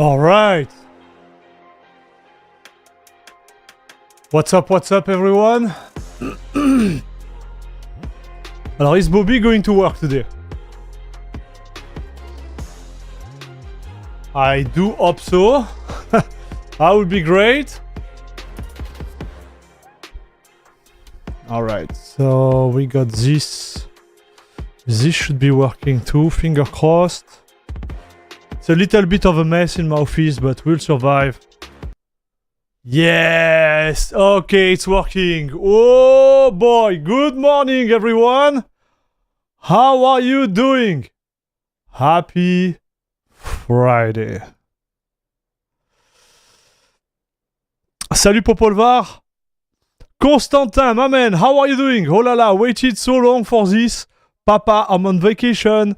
All right. What's up, everyone? Alors, is Bobby going to work today? I do hope so. That would be great. All right, so we got this. This should be working too, finger crossed. It's a little bit of a mess in my office, but we'll survive. Yes! Okay, it's working. Oh boy, good morning, everyone. How are you doing? Happy Friday. Salut Popolvar. Constantin, my man, how are you doing? Oh la la, waited so long for this. Papa, I'm on vacation.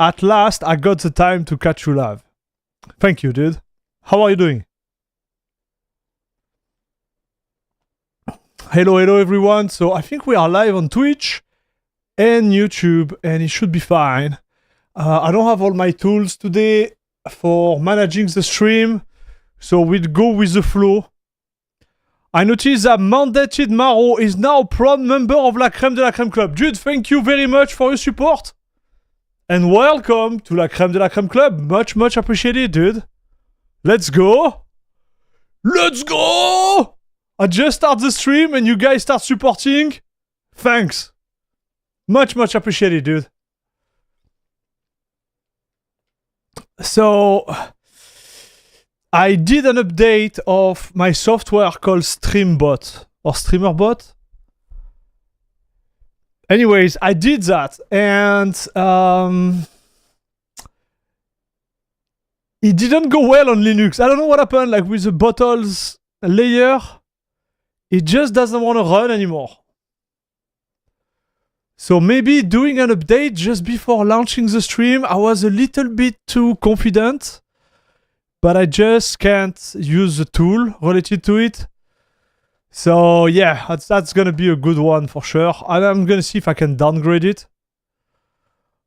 At last, I got the time to catch you live. Thank you, dude. How are you doing? Hello, everyone. So I think we are live on Twitch and YouTube, and it should be fine. I don't have all my tools today for managing the stream, so we'll go with the flow. I noticed that Mandated Maro is now a proud member of La Crème de la Crème Club. Dude, thank you very much for your support. And welcome to La Crème de la Crème Club. Much appreciated, dude. Let's go. Let's go. I just start the stream and you guys start supporting. Thanks. Much appreciated, dude. So, I did an update of my software called StreamBot or StreamerBot. Anyways, I did that and it didn't go well on Linux. I don't know what happened, like with the bottles layer, it just doesn't want to run anymore. So maybe doing an update just before launching the stream, I was a little bit too confident. But I just can't use the tool related to it. So yeah, that's gonna be a good one for sure. And I'm gonna see if I can downgrade it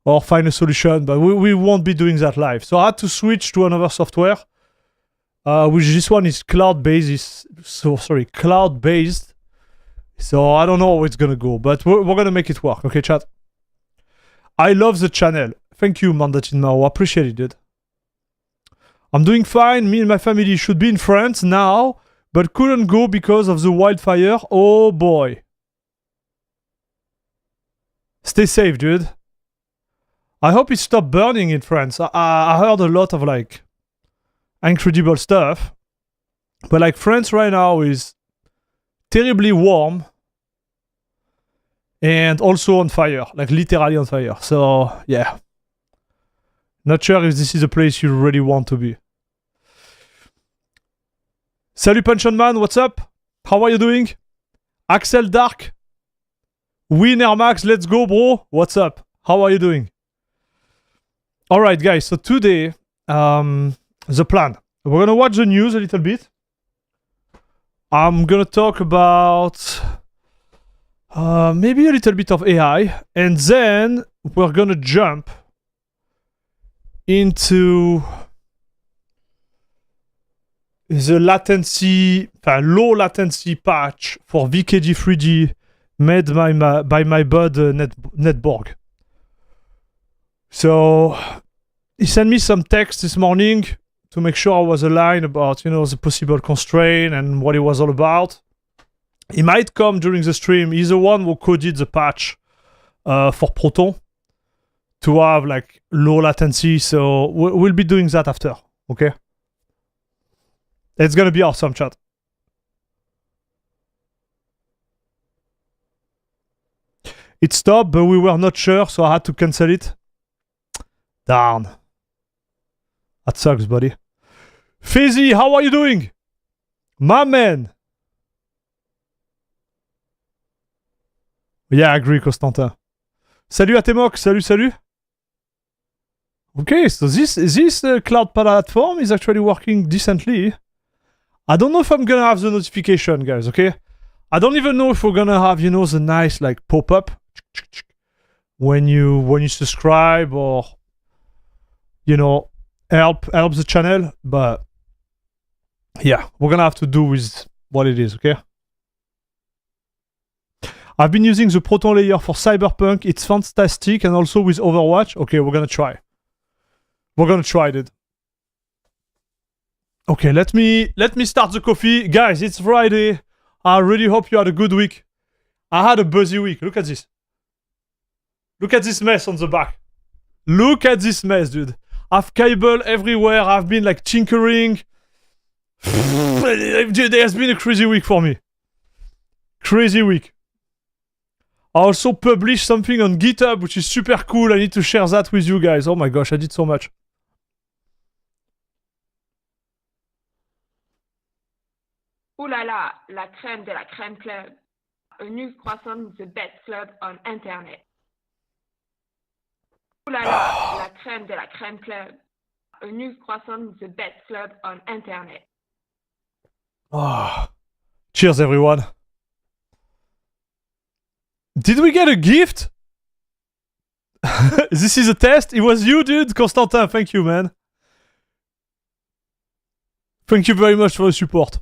or find a solution, but we won't be doing that live. So I had to switch to another software, which this one is cloud-based. Cloud-based. So I don't know how it's gonna go, but we're gonna make it work. Okay, chat. I love the channel. Thank you, Mandatin Mao. Appreciate it, dude. I'm doing fine. Me and my family should be in France now, but couldn't go because of the wildfire. Oh boy. Stay safe, dude. I hope it stopped burning in France. I heard a lot of like incredible stuff, but like France right now is terribly warm and also on fire, like literally on fire. So yeah, not sure if this is a place you really want to be. Salut Pension Man, what's up? How are you doing? Axel Dark. Winner Max, let's go, bro. What's up? How are you doing? Alright, guys, so today, the plan. We're gonna watch the news a little bit. I'm gonna talk about maybe a little bit of AI, and then we're gonna jump into the latency, low latency patch for VKG3D made by my bud Netborg. So he sent me some text this morning to make sure I was aligned about, the possible constraint and what it was all about. He might come during the stream. He's the one who coded the patch for Proton to have like low latency. So we'll be doing that after, okay? It's gonna be awesome, chat. It stopped, but we were not sure, so I had to cancel it. Darn. That sucks, buddy. Fizzy, how are you doing? My man. Yeah, I agree, Constantin. Salut Atemok, salut. Okay, so this cloud platform is actually working decently. I don't know if I'm gonna have the notification, guys, okay? I don't even know if we're gonna have, the nice, like, pop-up when you subscribe or, help the channel, but yeah, we're gonna have to do with what it is, okay? I've been using the Proton layer for Cyberpunk. It's fantastic, and also with Overwatch. Okay, we're gonna try. We're gonna try it. Okay, let me start the coffee. Guys, it's Friday. I really hope you had a good week. I had a busy week. Look at this. Look at this mess on the back. Look at this mess, dude. I've cable everywhere. I've been like tinkering. Dude, it has been a crazy week for me. Crazy week. I also published something on GitHub, which is super cool. I need to share that with you guys. Oh my gosh, I did so much. Ooh la la, la crème de la crème club. A new croissant, the best club on internet. Ooh la la, la crème de la crème club. A new croissant, the best club on internet. Oh. Cheers, everyone. Did we get a gift? This is a test? It was you, dude? Constantin, thank you, man. Thank you very much for the support.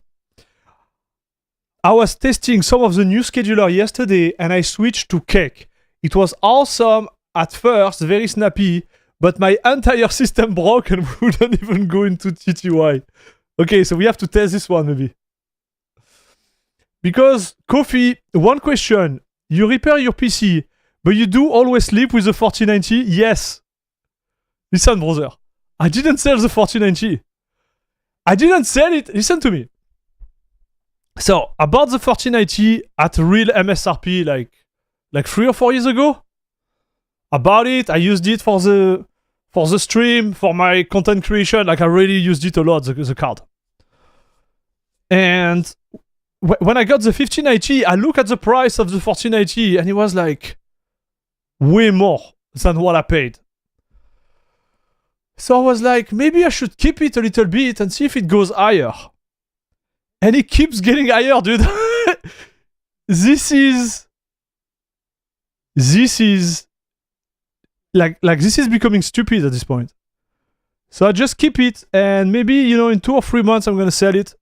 I was testing some of the new scheduler yesterday and I switched to Cake. It was awesome at first, very snappy, but my entire system broke and wouldn't even go into TTY. Okay, so we have to test this one maybe. Because, Kofi, one question. You repair your PC, but you do always sleep with the 4090? Yes. Listen, brother. I didn't sell the 4090. I didn't sell it. Listen to me. So, I bought the 4090 at real MSRP like 3 or 4 years ago. I bought it. I used it for the stream, for my content creation. Like, I really used it a lot, the card. And when I got the 5090, I look at the price of the 4090 and it was like way more than what I paid. So I was like, maybe I should keep it a little bit and see if it goes higher. And it keeps getting higher, dude. This is like this is becoming stupid at this point. So I just keep it and maybe, you know, in 2 or 3 months I'm gonna sell it.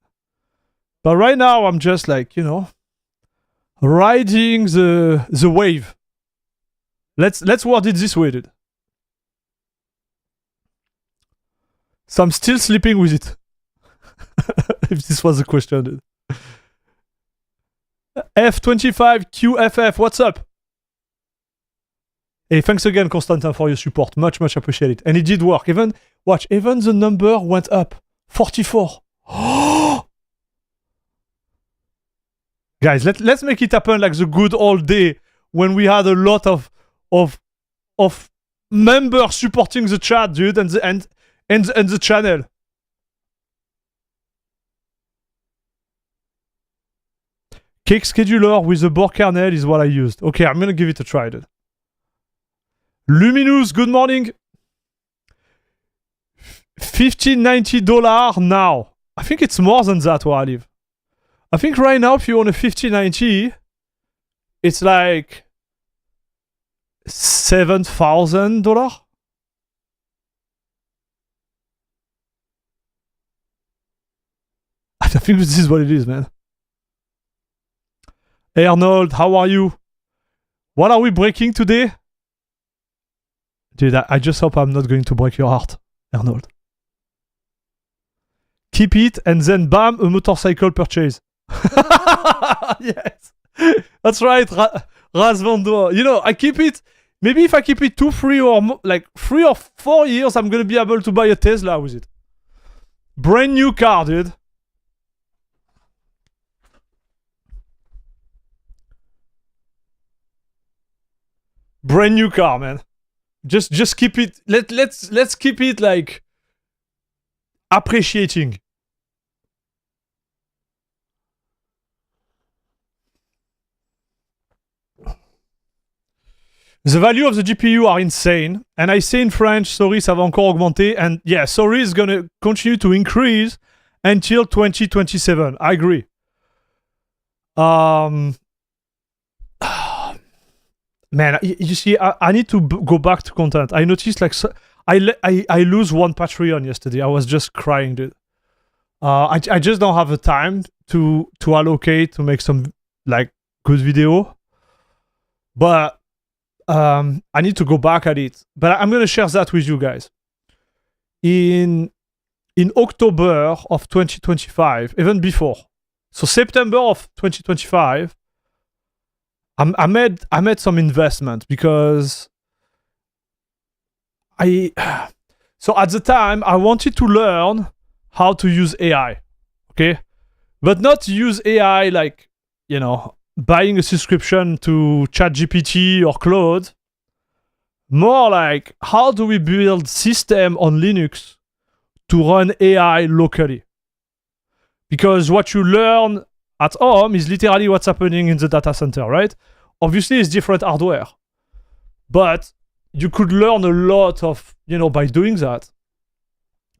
But right now, I'm just like, you know, riding the wave. Let's word it this way, dude. So I'm still sleeping with it. If this was the question, dude. F25QFF, what's up? Hey, thanks again, Constantin, for your support. Much, much appreciated. And it did work. Even the number went up. 44. Guys, let's make it happen like the good old day when we had a lot of members supporting the chat, dude, and the channel. Cake scheduler with the board kernel is what I used. Okay, I'm gonna give it a try, dude. Luminous, good morning. $1590 now. I think it's more than that where I live. I think right now, if you own a 5090, it's like $7,000. I think this is what it is, man. Hey Arnold, how are you? What are we breaking today? Dude, I just hope I'm not going to break your heart, Arnold. Keep it and then bam, a motorcycle purchase. Yes, that's right, Razvando. You know, I keep it. Maybe if I keep it 2, 3 or like 3 or 4 years, I'm gonna be able to buy a Tesla with it. Brand new car, dude. Brand new car, man. Just keep it. Let's keep it like appreciating. The value of the GPU are insane. And I say in French, sorry, ça va encore augmenter. And yeah, sorry is gonna continue to increase until 2027. I agree. Man, you see, I need to go back to content. I noticed like I lose one Patreon yesterday. I was just crying, dude. I just don't have the time to allocate to make some like good video. But I need to go back at it. But I'm gonna share that with you guys. In October of 2025, even before, so September of 2025, I made some investment because so at the time I wanted to learn how to use AI, okay, but not use AI like, you know, buying a subscription to ChatGPT or Claude. More like, how do we build system on Linux to run AI locally? Because what you learn at home is literally what's happening in the data center, right? Obviously, it's different hardware, but you could learn a lot of, you know, by doing that.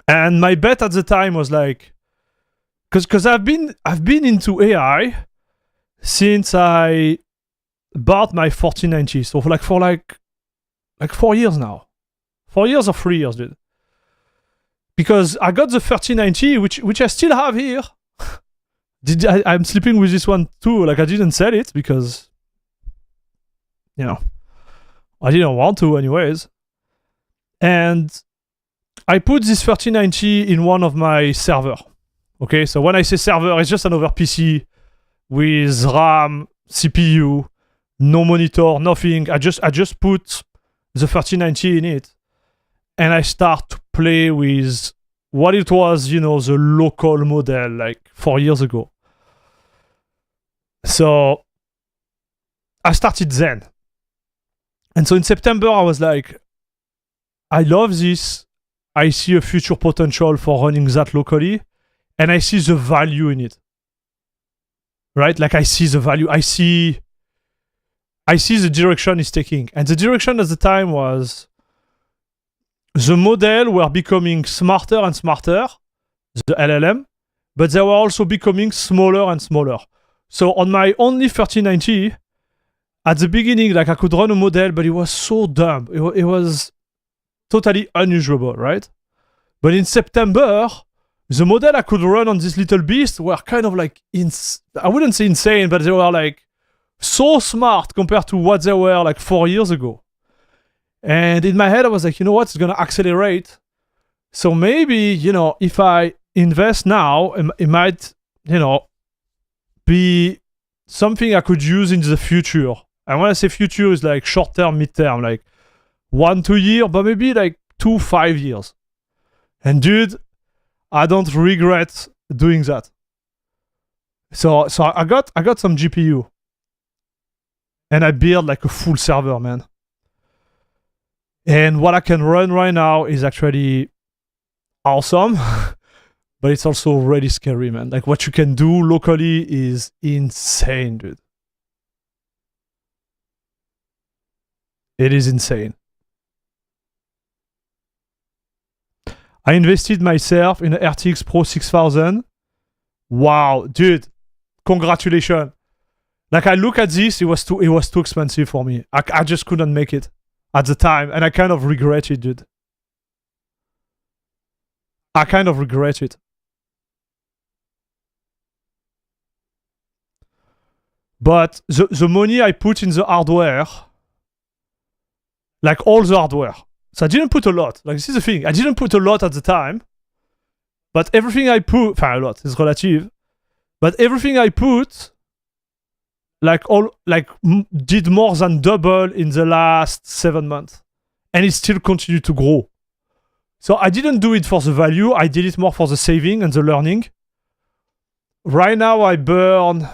And my bet at the time was like, because I've been into AI since I bought my 4090, so for 4 years now, 4 years or 3 years, dude. Because I got the 3090, which I still have here. I'm sleeping with this one too. Like, I didn't sell it because, you know, I didn't want to anyways. And I put this 3090 in one of my server. Okay, so when I say server, it's just another PC with RAM, CPU, no monitor, nothing. I just put the 3090 in it, and I start to play with what it was, you know, the local model like 4 years ago. So I started then. And so in September, I was like, I love this. I see a future potential for running that locally, and I see the value in it. Right? Like, I see the value. I see the direction it's taking. And the direction at the time was the model were becoming smarter and smarter, the LLM, but they were also becoming smaller and smaller. So on my only 3090, at the beginning, like, I could run a model, but it was so dumb. It was totally unusable, right? But in September, the model I could run on this little beast were kind of like, I wouldn't say insane, but they were like so smart compared to what they were like 4 years ago. And in my head, I was like, you know what? It's going to accelerate. So maybe, you know, if I invest now, it might, you know, be something I could use in the future. And when I say future, is like short term, mid term, like 1-2 years, but maybe like 2-5 years. And dude, I don't regret doing that. So I got some GPU, and I built like a full server, man. And what I can run right now is actually awesome, but it's also really scary, man. Like, what you can do locally is insane, dude. It is insane. I invested myself in an RTX Pro 6000. Wow, dude. Congratulations. Like, I look at this, it was too expensive for me. I just couldn't make it at the time, and I kind of regret it, dude. I kind of regret it. But the money I put in the hardware, like all the hardware, so I didn't put a lot. Like, this is the thing. I didn't put a lot at the time, but everything I put, a lot is relative, but everything I put, did more than double in the last 7 months, and it still continued to grow. So I didn't do it for the value. I did it more for the saving and the learning. Right now, I burn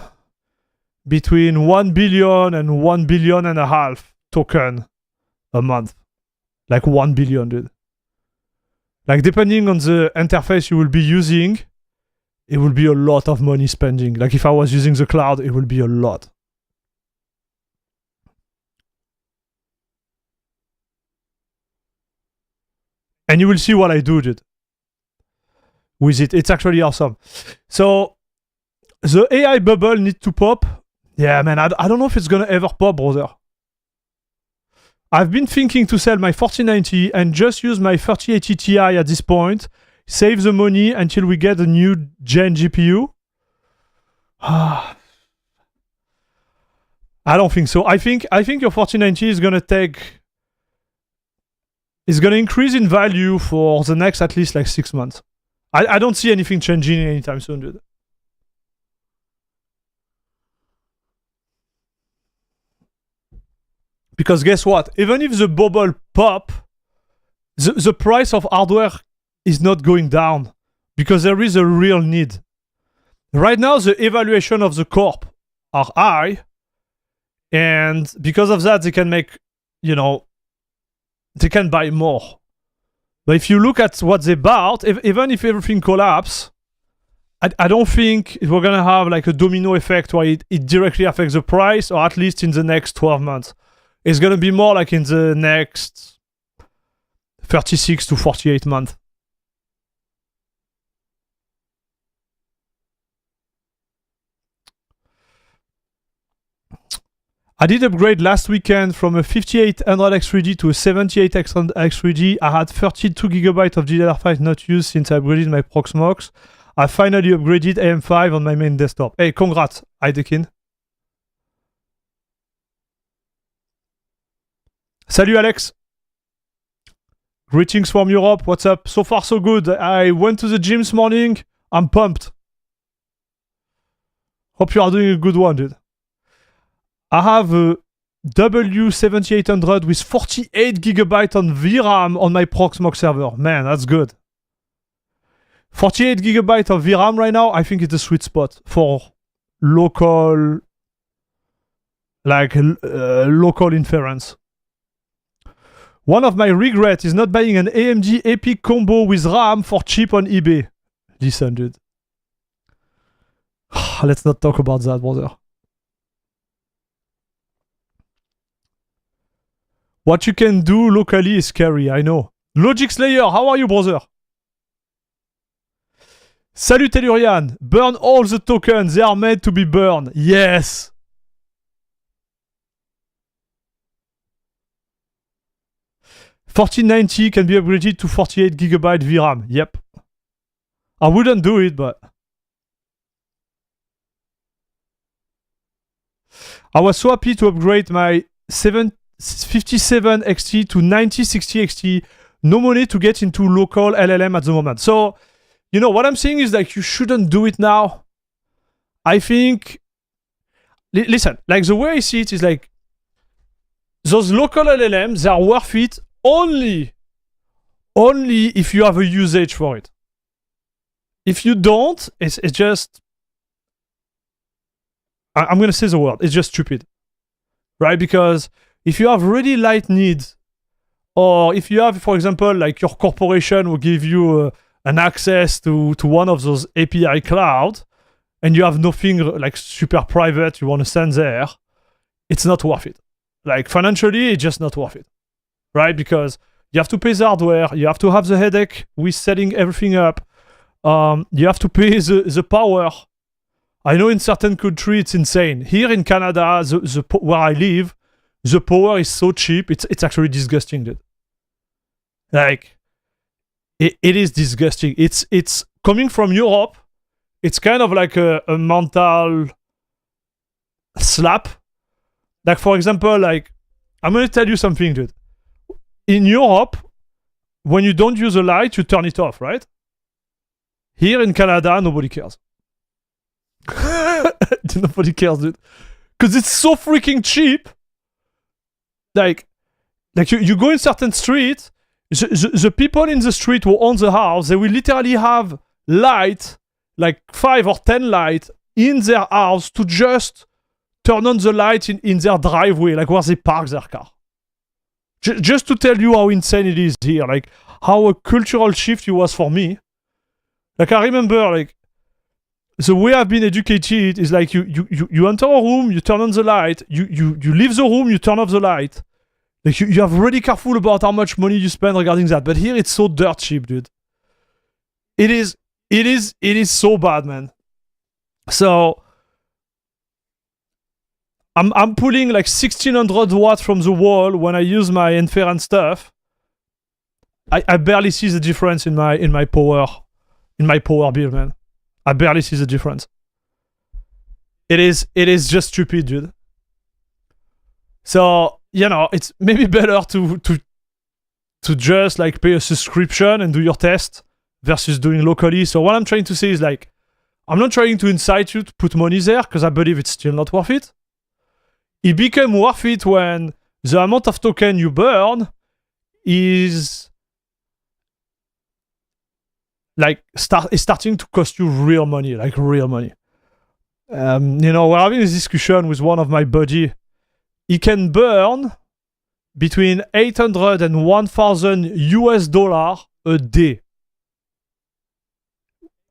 between 1 billion and 1.5 billion token a month. Like 1 billion, dude. Like, depending on the interface you will be using, it will be a lot of money spending. Like, if I was using the cloud, it will be a lot. And you will see what I do, dude, with it. It's actually awesome. So, the AI bubble need to pop. Yeah, man, I don't know if it's gonna ever pop, brother. I've been thinking to sell my 4090 and just use my 3080 Ti at this point, save the money until we get a new gen GPU. I don't think so. I think your 4090 is gonna increase in value for the next at least like 6 months. I don't see anything changing anytime soon, dude. Because guess what? Even if the bubble pop, the price of hardware is not going down because there is a real need. Right now, the evaluation of the corp are high, and because of that, they can make, they can buy more. But if you look at what they bought, even if everything collapses, I don't think we're gonna have like a domino effect where it directly affects the price, or at least in the next 12 months. It's gonna be more like in the next 36 to 48 months. I did upgrade last weekend from a 5800 X3D to a 7800 X3D. I had 32 GB of DDR5 not used since I upgraded my Proxmox. I finally upgraded AM5 on my main desktop. Hey, congrats, Heidekin. Salut Alex. Greetings from Europe. What's up? So far so good. I went to the gym this morning. I'm pumped. Hope you are doing a good one, dude. I have a W7800 with 48 GB on VRAM on my Proxmox server. Man, that's good. 48 GB of VRAM right now, I think it's a sweet spot for local, local inference. One of my regrets is not buying an AMD Epic combo with RAM for cheap on eBay. Listen, dude. Let's not talk about that, brother. What you can do locally is scary, I know. Logic Slayer, how are you, brother? Salut Tellurian. Burn all the tokens, they are meant to be burned. Yes! $1490 can be upgraded to 48 GB VRAM. Yep. I wouldn't do it, but... I was so happy to upgrade my 57 XT to 9060 XT. No money to get into local LLM at the moment. So, what I'm saying is like you shouldn't do it now. I think... Listen, like the way I see it is like those local LLMs, they are worth it only if you have a usage for it. If you don't, it's just... I'm going to say the word. It's just stupid. Right? Because if you have really light needs, or if you have, for example, like your corporation will give you an access to one of those API cloud, and you have nothing like super private you want to send there, it's not worth it. Like financially, it's just not worth it. Right? Because you have to pay the hardware, you have to have the headache with setting everything up, you have to pay the power. I know in certain countries it's insane. Here in Canada, where I live, the power is so cheap, it's actually disgusting, dude. Like, it is disgusting. It's coming from Europe, it's kind of like a mental slap. Like, for example, like, I'm gonna tell you something, dude. In Europe, when you don't use a light, you turn it off, right? Here in Canada, nobody cares. Nobody cares, dude. Because it's so freaking cheap. Like you go in certain streets, the people in the street who own the house, they will literally have light, like 5 or 10 lights in their house to just turn on the light in their driveway, like where they park their car. Just to tell you how insane it is here, like how a cultural shift it was for me. Like I remember, like the way I've been educated is like you enter a room, you turn on the light, you leave the room, you turn off the light. Like you have really careful about how much money you spend regarding that. But here it's so dirt cheap, dude. It is so bad, man. So I'm pulling like 1600 watts from the wall when I use my inference stuff. I barely see the difference in my power bill, man. I barely see the difference. It is just stupid, dude. So, you know, it's maybe better to just like pay a subscription and do your test versus doing locally. So what I'm trying to say is like, I'm not trying to incite you to put money there because I believe it's still not worth it. It became worth it when the amount of token you burn is like starting to cost you real money, like real money. You know, we're having this discussion with one of my buddy. He can burn between 800 and 1,000 US dollar a day.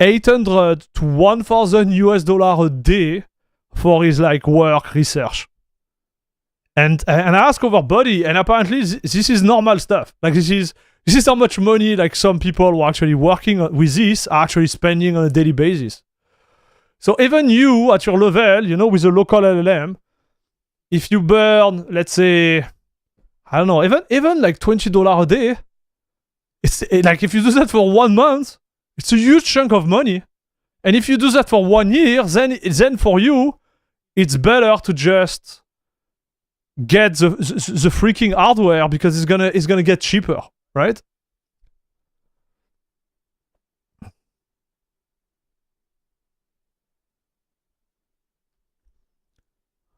800 to 1,000 US dollar a day for his like work research. And I ask our buddy, and apparently this is normal stuff. Like this is how much money like some people who are actually working with this are actually spending on a daily basis. So even you at your level, you know, with a local LLM, if you burn, let's say, I don't know, even like $20 a day, it's like if you do that for 1 month, it's a huge chunk of money. And if you do that for 1 year, then for you, it's better to just get the freaking hardware because it's gonna get cheaper, right?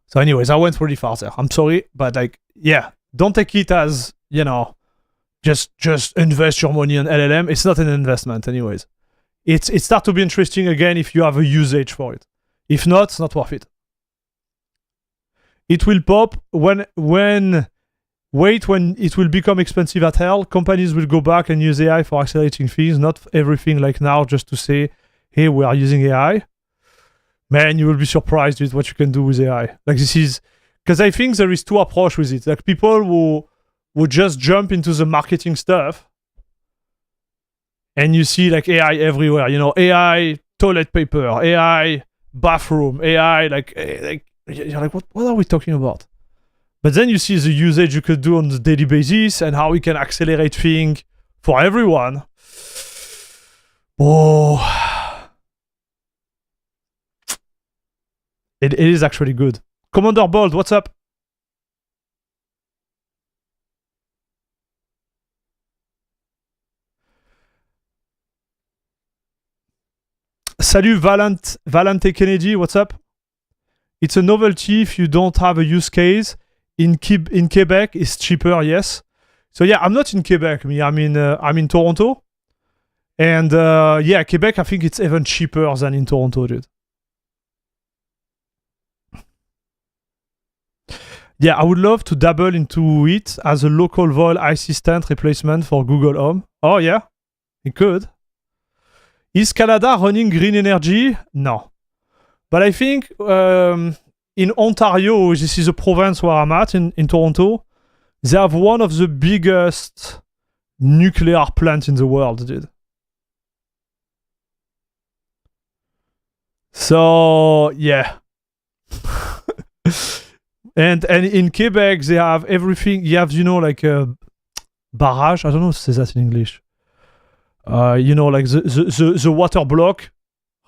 So anyways, I went really far there. I'm sorry, but like, yeah, don't take it as, you know, just invest your money on LLM. It's not an investment anyways. It starts to be interesting again if you have a usage for it. If not, it's not worth it. It will pop when it will become expensive at hell. Companies will go back and use AI for accelerating things, not everything like now just to say, hey, we are using AI. Man, you will be surprised with what you can do with AI. Like this is, because I think there is two approaches with it. Like people who would just jump into the marketing stuff and you see like AI everywhere, you know, AI toilet paper, AI bathroom, AI, like you're like, what are we talking about? But then you see the usage you could do on the daily basis and how we can accelerate things for everyone. Oh, it is actually good. Commander Bold, what's up? Salut Valente Kennedy, what's up? It's a novelty if you don't have a use case. In Quebec, it's cheaper, yes. So yeah, I'm not in Quebec. I'm in Toronto. And yeah, Quebec, I think it's even cheaper than in Toronto, dude. Yeah, I would love to dabble into it as a local voice assistant replacement for Google Home. Oh yeah, it could. Is Canada running green energy? No. But I think in Ontario, this is a province where I'm at, in Toronto, they have one of the biggest nuclear plants in the world, dude. So, yeah. And in Quebec, they have everything. You have, you know, like a barrage. I don't know if it says that in English. You know, like the water block.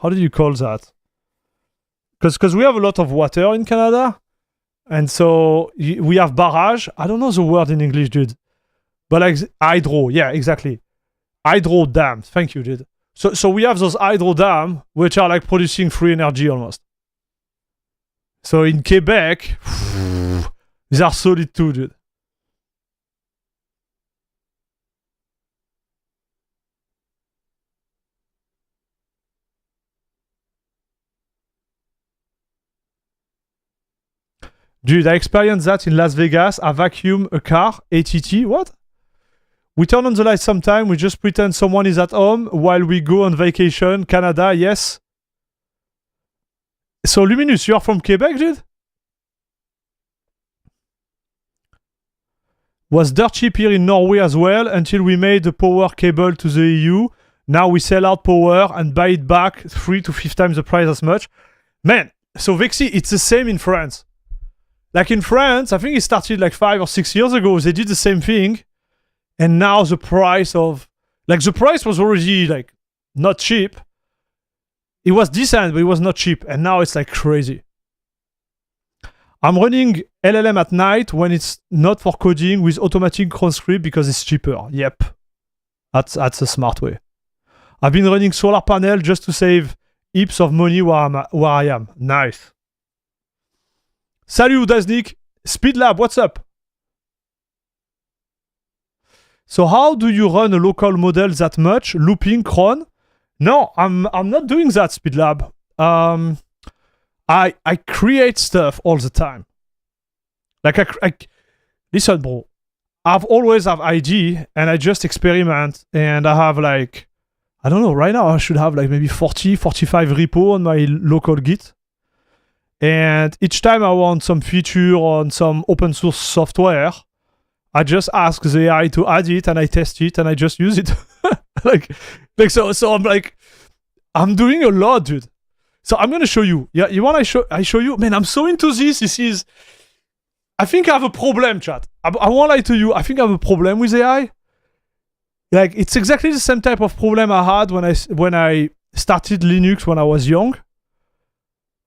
How do you call that? Because we have a lot of water in Canada. And so we have barrage. I don't know the word in English, dude. But like hydro. Yeah, exactly. Hydro dams. Thank you, dude. So we have those hydro dams, which are like producing free energy almost. So in Quebec, they are solid too, dude. Dude, I experienced that in Las Vegas. I vacuum a car, ATT. What? We turn on the light sometime. We just pretend someone is at home while we go on vacation. Canada, yes. So, Luminous, you are from Quebec, dude? Was dirt cheap here in Norway as well until we made the power cable to the EU. Now we sell out power and buy it back 3 to 5 times the price as much. Man, so Vexi, it's the same in France. Like in France, I think it started like 5 or 6 years ago. They did the same thing, and now the price was already like not cheap. It was decent, but it was not cheap, and now it's like crazy. I'm running LLM at night when it's not for coding with automatic cron script because it's cheaper. Yep, that's a smart way. I've been running solar panel just to save heaps of money where I am. Nice. Salut Udaznik. Speedlab, what's up? So how do you run a local model that much? Looping, cron? No, I'm not doing that, Speedlab. I create stuff all the time. Like listen, bro. I've always have ID and I just experiment, and I have like, I don't know, right now I should have like maybe 40, 45 repo on my local Git. And each time I want some feature on some open source software, I just ask the AI to add it and I test it and I just use it. like so I'm like, I'm doing a lot, dude. So I'm gonna show you. Yeah, you want I show you? Man, I'm so into this. This is, I think I have a problem, chat. I won't lie to you. I think I have a problem with AI. Like, it's exactly the same type of problem I had when I started Linux when I was young.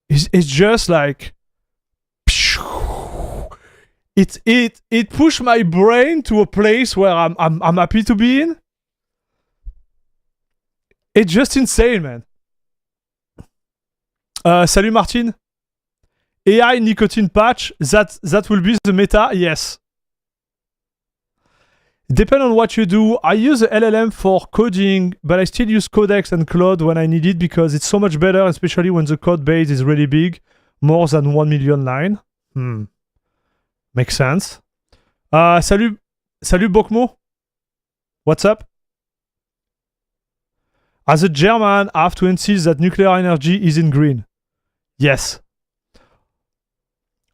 It's just like, it pushed my brain to a place where I'm happy to be in. It's just insane, man. Salut Martin. AI nicotine patch, that will be the meta? Yes. Depend on what you do. I use the LLM for coding, but I still use Codex and Claude when I need it because it's so much better, especially when the code base is really big, more than 1 million lines. Makes sense. Salut Bokmo. What's up? As a German, I have to insist that nuclear energy is in green. Yes.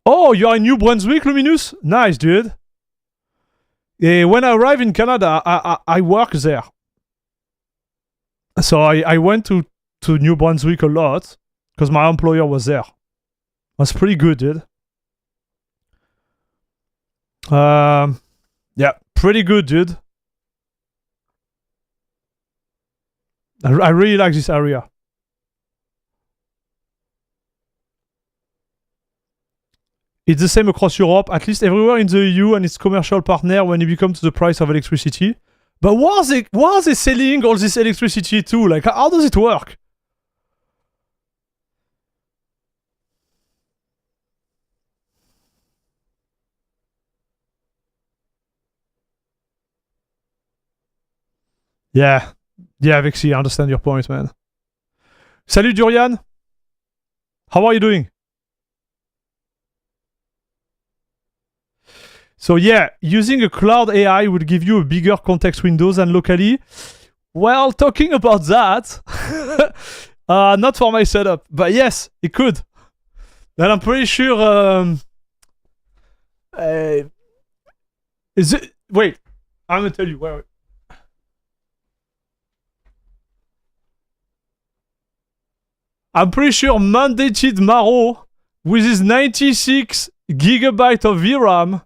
Oh, you're in New Brunswick, Luminous? Nice, dude. When I arrived in Canada, I work there. So I went to New Brunswick a lot because my employer was there. Was pretty good, dude. Yeah, pretty good, dude. I really like this area. It's the same across Europe, at least everywhere in the EU and its commercial partner when it becomes to the price of electricity. But why are they selling all this electricity too? Like, how does it work? Yeah, Vexy, I understand your point, man. Salut Durian. How are you doing? So yeah, using a cloud AI will give you a bigger context window than locally. Well, talking about that, not for my setup, but yes, it could. And I'm pretty sure. Is it? Wait, I'm gonna tell you. Wait. I'm pretty sure mandated Maro with his 96 gigabyte of VRAM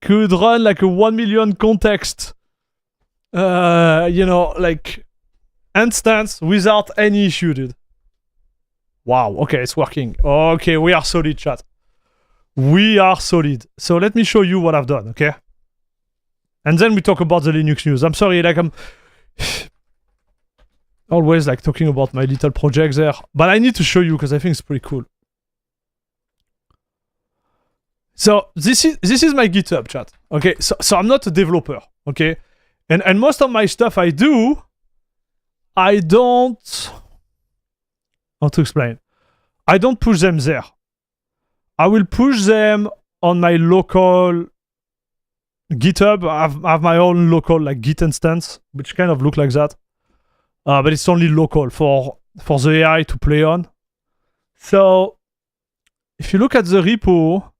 could run like a 1 million context, like instance without any issue, dude. Wow, okay, it's working. Okay, we are solid, chat. We are solid. So let me show you what I've done, okay? And then we talk about the Linux news. I'm sorry, like I'm always like talking about my little projects there, but I need to show you because I think it's pretty cool. So this is my GitHub, chat. Okay, so I'm not a developer, okay? And most of my stuff I do, I don't... How to explain? I don't push them there. I will push them on my local GitHub. I have my own local like Git instance, which kind of look like that. But it's only local for the AI to play on. So if you look at the repo,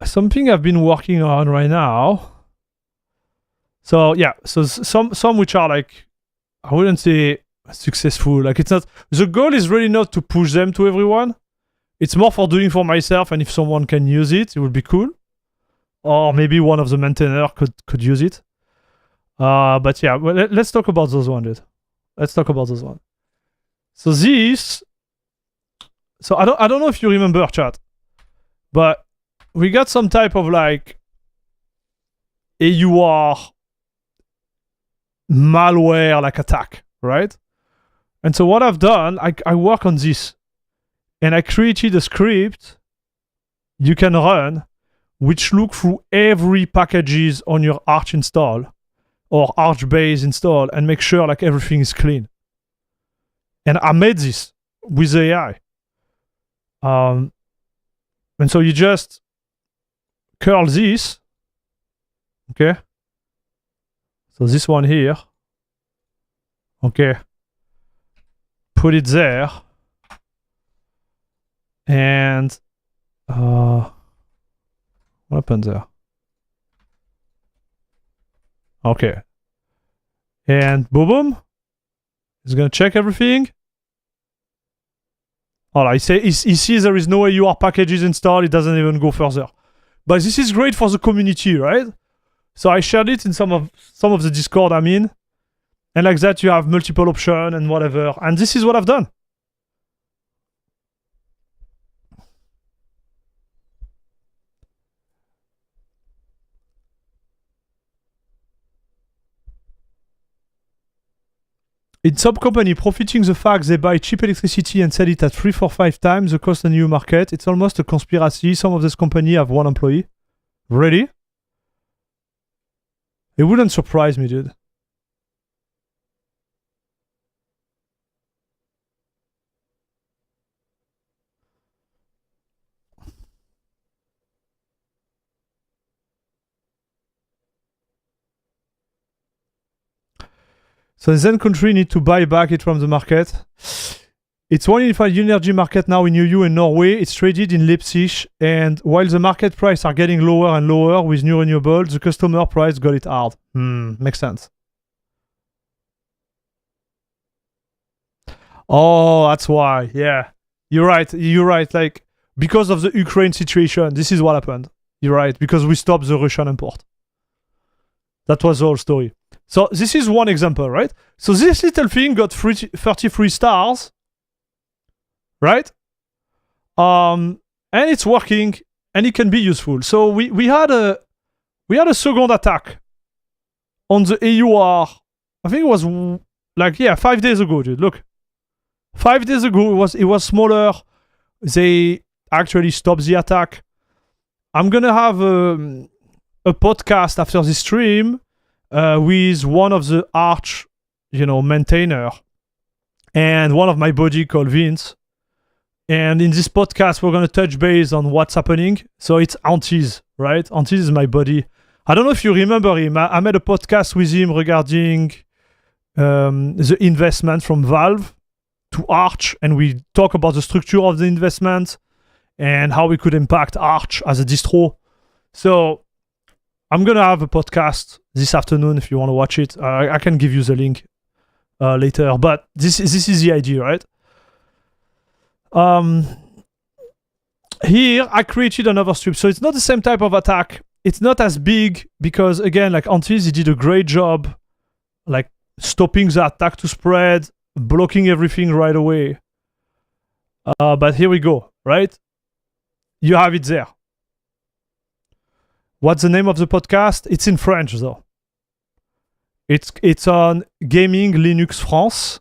something I've been working on right now. So yeah, so some which are like, I wouldn't say successful. Like it's not, the goal is really not to push them to everyone. It's more for doing for myself, and if someone can use it, it would be cool. Or maybe one of the maintainers could use it. But yeah, well, let's talk about those ones, dude. Let's talk about those ones. So this, so I don't know if you remember, chat, but we got some type of like AUR malware like attack, right? And so what I've done, I work on this, and I created a script you can run which look through every packages on your Arch install or Arch base install and make sure like everything is clean. And I made this with AI. And so you just curl this. Okay. So this one here. Okay. Put it there. And what happened there? Okay. And boom, boom. It's gonna check everything. Alright, he sees there is no AUR packages installed, it doesn't even go further. But this is great for the community, right? So I shared it in some of the Discord I'm in. And like that you have multiple options and whatever. And this is what I've done. In some company profiting the fact they buy cheap electricity and sell it at 3, 4, 5 times the cost on the new market, it's almost a conspiracy. Some of these companies have one employee. Really? It wouldn't surprise me, dude. So the Zen country need to buy back it from the market. It's one in 5 energy market now in EU and Norway. It's traded in Leipzig, and while the market price are getting lower and lower with new renewables, the customer price got it hard. Makes sense. Oh, that's why. Yeah, you're right. You're right. Like because of the Ukraine situation, this is what happened. You're right, because we stopped the Russian import. That was the whole story. So this is one example, right? So this little thing got 33 stars, right? And it's working, and it can be useful. So we had a second attack on the AUR. I think it was like 5 days ago, dude. Look, 5 days ago it was smaller. They actually stopped the attack. I'm gonna have a podcast after this stream with one of the Arch, maintainer, and one of my buddy called Vince. And in this podcast, we're gonna touch base on what's happening. So it's Antis, right? Antis is my buddy. I don't know if you remember him. I made a podcast with him regarding the investment from Valve to Arch, and we talk about the structure of the investment and how we could impact Arch as a distro. So I'm gonna have a podcast this afternoon if you want to watch it. I can give you the link later. But this is the idea, right? Here I created another strip, so it's not the same type of attack. It's not as big because again, like Antis, he did a great job, like stopping the attack to spread, blocking everything right away. But here we go, right? You have it there. What's the name of the podcast? It's in French though. It's on Gaming Linux France.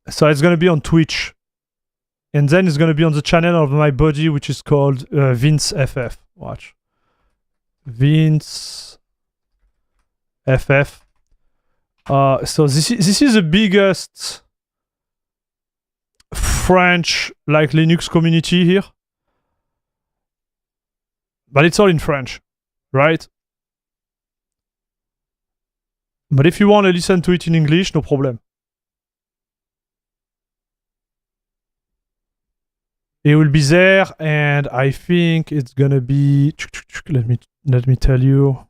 So it's gonna be on Twitch. And then it's gonna be on the channel of my buddy, which is called Vince FF. Watch. Vince FF. So this is the biggest French like Linux community here. But it's all in French, right? But if you want to listen to it in English, no problem. It will be there, and I think it's gonna be. Let me tell you.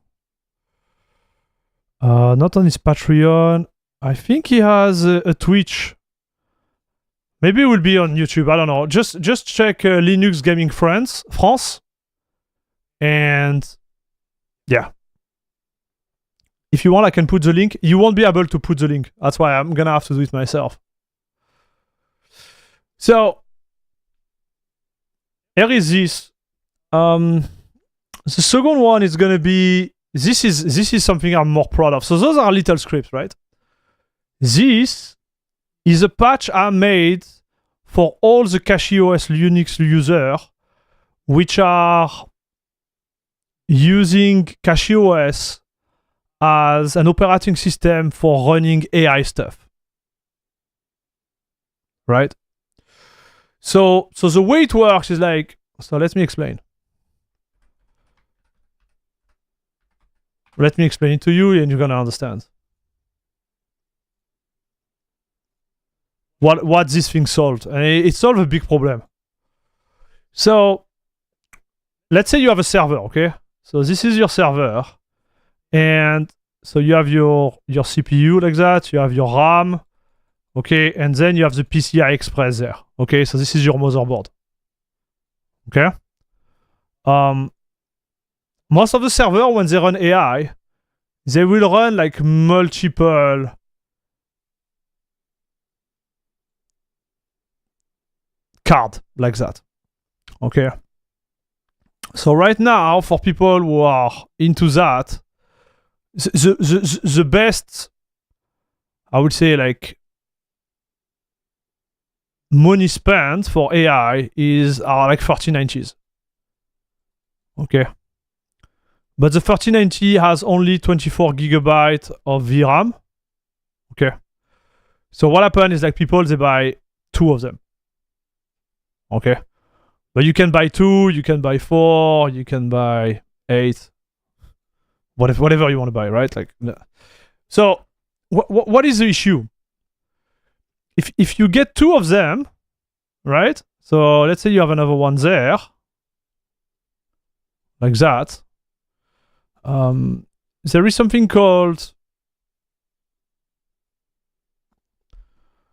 Not on his Patreon. I think he has a Twitch. Maybe it will be on YouTube. I don't know. Just check Linux Gaming France, and yeah. If you want, I can put the link. You won't be able to put the link. That's why I'm gonna have to do it myself. So here is this. The second one is gonna be this is something I'm more proud of. So those are little scripts, right? This is a patch I made for all the CachyOS Linux users which are using CachyOS as an operating system for running AI stuff. Right? So the way it works is like, so let me explain. Let me explain it to you and you're gonna understand. What this thing solved. And it solved a big problem. So let's say you have a server, okay? So this is your server. And so you have your CPU like that, you have your RAM, okay, and then you have the PCI Express there, okay? So this is your motherboard, okay? Most of the server, when they run AI, they will run like multiple cards like that, okay? So right now, for people who are into that, the best, I would say, like money spent for AI are like 3090s. Okay. But the 3090 has only 24 gigabytes of VRAM. Okay. So what happens is like people, they buy 2 of them. Okay. But you can buy 2, you can buy 4, you can buy 8. Whatever you want to buy, right? Like, so what is the issue? If you get 2 of them, right? So let's say you have another one there, like that. There is something called.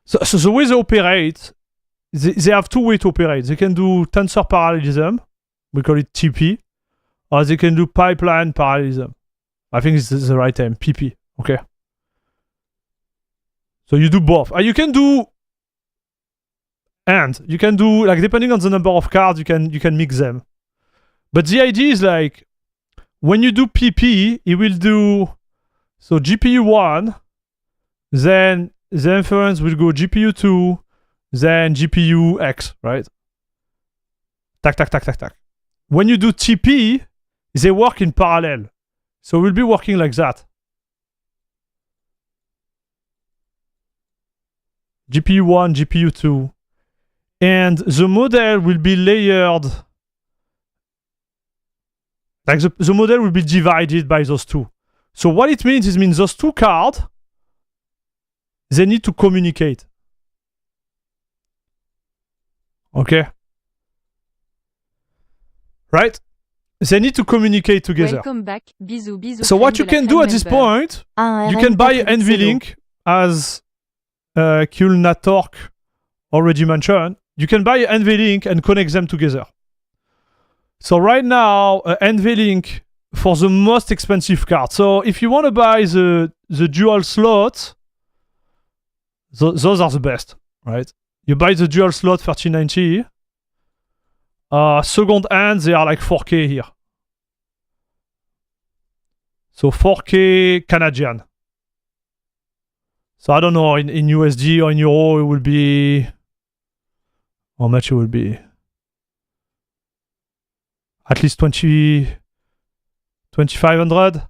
So the way they operate, they have 2 ways to operate. They can do tensor parallelism, we call it TP, or they can do pipeline parallelism. I think it's the right term, PP. Okay. So you do both. You can do, and you can do, like, depending on the number of cards, you can mix them. But the idea is like, when you do PP, it will do, so GPU 1, then the inference will go GPU 2, then GPU X, right? Tac, tac, tac, tac, tac. When you do TP, they work in parallel. So we'll be working like that. GPU 1, GPU 2. And the model will be layered. Like the model will be divided by those 2. So what it means is those 2 cards, they need to communicate. Okay? Right? They need to communicate together. Welcome back. Bisous, bisous. So what you can do at this point, you can buy NVLink, as Kulnatork already mentioned. You can buy NVLink and connect them together. So right now, NVLink for the most expensive card. So if you want to buy the dual slot, those are the best, right? You buy the dual slot 3090. Second hand, they are like 4K here. So 4K Canadian. So I don't know, in USD or in Euro, it will be... How much it will be? At least 2,500?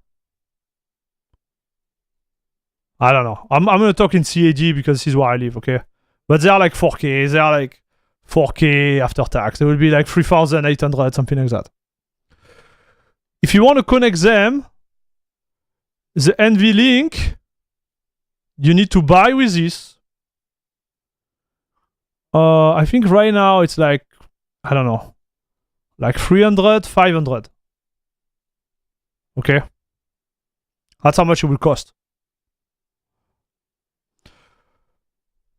I don't know. I'm going to talk in CAD because this is where I live, okay? But they are like 4K. They are like 4K after tax. It will be like 3,800, something like that. If you want to connect them, the NVLink, you need to buy with this. I think right now it's like, I don't know, like 300, 500. Okay? That's how much it will cost.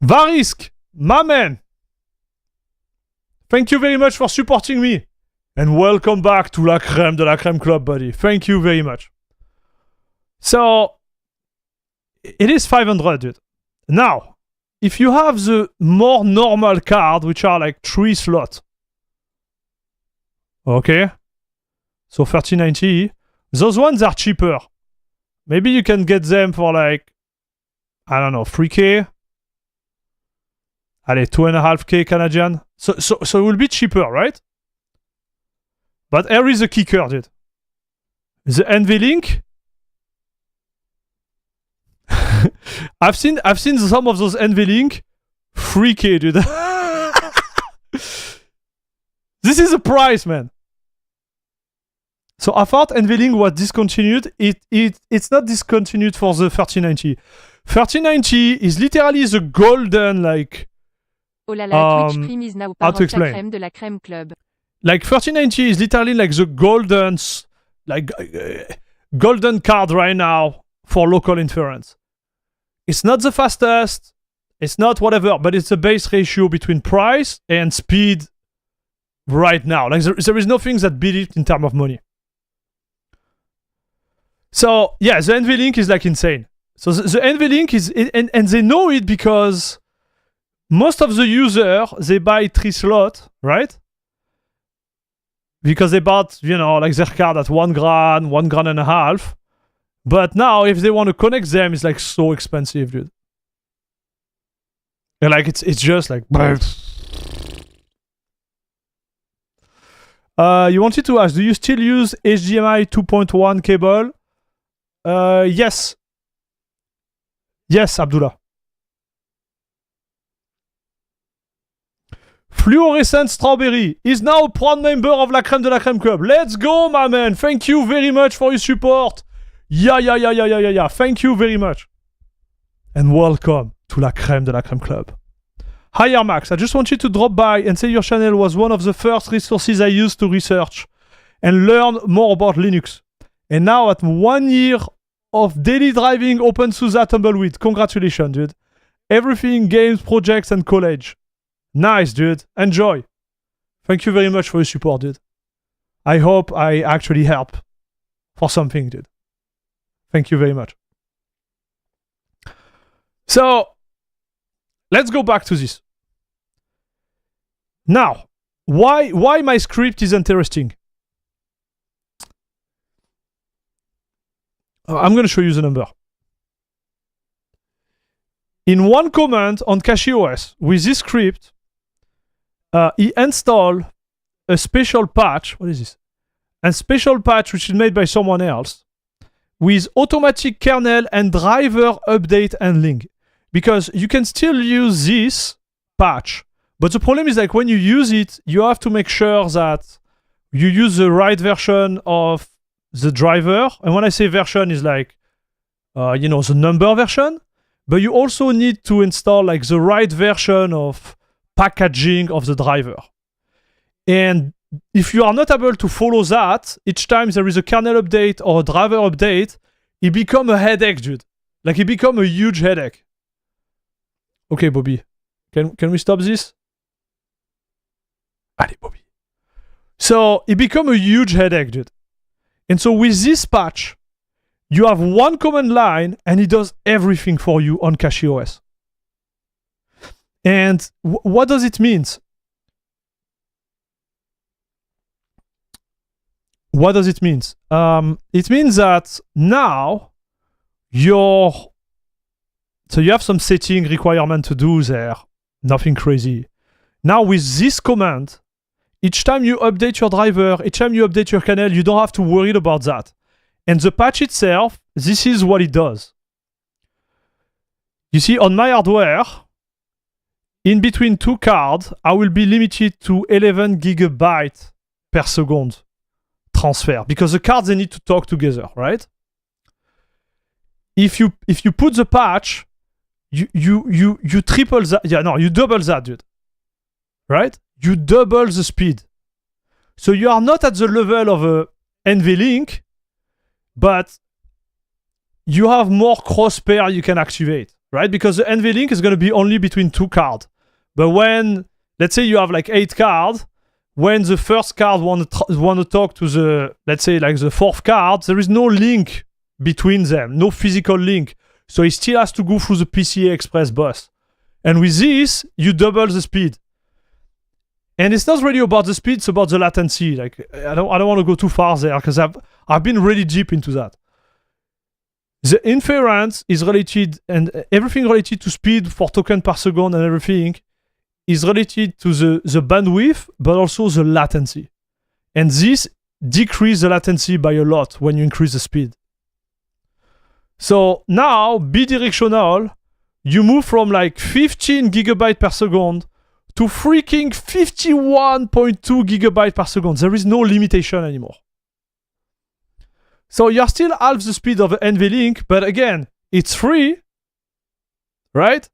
Varisk, my man, Thank you very much for supporting me. And welcome back to La Crème de la Crème Club, buddy. Thank you very much. So, it is 500, dude. Now, if you have the more normal card, which are like 3 slots, okay? So 3090, those ones are cheaper. Maybe you can get them for like, I don't know, 3K. Allez, 2.5K Canadian. So it will be cheaper, right? But here is the kicker, dude. The NVLink. I've seen some of those NVLink 3K, dude. This is the price, man. So I thought NVLink was discontinued. It's not discontinued for the 3090. 3090 is literally the golden, like... Oh là là, Twitch Stream is now part of la crème de la crème club. Like 3090 is literally like the golden, like golden card right now for local inference. It's not the fastest, it's not whatever, but it's the base ratio between price and speed right now. Like there is nothing that beat it in terms of money. So yeah, the NVLink is like insane. So the NVLink is, and they know it because most of the users, they buy 3 slots, right? Because they bought, you know, like their card at $1,000, $1,500. But now, if they want to connect them, it's like so expensive, dude. And like it's just like. You wanted to ask, do you still use HDMI 2.1 cable? Yes. Yes, Abdullah. Fluorescent Strawberry is now a proud member of La Crème de la Crème Club. Let's go, my man. Thank you very much for your support. Yeah. Thank you very much. And welcome to La Crème de la Crème Club. Hi, Max. I just wanted to drop by and say your channel was one of the first resources I used to research and learn more about Linux. And now at 1 year of daily driving OpenSUSE Tumbleweed. Congratulations, dude. Everything, games, projects, and college. Nice, dude. Enjoy. Thank you very much for your support, dude. I hope I actually help for something, dude. Thank you very much. So, let's go back to this. Now, why my script is interesting? I'm going to show you the number. In one command on CachyOS with this script, he installed a special patch. What is this? A special patch which is made by someone else with automatic kernel and driver update handling. Because you can still use this patch, but the problem is like when you use it, you have to make sure that you use the right version of the driver. And when I say version, is like, you know, the number version. But you also need to install like the right version of packaging of the driver. And if you are not able to follow that, each time there is a kernel update or a driver update, it becomes a headache, dude. Like it becomes a huge headache. Okay, Bobby. Can we stop this? Allez, Bobby. So it becomes a huge headache, dude. And so with this patch, you have one command line and it does everything for you on CachyOS. And what does it mean? What does it mean? It means that now so you have some setting requirement to do there. Nothing crazy. Now with this command, each time you update your driver, each time you update your kernel, you don't have to worry about that. And the patch itself, this is what it does. You see, on my hardware, in between 2 cards, I will be limited to 11 gigabytes per second transfer because the cards, they need to talk together, right? If you put the patch, you triple that. Yeah, no, you double that, dude. Right? You double the speed. So you are not at the level of a NVLink, but you have more crosspair you can activate, right? Because the NVLink is going to be only between 2 cards. But when let's say you have like 8 cards. When the first card want to talk to the, let's say like the 4th card, there is no link between them, no physical link. So he still has to go through the PCA Express bus. And with this, you double the speed. And it's not really about the speed, it's about the latency. Like I don't want to go too far there because I've been really deep into that. The inference is related, and everything related to speed for token per second and everything is related to the bandwidth, but also the latency. And this decreases the latency by a lot when you increase the speed. So now, bidirectional, you move from like 15 gigabytes per second to freaking 51.2 gigabytes per second. There is no limitation anymore. So you're still half the speed of the NVLink, but again, it's free, right?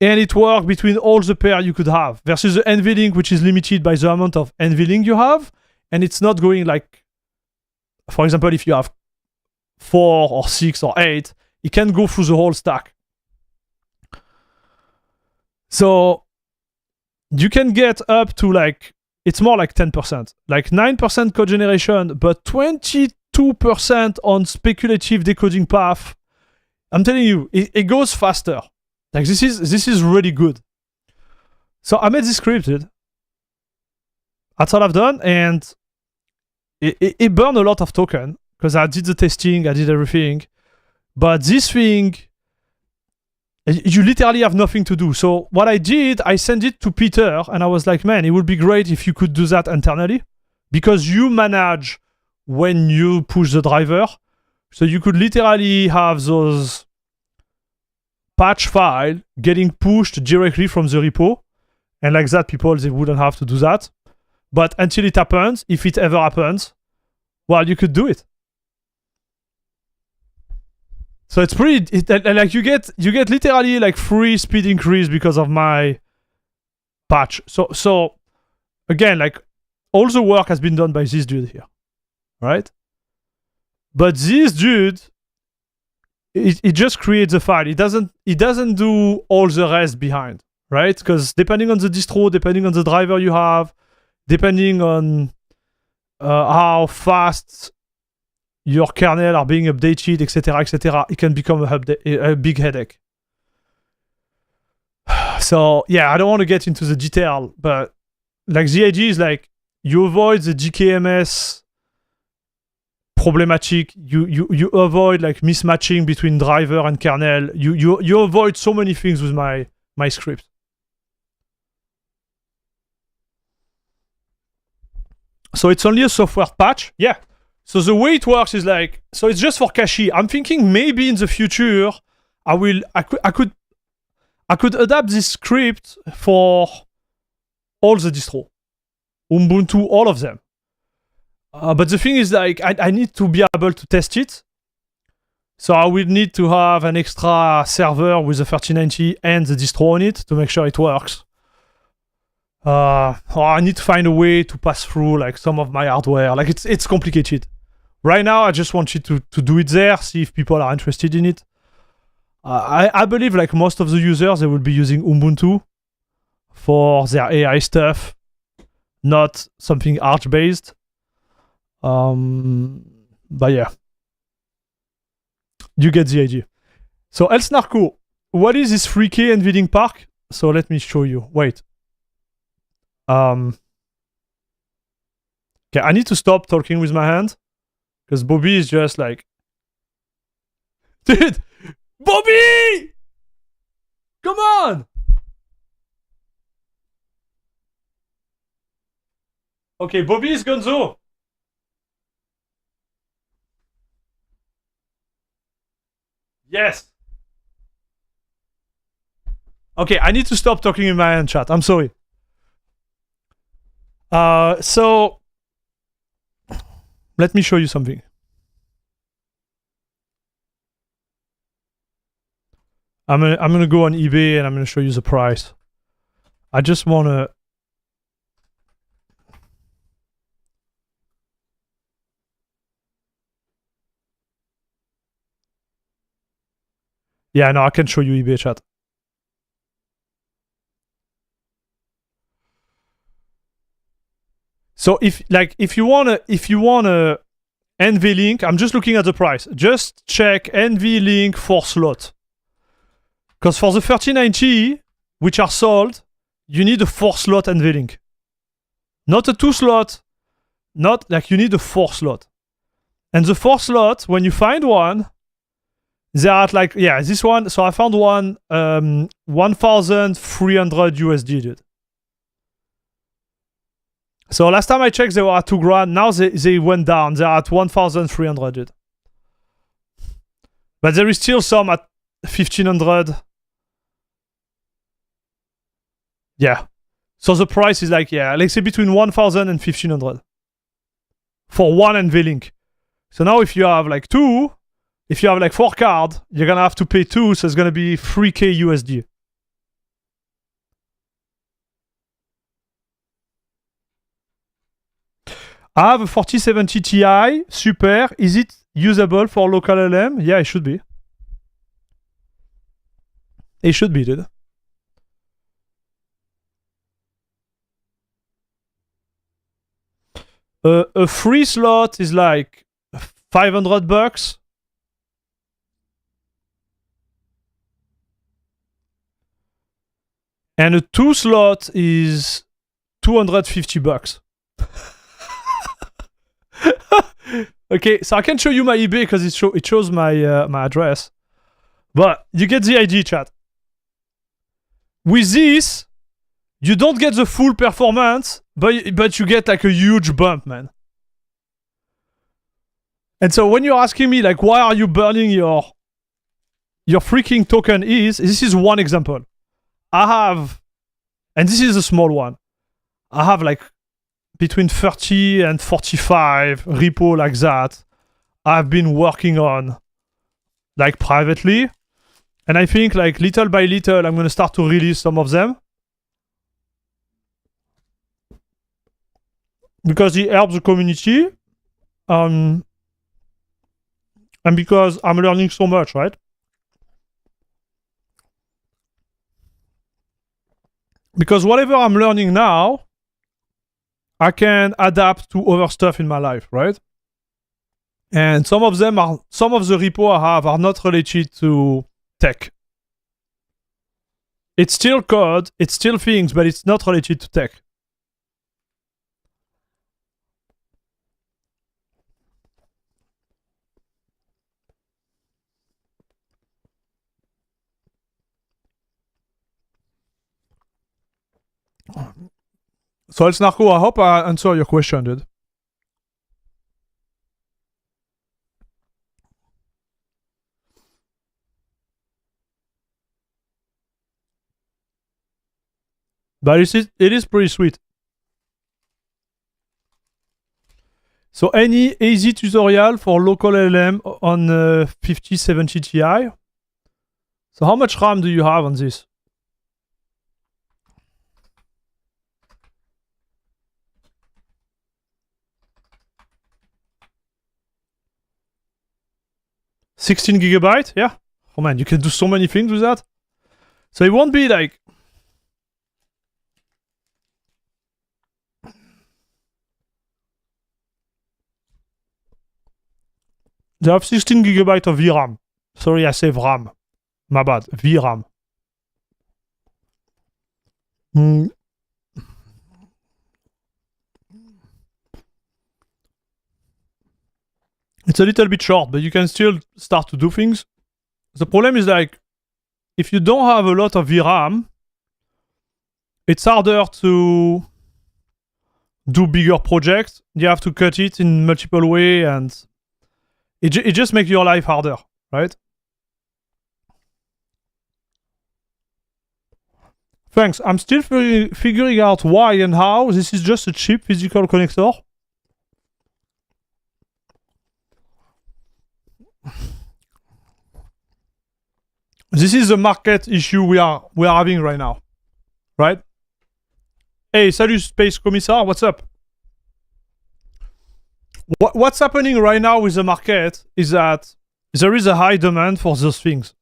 And it works between all the pair you could have versus the NVLink, which is limited by the amount of NVLink you have. And it's not going like, for example, if you have 4 or 6 or 8, it can go through the whole stack. So you can get up to like, it's more like 10%, like 9% code generation, but 22% on speculative decoding path. I'm telling you, it goes faster. Like this is really good. So I made this scripted. That's all I've done, and it burned a lot of token because I did the testing, I did everything. But this thing, you literally have nothing to do. So what I did, I sent it to Peter, and I was like, man, it would be great if you could do that internally, because you manage when you push the driver. So you could literally have those patch file getting pushed directly from the repo, and like that, people, they wouldn't have to do that. But until it happens, if it ever happens, well, you could do it. So it's pretty, like you get literally like free speed increase because of my patch. So again, like all the work has been done by this dude here, right? But this dude, it just creates a file. It doesn't do all the rest behind, right? Because depending on the distro, depending on the driver you have, depending on how fast your kernel are being updated, etc., it can become a big headache. So yeah, I don't want to get into the detail, but like the idea is like you avoid the GKMS problematic. You avoid like mismatching between driver and kernel. You avoid so many things with my script. So it's only a software patch, yeah. So the way it works is like, so it's just for cache. I'm thinking maybe in the future, I could adapt this script for all the distro, Ubuntu, all of them. But the thing is, like, I need to be able to test it. So I will need to have an extra server with a 3090 and the distro on it to make sure it works. Or I need to find a way to pass through like some of my hardware. Like it's complicated. Right now, I just want you to do it there, see if people are interested in it. I believe like most of the users, they will be using Ubuntu for their AI stuff, not something Arch-based. But yeah, you get the idea. So Elsnarko, what is this 3K NVLink Park? So let me show you. Wait. Okay, I need to stop talking with my hand because Bobby is just like, dude, Bobby, come on. Okay, Bobby is Gonzo. Yes. Okay, I need to stop talking in my hand, chat. I'm sorry. So let me show you something. I'm gonna go on eBay and I'm gonna show you the price. I just wanna. Yeah, no, I can show you eBay, chat. So if you wanna NVLink, I'm just looking at the price. Just check NVLink 4 slot. Because for the 39T, which are sold, you need a 4 slot NVLink. Not a 2 slot. Not like you need a 4 slot. And the 4 slot, when you find one, they are at like, yeah, this one. So I found one 1,300 USD, dude. So last time I checked, they were at $2,000. Now they went down. They're at 1,300, dude. But there is still some at 1,500. Yeah. So the price is like, yeah, let's say between 1,000 and 1,500 for one NVLink. So now if you have like 2, if you have like 4 cards, you're gonna have to pay 2, so it's gonna be 3K USD. I have a 4070 Ti, super. Is it usable for local LM? Yeah, it should be. It should be, dude. A free slot is like $500. And a 2 slot is $250. Okay, so I can show you my eBay because it shows my my address. But you get the idea, chat. With this, you don't get the full performance, but you get like a huge bump, man. And so when you're asking me like, why are you burning your freaking token this is one example. I have, and this is a small one. I have like between 30 and 45 repo like that I've been working on like privately. And I think like little by little, I'm going to start to release some of them. Because it helps the community. And because I'm learning so much, right? Because whatever I'm learning now, I can adapt to other stuff in my life, right? And some of the repo I have are not related to tech. It's still code, it's still things, but it's not related to tech. So it's Narco, I hope I answer your question, dude. But it is pretty sweet. So any easy tutorial for local LM on 5070 Ti? So how much RAM do you have on this? $16 GB? Yeah. Oh man, you can do so many things with that. So it won't be like... They have 16 GB of VRAM. Sorry, I say RAM. My bad. VRAM. It's a little bit short, but you can still start to do things. The problem is like, if you don't have a lot of VRAM, it's harder to do bigger projects. You have to cut it in multiple ways, and it just makes your life harder, right? Thanks. I'm still figuring out why and how. This is just a cheap physical connector. This is the market issue we are having right now, right? Hey, salut Space Commissar, what's up? What's happening right now with the market is that there is a high demand for those things.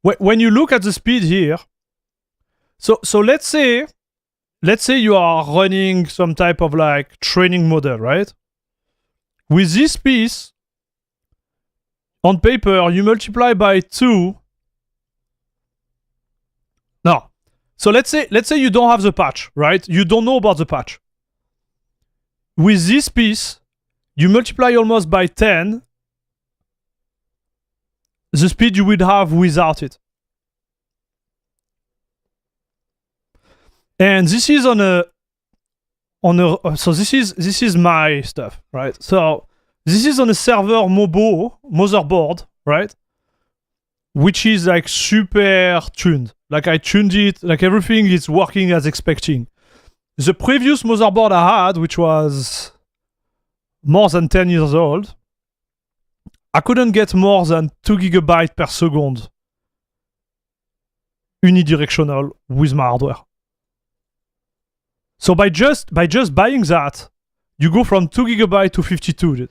When you look at the speed here, so let's say let's say you are running some type of like training model, right? With this piece, on paper, you multiply by 2. No. So let's say you don't have the patch, right? You don't know about the patch. With this piece, you multiply almost by 10 the speed you would have without it. And this is so this is my stuff, right? So this is on a server motherboard, right? Which is like super tuned. Like I tuned it, like everything is working as expecting. The previous motherboard I had, which was more than 10 years old, I couldn't get more than 2 gigabytes per second unidirectional with my hardware. So by just buying that, you go from 2 gigabytes to 52,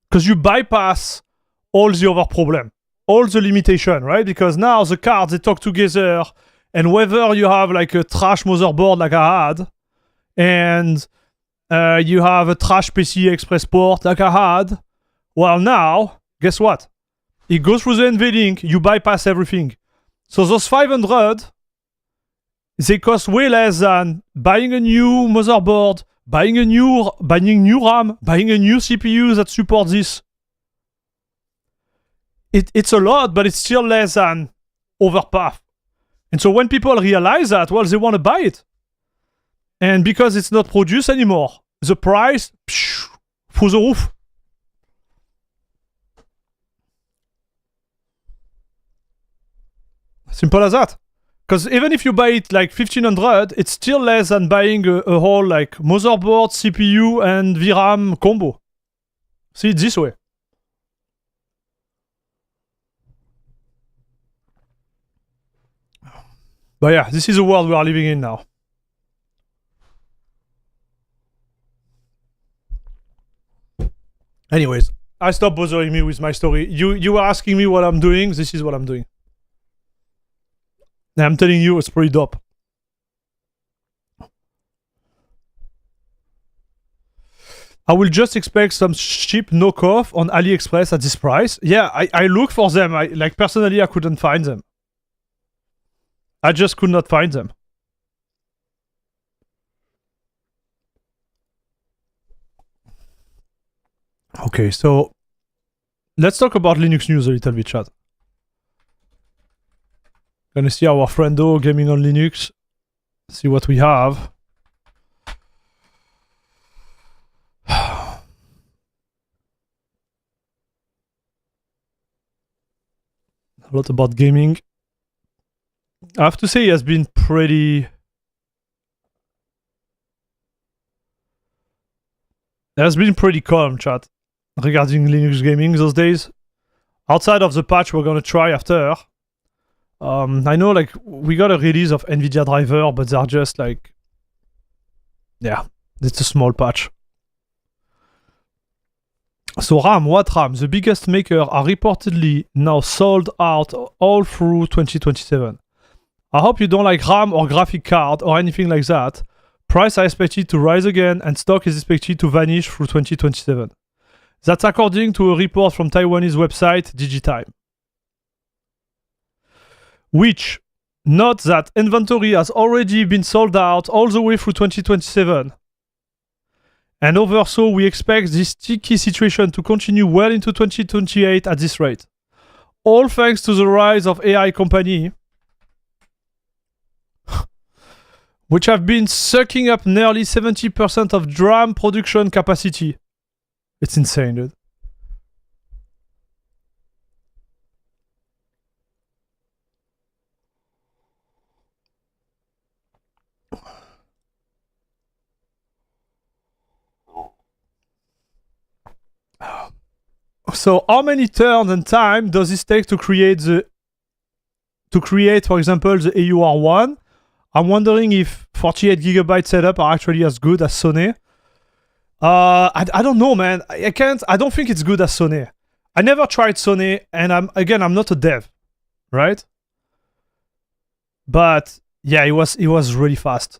because you bypass all the other problem, all the limitation, right? Because now the cards, they talk together, and whether you have like a trash motherboard like I had, and you have a trash PCI Express port like I had, well, now, guess what? It goes through the NVLink, you bypass everything. So those 500, they cost way less than buying a new motherboard, buying new RAM, buying a new CPU that supports this. It's a lot, but it's still less than Overpath. And so when people realize that, well, they want to buy it. And because it's not produced anymore, the price, through the roof. Simple as that. Because even if you buy it like 1500, it's still less than buying a whole like motherboard, CPU, and VRAM combo. See it this way. But yeah, this is the world we are living in now. Anyways, I stopped bothering me with my story. You were asking me what I'm doing. This is what I'm doing. And I'm telling you, it's pretty dope. I will just expect some cheap knockoff on AliExpress at this price. Yeah, I look for them. Personally, I couldn't find them. I just could not find them. Okay, so let's talk about Linux news a little bit, chat. Gonna see our friendo gaming on Linux. See what we have. A lot about gaming. I have to say, it has been pretty... It has been pretty calm, chat, regarding Linux gaming those days. Outside of the patch we're gonna try after. I know, like, we got a release of NVIDIA driver, but they're just like... Yeah, it's a small patch. So RAM, what RAM? The biggest maker are reportedly now sold out all through 2027. I hope you don't like RAM or graphic card or anything like that. Price are expected to rise again and stock is expected to vanish through 2027. That's according to a report from Taiwanese website Digitime. Which note that inventory has already been sold out all the way through 2027. And overall, we expect this sticky situation to continue well into 2028 at this rate. All thanks to the rise of AI company, which have been sucking up nearly 70% of DRAM production capacity. It's insane, dude. So how many turns and time does this take to create, for example, the AUR1? I'm wondering if 48GB setup are actually as good as Sony. I don't know, man. I don't think it's good as Sony. I never tried Sony, and I'm not a dev, right? But yeah, it was really fast.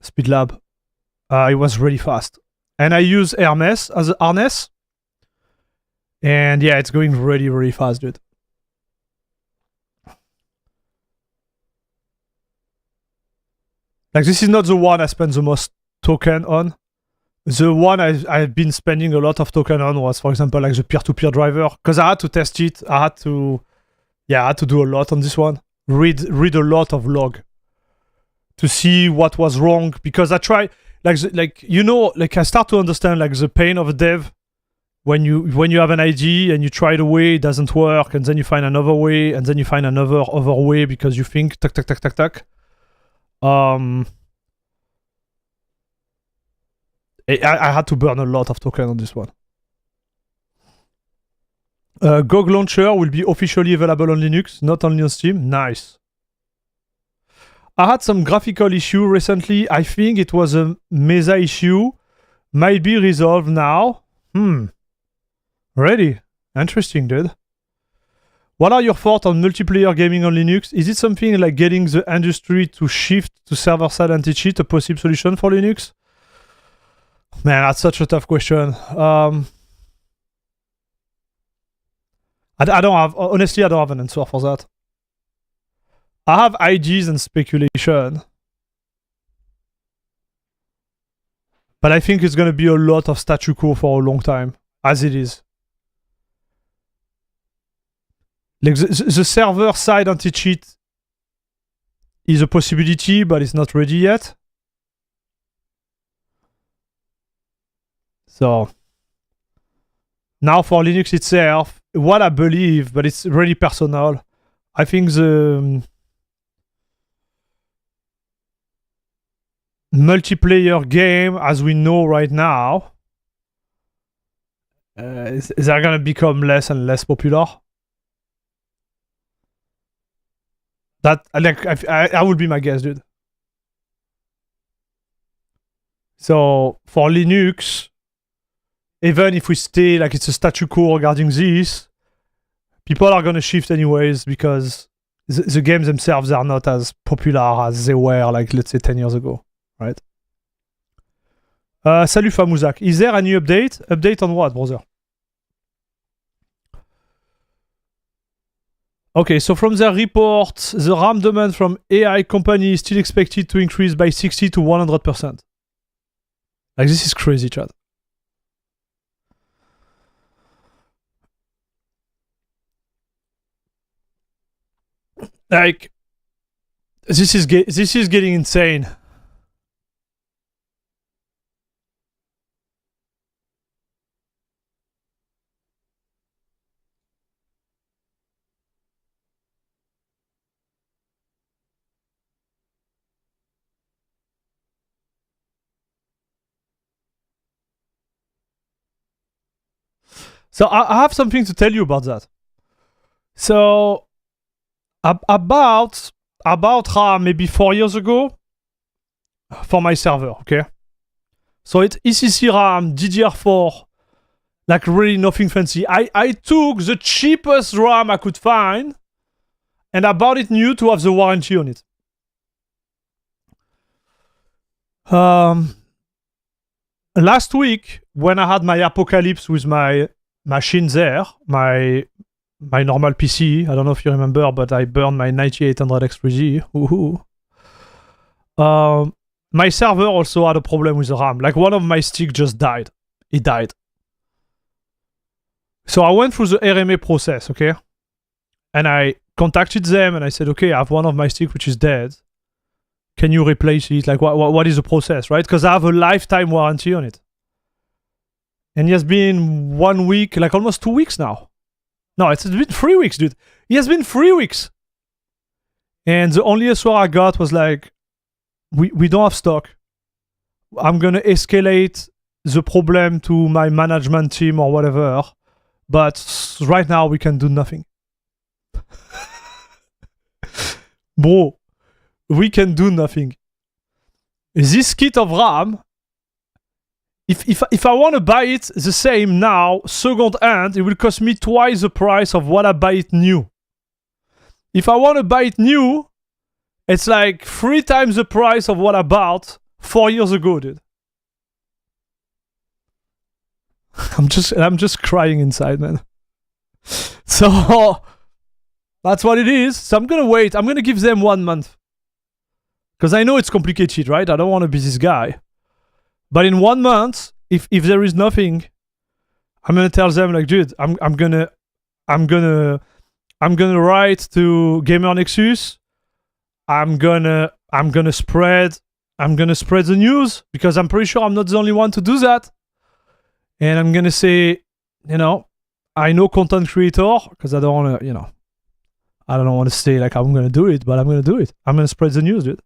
Speed Lab. It was really fast. And I use Hermes as a harness. And yeah, it's going really, really fast, dude. Like, this is not the one I spent the most token on. The one I've been spending a lot of token on was, for example, like the peer-to-peer driver. Because I had to test it. I had to do a lot on this one. Read a lot of log to see what was wrong. Because I try, I start to understand like the pain of a dev when you have an idea and you try it a way, it doesn't work, and then you find another way, and then you find another way because you think tuck. I had to burn a lot of token on this one. GOG Launcher will be officially available on Linux, not only on Steam. Nice. I had some graphical issue recently. I think it was a Mesa issue. Might be resolved now. Really? Interesting, dude. What are your thoughts on multiplayer gaming on Linux? Is it something like getting the industry to shift to server-side anti-cheat a possible solution for Linux? Man, that's such a tough question. I don't have, honestly, I don't have an answer for that. I have ideas and speculation. But I think it's going to be a lot of statu quo for a long time, as it is. Like the server-side anti-cheat is a possibility, but it's not ready yet. So now for Linux itself, what I believe, but it's really personal, I think the multiplayer game as we know right now they're gonna become less and less popular. That I would be my guess, dude. So for Linux, even if we stay like it's a statu quo regarding this, people are gonna shift anyways because the games themselves are not as popular as they were like, let's say, 10 years ago, right? Salut Famouzak. Is there a new update? Update on what, brother? Okay, so from their report, the RAM demand from AI company is still expected to increase by 60 to 100%. Like, this is crazy, Chad. Like, this is getting insane. So I have something to tell you about that. So about maybe 4 years ago for my server, okay? So it's ECC RAM, DDR4, like really nothing fancy. I took the cheapest RAM I could find and I bought it new to have the warranty on it. Last week, when I had my apocalypse with my machine there, my normal PC, I don't know if you remember, but I burned my 9800 X3Z. My server also had a problem with the RAM. Like, one of my sticks just died. It died. So I went through the RMA process, okay? And I contacted them and I said, okay, I have one of my sticks which is dead. Can you replace it? Like, what is the process, right? Because I have a lifetime warranty on it. And it has been 1 week, like almost 2 weeks now. No, it's been 3 weeks, dude. It has been 3 weeks. And the only answer I got was like, we don't have stock. I'm going to escalate the problem to my management team or whatever. But right now, we can do nothing. Bro, we can do nothing. This kit of RAM, if I want to buy it the same now, second hand, it will cost me twice the price of what I buy it new. If I want to buy it new, it's like 3 times the price of what I bought 4 years ago, dude. I'm just crying inside, man. So that's what it is. So I'm gonna wait. I'm gonna give them 1 month. Because I know it's complicated, right? I don't want to be this guy. But in 1 month, if there is nothing, I'm gonna tell them like, dude, I'm gonna write to Gamer Nexus. I'm gonna spread the news because I'm pretty sure I'm not the only one to do that. And I'm gonna say, I know content creator because I don't wanna, I don't want to say like I'm gonna do it, but I'm gonna do it. I'm gonna spread the news, dude.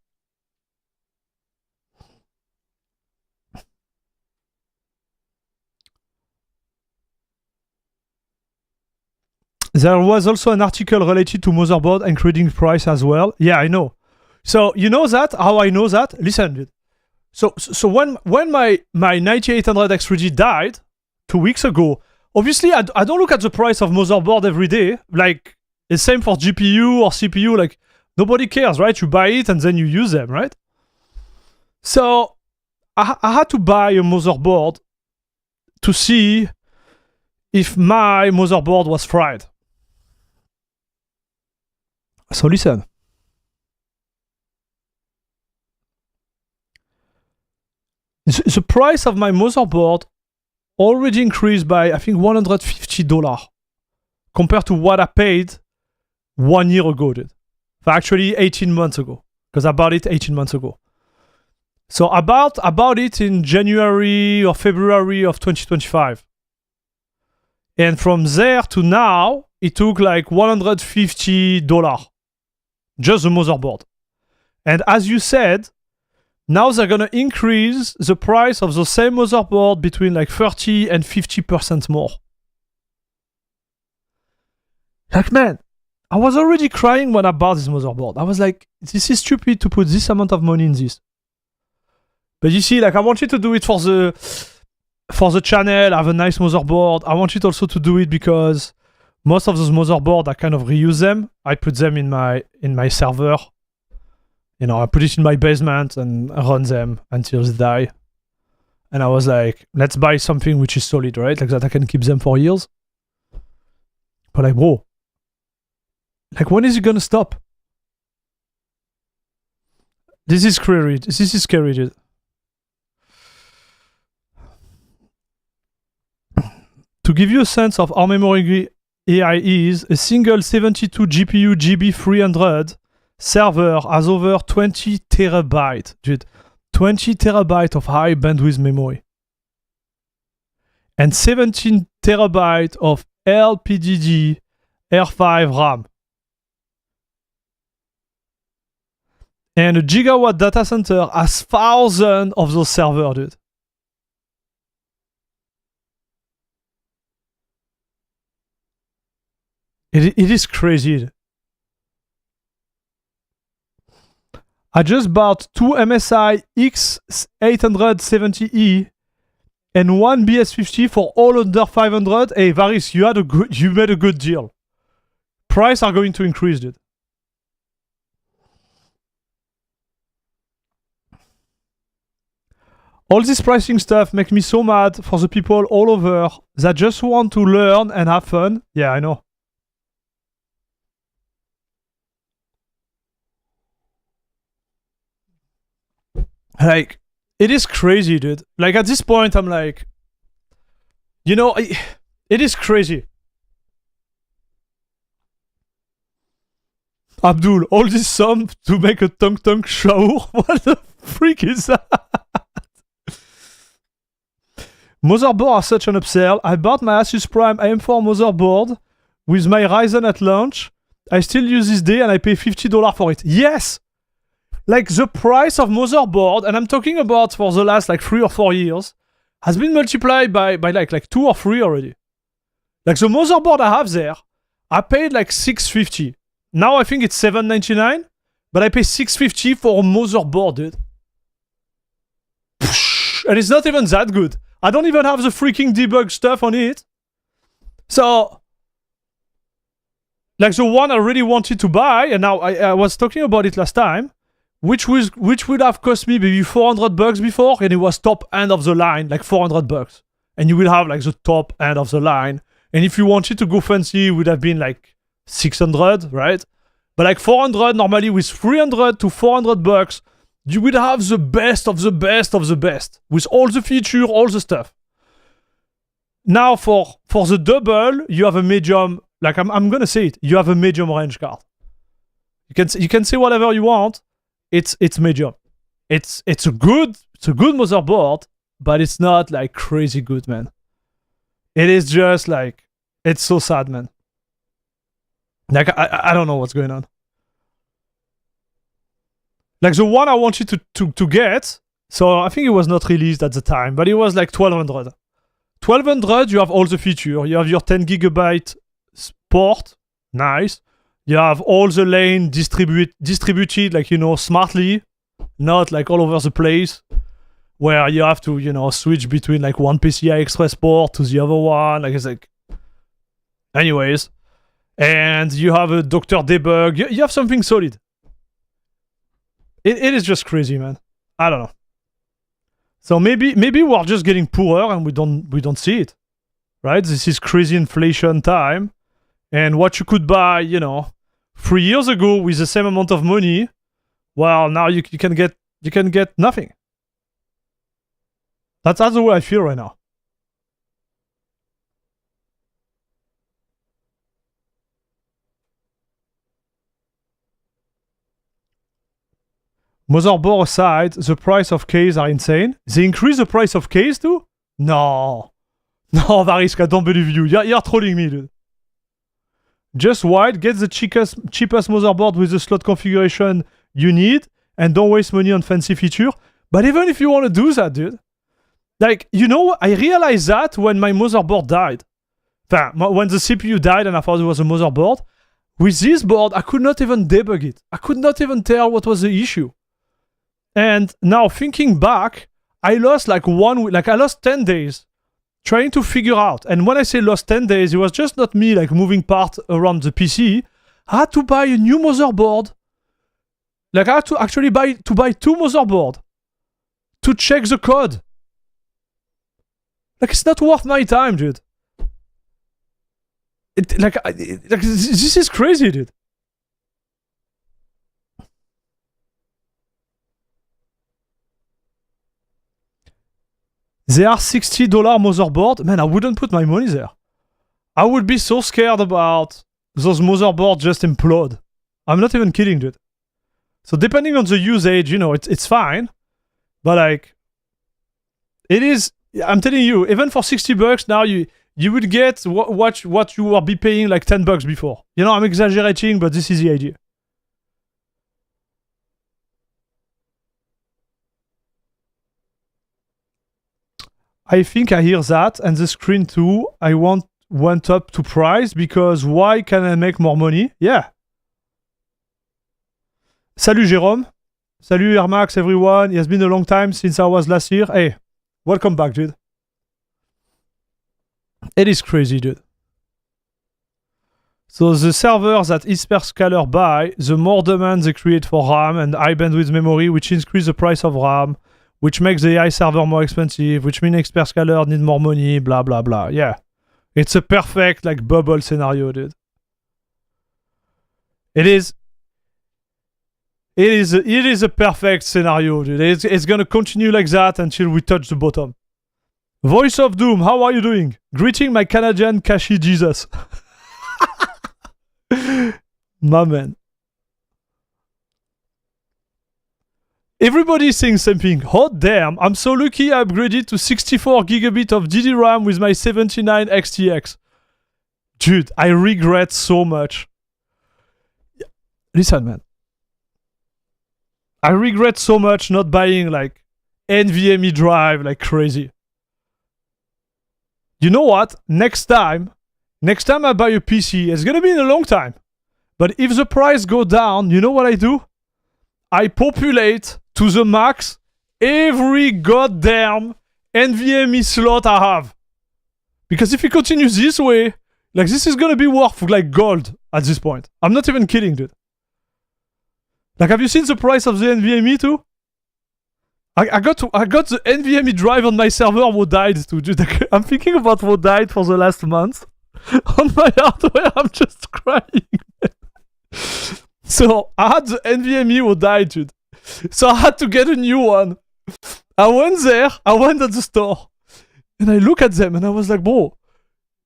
There was also an article related to motherboard including price as well. Yeah, I know. So you know that? How I know that? Listen, dude. So when my 9800X3D died 2 weeks ago, obviously I don't look at the price of motherboard every day. Like it's same for GPU or CPU. Like nobody cares, right? You buy it and then you use them, right? So I had to buy a motherboard to see if my motherboard was fried. So listen. The price of my motherboard already increased by, I think, $150 compared to what I paid 1 year ago, dude. Actually, 18 months ago, because I bought it 18 months ago. So I bought it in January or February of 2025. And from there to now, it took like $150. Just the motherboard. And as you said, now they're gonna increase the price of the same motherboard between like 30 and 50% more. Like, man, I was already crying when I bought this motherboard. I was like, this is stupid to put this amount of money in this. But you see, like, I want you to do it for the channel, have a nice motherboard. I want you also to do it because most of those motherboards, I kind of reuse them. I put them in my server. I put it in my basement and run them until they die. And I was like, let's buy something which is solid, right? Like that I can keep them for years. But like, bro, like when is it gonna stop? This is scary. This is scary, dude. To give you a sense of how memory AI is, a single 72 GPU GB300 server has over 20 terabyte, dude. 20 terabyte of high bandwidth memory. And 17 terabyte of LPDD R5 RAM. And a gigawatt data center has thousands of those servers, dude. It is crazy. I just bought 2 MSI X870E and 1 BS50 for all under 500. Hey, Varys, you made a good deal. Price are going to increase, dude. All this pricing stuff makes me so mad for the people all over that just want to learn and have fun. Yeah, I know. Like, it is crazy, dude. Like, at this point, I'm like, it is crazy. Abdul, all this sum to make a tunk shower? What the freak is that? Motherboard are such an upsell. I bought my Asus Prime AM4 motherboard with my Ryzen at launch. I still use this day and I pay $50 for it. Yes! Like the price of motherboard, and I'm talking about for the last like 3 or 4 years, has been multiplied by like 2 or 3 already. Like the motherboard I have there, I paid like $650. Now I think it's $799, but I pay $650 for a motherboard, dude. And it's not even that good. I don't even have the freaking debug stuff on it. So, like the one I really wanted to buy, and now I was talking about it last time, which would have cost me maybe $400 before, and it was top end of the line, like $400. And you will have like the top end of the line. And if you wanted to go fancy, it would have been like 600, right? But like 400 normally with 300 to $400, you would have the best of the best of the best with all the feature, all the stuff. Now for the double, you have a medium. Like I'm gonna say it. You have a medium range card. You can say whatever you want. It's medium. It's a good motherboard, but it's not like crazy good, man. It is just like, it's so sad, man. Like I don't know what's going on. Like the one I wanted to get, so I think it was not released at the time, but it was like 1200. 1200, you have all the feature. You have your 10 gigabyte port, nice. You have all the lane distributed, like, you know, smartly, not like all over the place, where you have to, you know, switch between like one PCI Express port to the other one. Like, it's like, anyways, and you have a Doctor Debug. You have something solid. It is just crazy, man. I don't know. So maybe we're just getting poorer and we don't see it, right? This is crazy inflation time, and what you could buy, you know, 3 years ago with the same amount of money, well, now you can get nothing. That's the way I feel right now. Motherboard aside, the price of case are insane. They increase the price of case too? No. No, Variska, I don't believe you. You're trolling me, dude. Just white, get the cheapest motherboard with the slot configuration you need, and don't waste money on fancy feature. But even if you want to do that, dude, like, you know, I realized that when my motherboard died. When the CPU died and I thought it was a motherboard, with this board, I could not even debug it. I could not even tell what was the issue. And now thinking back, I lost like 1 week, like I lost 10 days trying to figure out. And when I say lost 10 days, it was just not me like moving parts around the PC. I had to buy a new motherboard. Like I had to actually buy 2 motherboards to check the code. Like, it's not worth my time, dude. This is crazy, dude. They are $60 motherboard. Man, I wouldn't put my money there. I would be so scared about those motherboards just implode. I'm not even kidding, dude. So depending on the usage, you know, it's fine. But like, it is, I'm telling you, even for $60 now, you would get what you would be paying like $10 before. You know, I'm exaggerating, but this is the idea. I think I hear that, and the screen too. I went up to price because why can I make more money? Yeah. Salut Jérôme. Salut Air Max, everyone. It has been a long time since I was last year. Hey, welcome back, dude. It is crazy, dude. So the servers that hyperscaler buy, the more demand they create for RAM and high bandwidth memory, which increase the price of RAM, which makes the AI server more expensive, which means hyperscaler need more money, blah, blah, blah. Yeah. It's a perfect, like, bubble scenario, dude. It is a perfect scenario, dude. It's gonna continue like that until we touch the bottom. Voice of Doom, how are you doing? Greeting my Canadian Kashi Jesus. My man. Everybody is saying something. Hot damn, I'm so lucky I upgraded to 64 gigabit of DD-RAM with my 79 XTX. Dude, I regret so much. Listen, man. I regret so much not buying like NVMe drive like crazy. You know what? Next time I buy a PC, it's gonna be in a long time. But if the price go down, you know what I do? I populate to the max every goddamn NVMe slot I have. Because if it continues this way, like this is gonna be worth like gold at this point. I'm not even kidding, dude. Like, have you seen the price of the NVMe too? I got the NVMe drive on my server what died too. Like, I'm thinking about what died for the last month. On my hardware, I'm just crying. So I had the NVMe what died, dude. So I had to get a new one. I went at the store, and I look at them, and I was like, bro,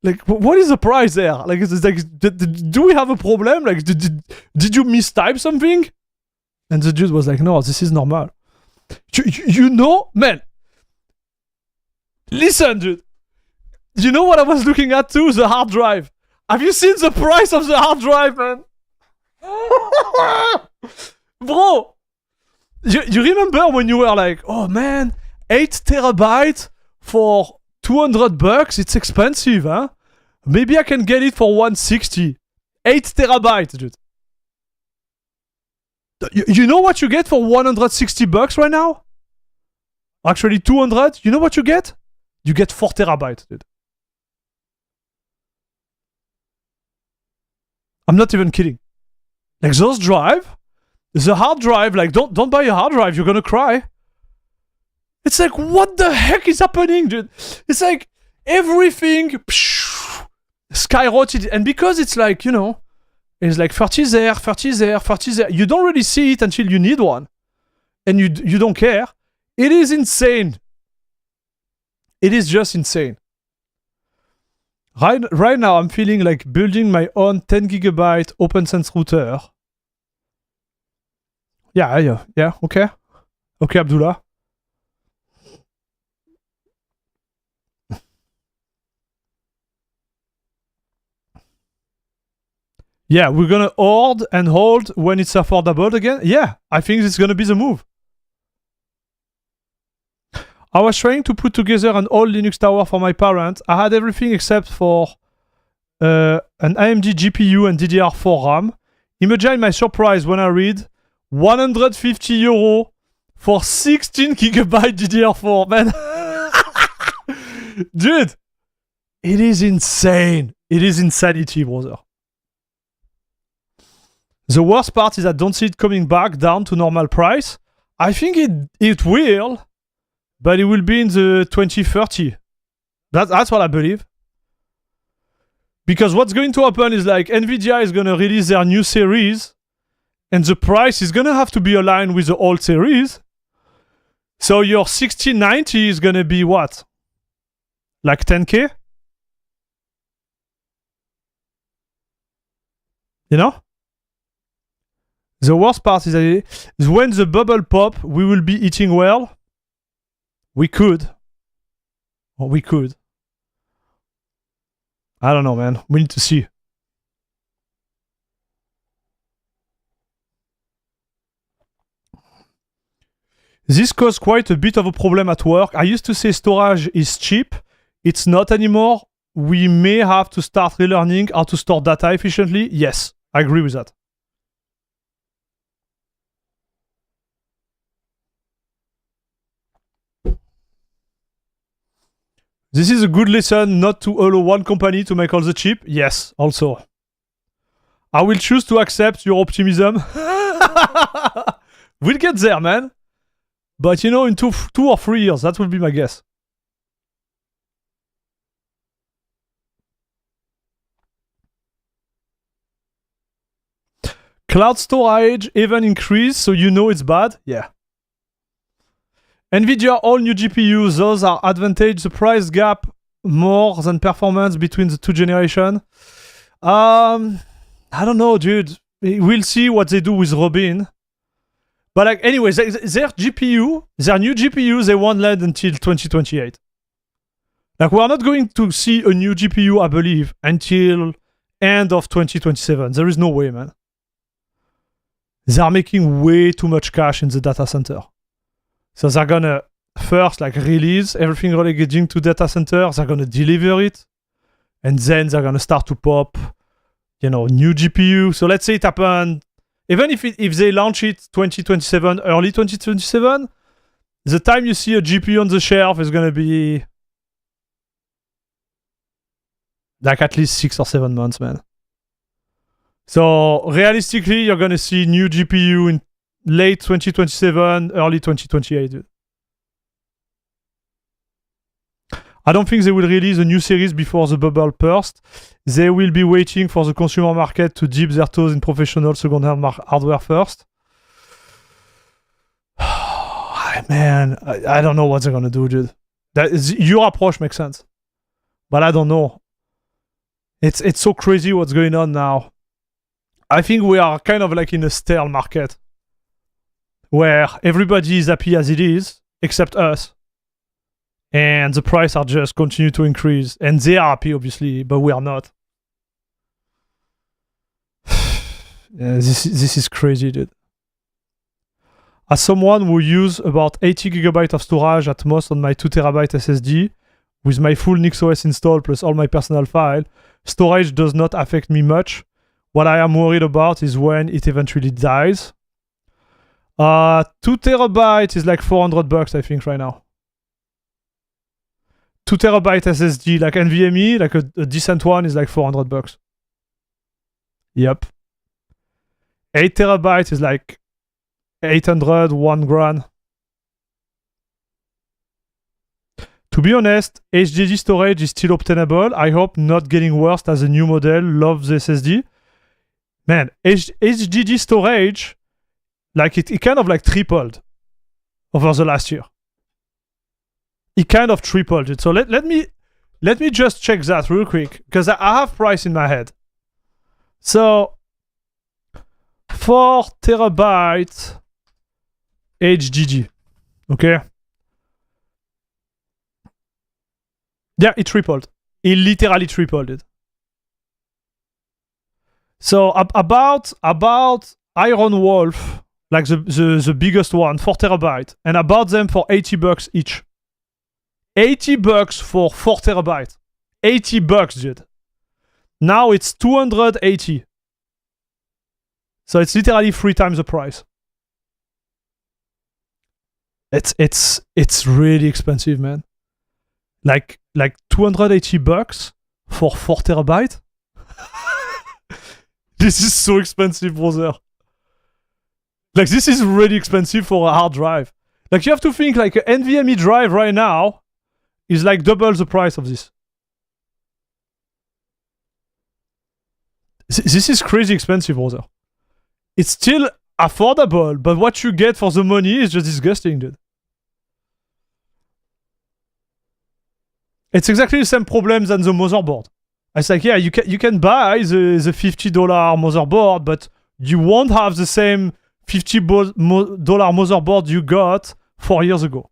like, what is the price there? Like, it's like, do we have a problem? Like, did you mistype something? And the dude was like, no, this is normal. You know, man. Listen, dude. You know what I was looking at too? The hard drive. Have you seen the price of the hard drive, man? Bro, you remember when you were like, oh man, 8 terabytes for $200? It's expensive, huh? Maybe I can get it for 160. 8 terabytes, dude. You know what you get for $160 right now? Actually, 200. You know what you get? You get 4 terabytes, dude. I'm not even kidding. Like, those drive, the hard drive, like, don't buy a hard drive, you're gonna cry. It's like, what the heck is happening, dude? It's like, everything skyrocketed. And because it's like, you know, it's like 30 there, 30 there, 30 there. You don't really see it until you need one. And you don't care. It is insane. It is just insane. Right now, I'm feeling like building my own 10 gigabyte OpenSense router. Yeah, okay. Okay, Abdullah. Yeah, we're gonna hoard and hold when it's affordable again. Yeah, I think it's gonna be the move. I was trying to put together an old Linux tower for my parents. I had everything except for an AMD GPU and DDR4 RAM. Imagine my surprise when I read 150 euro for 16 gigabyte DDR4, man. Dude, it is insane. It is insanity, brother. The worst part is I don't see it coming back down to normal price. I think it will, but it will be in the 2030. That's what I believe. Because what's going to happen is like Nvidia is going to release their new series, and the price is going to have to be aligned with the old series. So your 1690 is going to be what? Like 10K? You know? The worst part is when the bubble pop, we will be eating well. We could. Or we could. I don't know, man. We need to see. This caused quite a bit of a problem at work. I used to say storage is cheap. It's not anymore. We may have to start relearning how to store data efficiently. Yes, I agree with that. This is a good lesson not to allow one company to make all the chip. Yes, also. I will choose to accept your optimism. We'll get there, man. But you know, in two or 3 years, that will be my guess. Cloud storage even increased, so you know it's bad? Yeah. Nvidia all new GPUs, those are advantage. The price gap more than performance between the two generations. I don't know, dude. We'll see what they do with Robin. But like, anyways, their GPU, their new GPU, they won't land until 2028. Like, we are not going to see a new GPU, I believe, until end of 2027. There is no way, man. They are making way too much cash in the data center. So they're gonna first like release everything relating to data center. They're gonna deliver it, and then they're gonna start to pop, you know, new GPU. So let's say it happened, even if they launch it 2027, early 2027, the time you see a GPU on the shelf is gonna be like at least 6 or 7 months, man. So realistically, you're gonna see new GPU in late 2027, early 2028, dude. I don't think they will release a new series before the bubble burst. They will be waiting for the consumer market to dip their toes in professional second-hand hardware first. Man, I don't know what they're gonna do, dude. Your approach makes sense, but I don't know. It's so crazy what's going on now. I think we are kind of like in a stale market where everybody is happy as it is, except us. And the price are just continue to increase. And they are happy, obviously, but we are not. Yeah, this is crazy, dude. As someone who use about 80 GB of storage at most on my 2 TB SSD, with my full NixOS installed plus all my personal files, storage does not affect me much. What I am worried about is when it eventually dies. 2 TB is like $400, I think, right now. 2 TB SSD, like NVMe, like a decent one, is like $400. Yep. 8 TB is like 800, $1,000. To be honest, HDD storage is still obtainable. I hope not getting worse as a new model. Love the SSD. Man, HDD storage, like it kind of like tripled over the last year. It kind of tripled it. So let me just check that real quick, because I have price in my head. So 4 TB HDD. Okay. Yeah, it tripled. It literally tripled it. So about Iron Wolf, like the biggest one, 4 TB, and about them for $80 each. $80 for 4 TB. $80, dude. Now it's $280. So it's literally 3 times the price. It's really expensive, man. Like $280 for 4 TB. This is so expensive, brother. Like, this is really expensive for a hard drive. Like, you have to think, like, an NVMe drive right now is like double the price of this. This is crazy expensive, brother. It's still affordable, but what you get for the money is just disgusting, dude. It's exactly the same problem than the motherboard. It's like, yeah, you can buy the $50 motherboard, but you won't have the same $50 motherboard you got 4 years ago.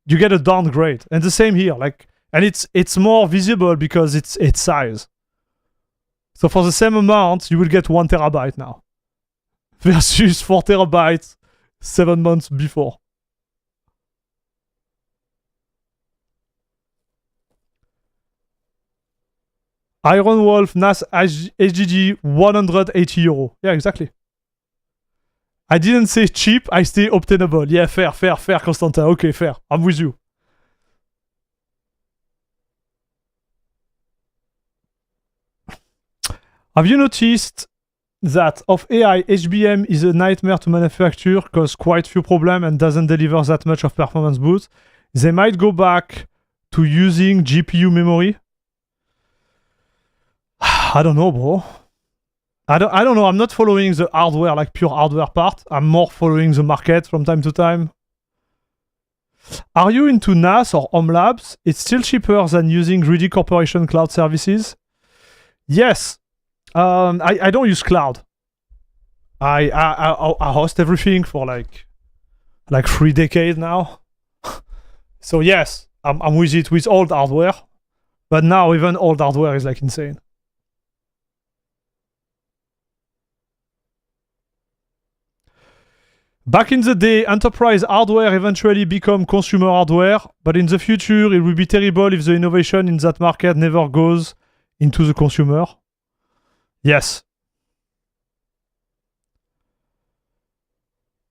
You get a downgrade. And the same here. Like, and it's more visible because it's size. So for the same amount, you will get 1 TB now. Versus 4 TB 7 months before. Iron Wolf NAS HDD €180. Yeah, exactly. I didn't say cheap, I say obtainable. Yeah, fair, Constantin. Okay, fair. I'm with you. Have you noticed that of AI, HBM is a nightmare to manufacture, cause quite few problems and doesn't deliver that much of performance boost? They might go back to using GPU memory. I don't know, bro. I don't know. I'm not following the hardware, like pure hardware part. I'm more following the market from time to time. Are you into NAS or home labs? It's still cheaper than using greedy corporation cloud services. Yes. I don't use cloud. I host everything for like 3 decades now. So yes, I'm with it with old hardware. But now even old hardware is like insane. Back in the day, enterprise hardware eventually become consumer hardware, but in the future, it will be terrible if the innovation in that market never goes into the consumer. Yes.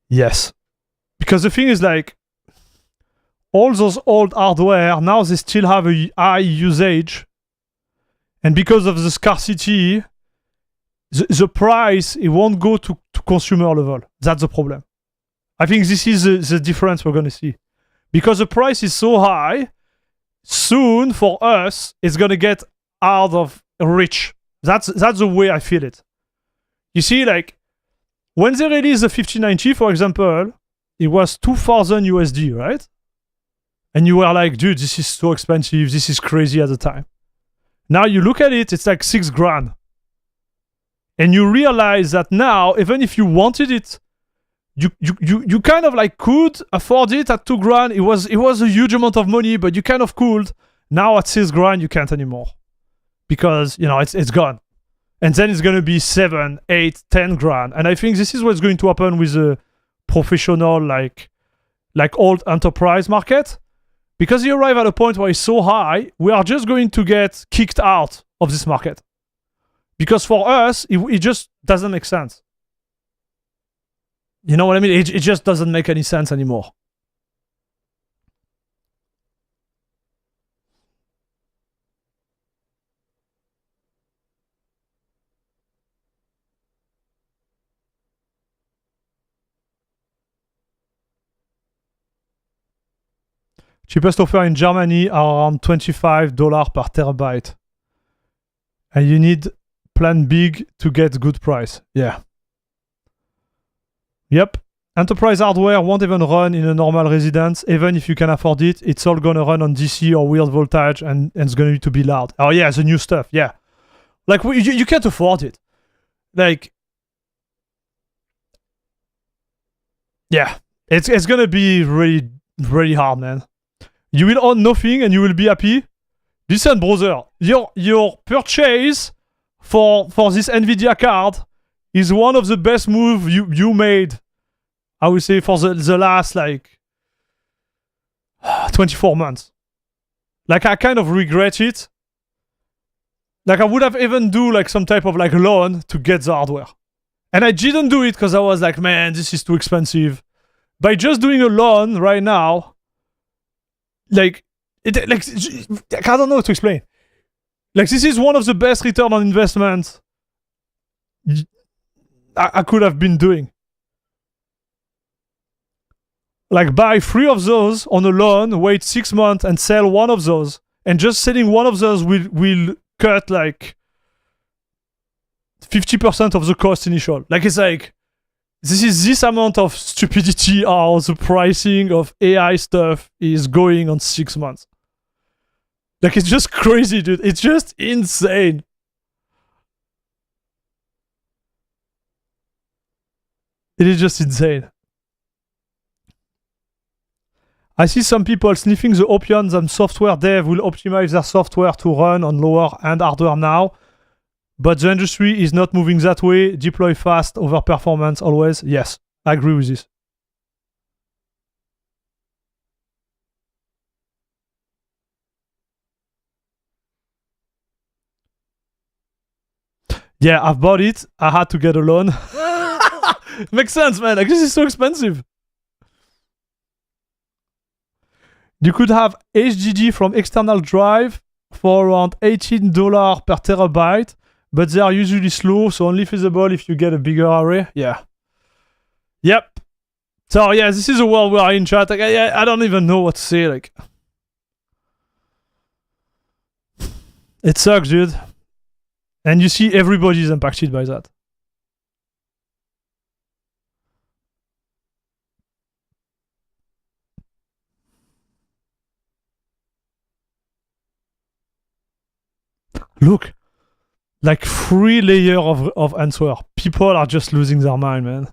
Yes. Because the thing is, like, all those old hardware, now they still have a high usage. And because of the scarcity, the price, it won't go to consumer level. That's the problem. I think this is the difference we're going to see. Because the price is so high, soon for us, it's going to get out of reach. That's the way I feel it. You see, like, when they released the 5090, for example, it was 2,000 USD, right? And you were like, dude, this is so expensive. This is crazy at the time. Now you look at it, it's like $6,000. And you realize that now, even if you wanted it, you kind of like could afford it at $2,000. It was a huge amount of money, but you kind of could. Now at $6,000, you can't anymore. Because, you know, it's gone. And then it's going to be 7, 8, 10 grand. And I think this is what's going to happen with a professional, like old enterprise market. Because you arrive at a point where it's so high, we are just going to get kicked out of this market. Because for us, it just doesn't make sense. You know what I mean? It just doesn't make any sense anymore. Cheapest offer in Germany are around $25 per terabyte. And you need plan big to get good price. Yeah. Yep. Enterprise hardware won't even run in a normal residence. Even if you can afford it, it's all gonna run on DC or weird voltage and it's going to be loud. Oh yeah, the new stuff. Yeah. Like, you can't afford it. Like, yeah. It's gonna be really, really hard, man. You will own nothing and you will be happy. Listen, brother, your purchase for this NVIDIA card is one of the best moves you made, I would say, for the last, like, 24 months. Like, I kind of regret it. Like, I would have even do, like, some type of, like, loan to get the hardware. And I didn't do it because I was like, man, this is too expensive. By just doing a loan right now, like, I don't know how to explain. Like, this is one of the best return on investment I could have been doing. Like, buy 3 of those on a loan, wait 6 months and sell 1 of those. And just selling 1 of those will cut like 50% of the cost initial. Like, it's like, this amount of stupidity how the pricing of AI stuff is going on 6 months. Like, it's just crazy, dude. It's just insane. It is just insane. I see some people sniffing the opium that software dev will optimize their software to run on lower-end hardware now. But the industry is not moving that way. Deploy fast over performance always. Yes, I agree with this. Yeah, I've bought it. I had to get a loan. Makes sense, man. Like, this is so expensive. You could have HDD from external drive for around $18 per terabyte, but they are usually slow, so only feasible if you get a bigger array. Yeah. Yep. So yeah, this is a world we are in, chat. Like, I don't even know what to say. Like, it sucks, dude. And you see everybody's impacted by that. Look, like 3 layers of answer. People are just losing their mind, man.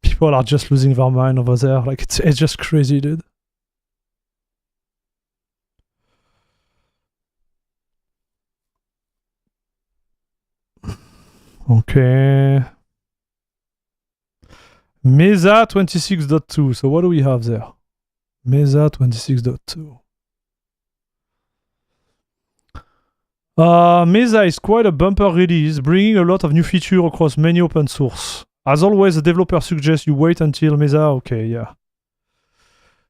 People are just losing their mind over there. Like, it's just crazy, dude. Okay. Mesa 26.2. So what do we have there? Mesa 26.2. Mesa is quite a bumper release, bringing a lot of new features across many open source. As always, the developer suggests you wait until Mesa. Okay, yeah.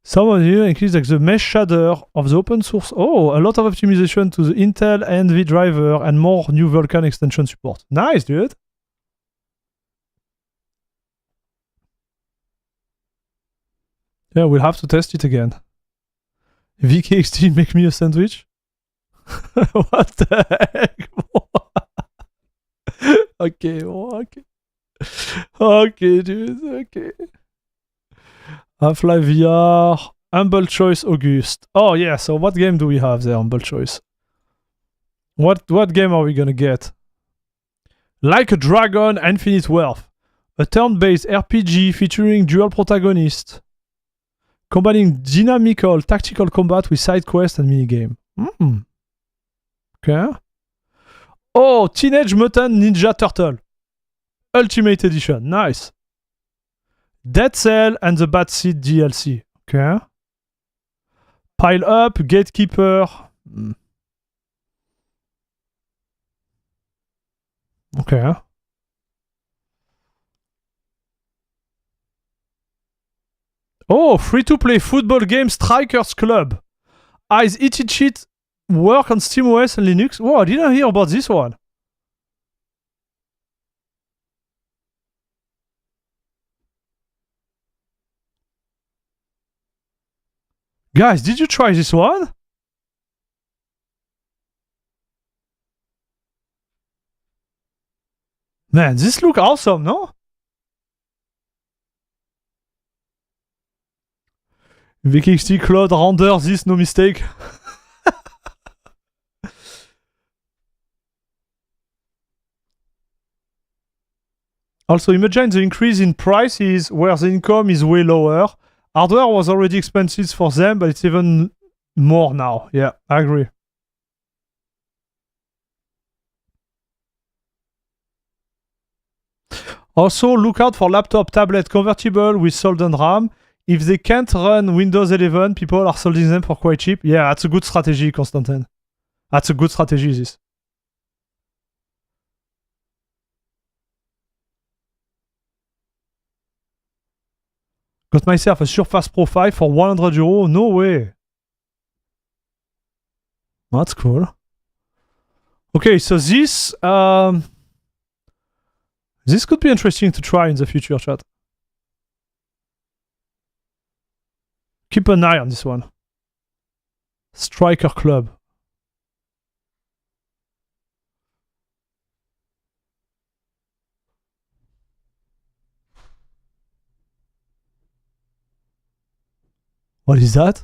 Some of you includes like the mesh shader of the open source. Oh, a lot of optimization to the Intel NV driver and more new Vulkan extension support. Nice, dude. Yeah, we'll have to test it again. VKXT, make me a sandwich? What the heck? Okay, okay. Okay, dude, okay. Half-Life VR, Humble Choice August. Oh yeah, so what game do we have there, Humble Choice? What game are we gonna get? Like a Dragon, Infinite Wealth. A turn-based RPG featuring dual protagonists. Combining dynamical tactical combat with side quests and minigame. Okay. Oh, Teenage Mutant Ninja Turtle. Ultimate Edition. Nice. Dead Cell and the Bad Seed DLC. Okay. Pile Up, Gatekeeper. Okay. Oh, free-to-play football game Strikers Club. Is it cheat work on SteamOS and Linux? Oh, I didn't hear about this one. Guys, did you try this one? Man, this look awesome, no? VKXT Cloud render this, no mistake. Also, imagine the increase in prices where the income is way lower. Hardware was already expensive for them, but it's even more now. Yeah, I agree. Also, look out for laptop, tablet convertible with soldered RAM. If they can't run Windows 11, people are solding them for quite cheap. Yeah, that's a good strategy, Constantin. That's a good strategy, this. Got myself a Surface Pro 5 for 100 euros. No way. That's cool. Okay, so this could be interesting to try in the future, chat. Keep an eye on this one. Striker Club. What is that?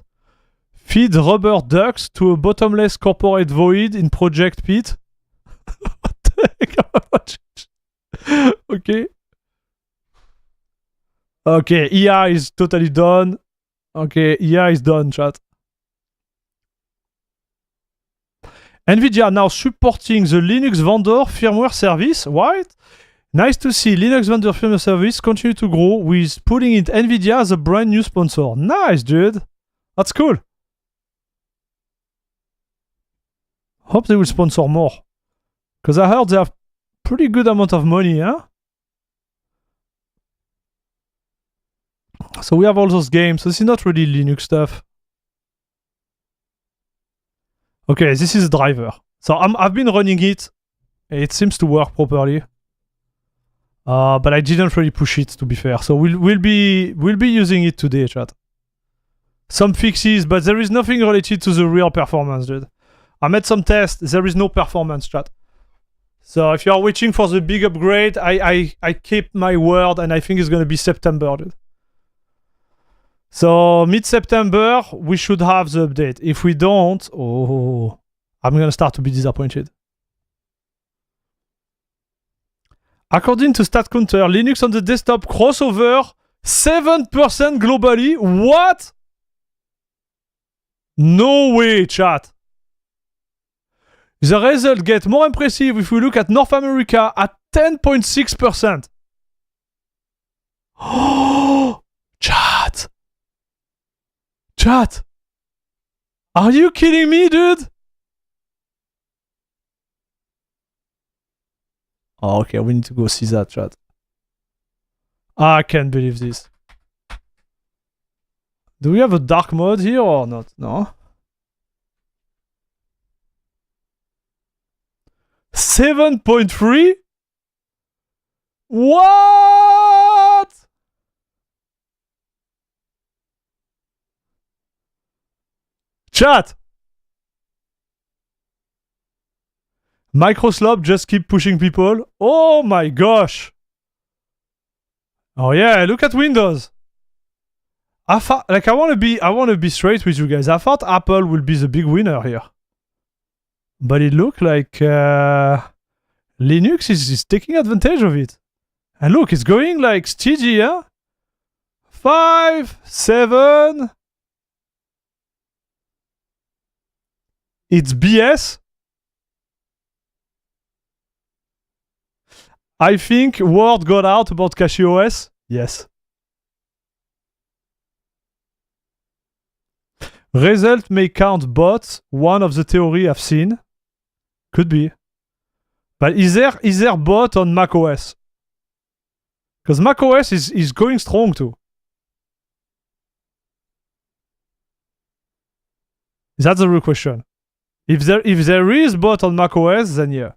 Feed rubber ducks to a bottomless corporate void in Project Pit. What the heck? Okay. Okay, EA is totally done. Okay, EA is done, chat. NVIDIA now supporting the Linux vendor firmware service. What? Nice to see Linux vendor firmware service continue to grow with putting in NVIDIA as a brand new sponsor. Nice, dude. That's cool. Hope they will sponsor more. Because I heard they have pretty good amount of money, huh? So we have all those games. So this is not really Linux stuff. Okay, this is a driver. So I've been running it. It seems to work properly. But I didn't really push it, to be fair. So we'll be using it today, chat. Some fixes, but there is nothing related to the real performance, dude. I made some tests. There is no performance, chat. So if you are waiting for the big upgrade, I keep my word, and I think it's gonna be September, dude. So mid-September, we should have the update. If we don't, I'm gonna start to be disappointed. According to StatCounter, Linux on the desktop crossover 7% globally. What? No way, chat. The result gets more impressive if we look at North America at 10.6%. Oh, chat. Chat. Are you kidding me, dude? Oh, okay, we need to go see that, chat. I can't believe this. Do we have a dark mode here or not? No. 7.3? What? Chat. Microslop just keep pushing people. Oh my gosh. Oh yeah, look at Windows. I want to be straight with you guys. I thought Apple will be the big winner here. But it looked like Linux is taking advantage of it. And look, it's going like steady, huh? 5, 7. It's BS. I think word got out about CachyOS. Yes. Result may count bots. One of the theory I've seen. Could be. But is there bot on macOS? Because macOS is going strong too. That's the real question. If there is bot on macOS, then yeah.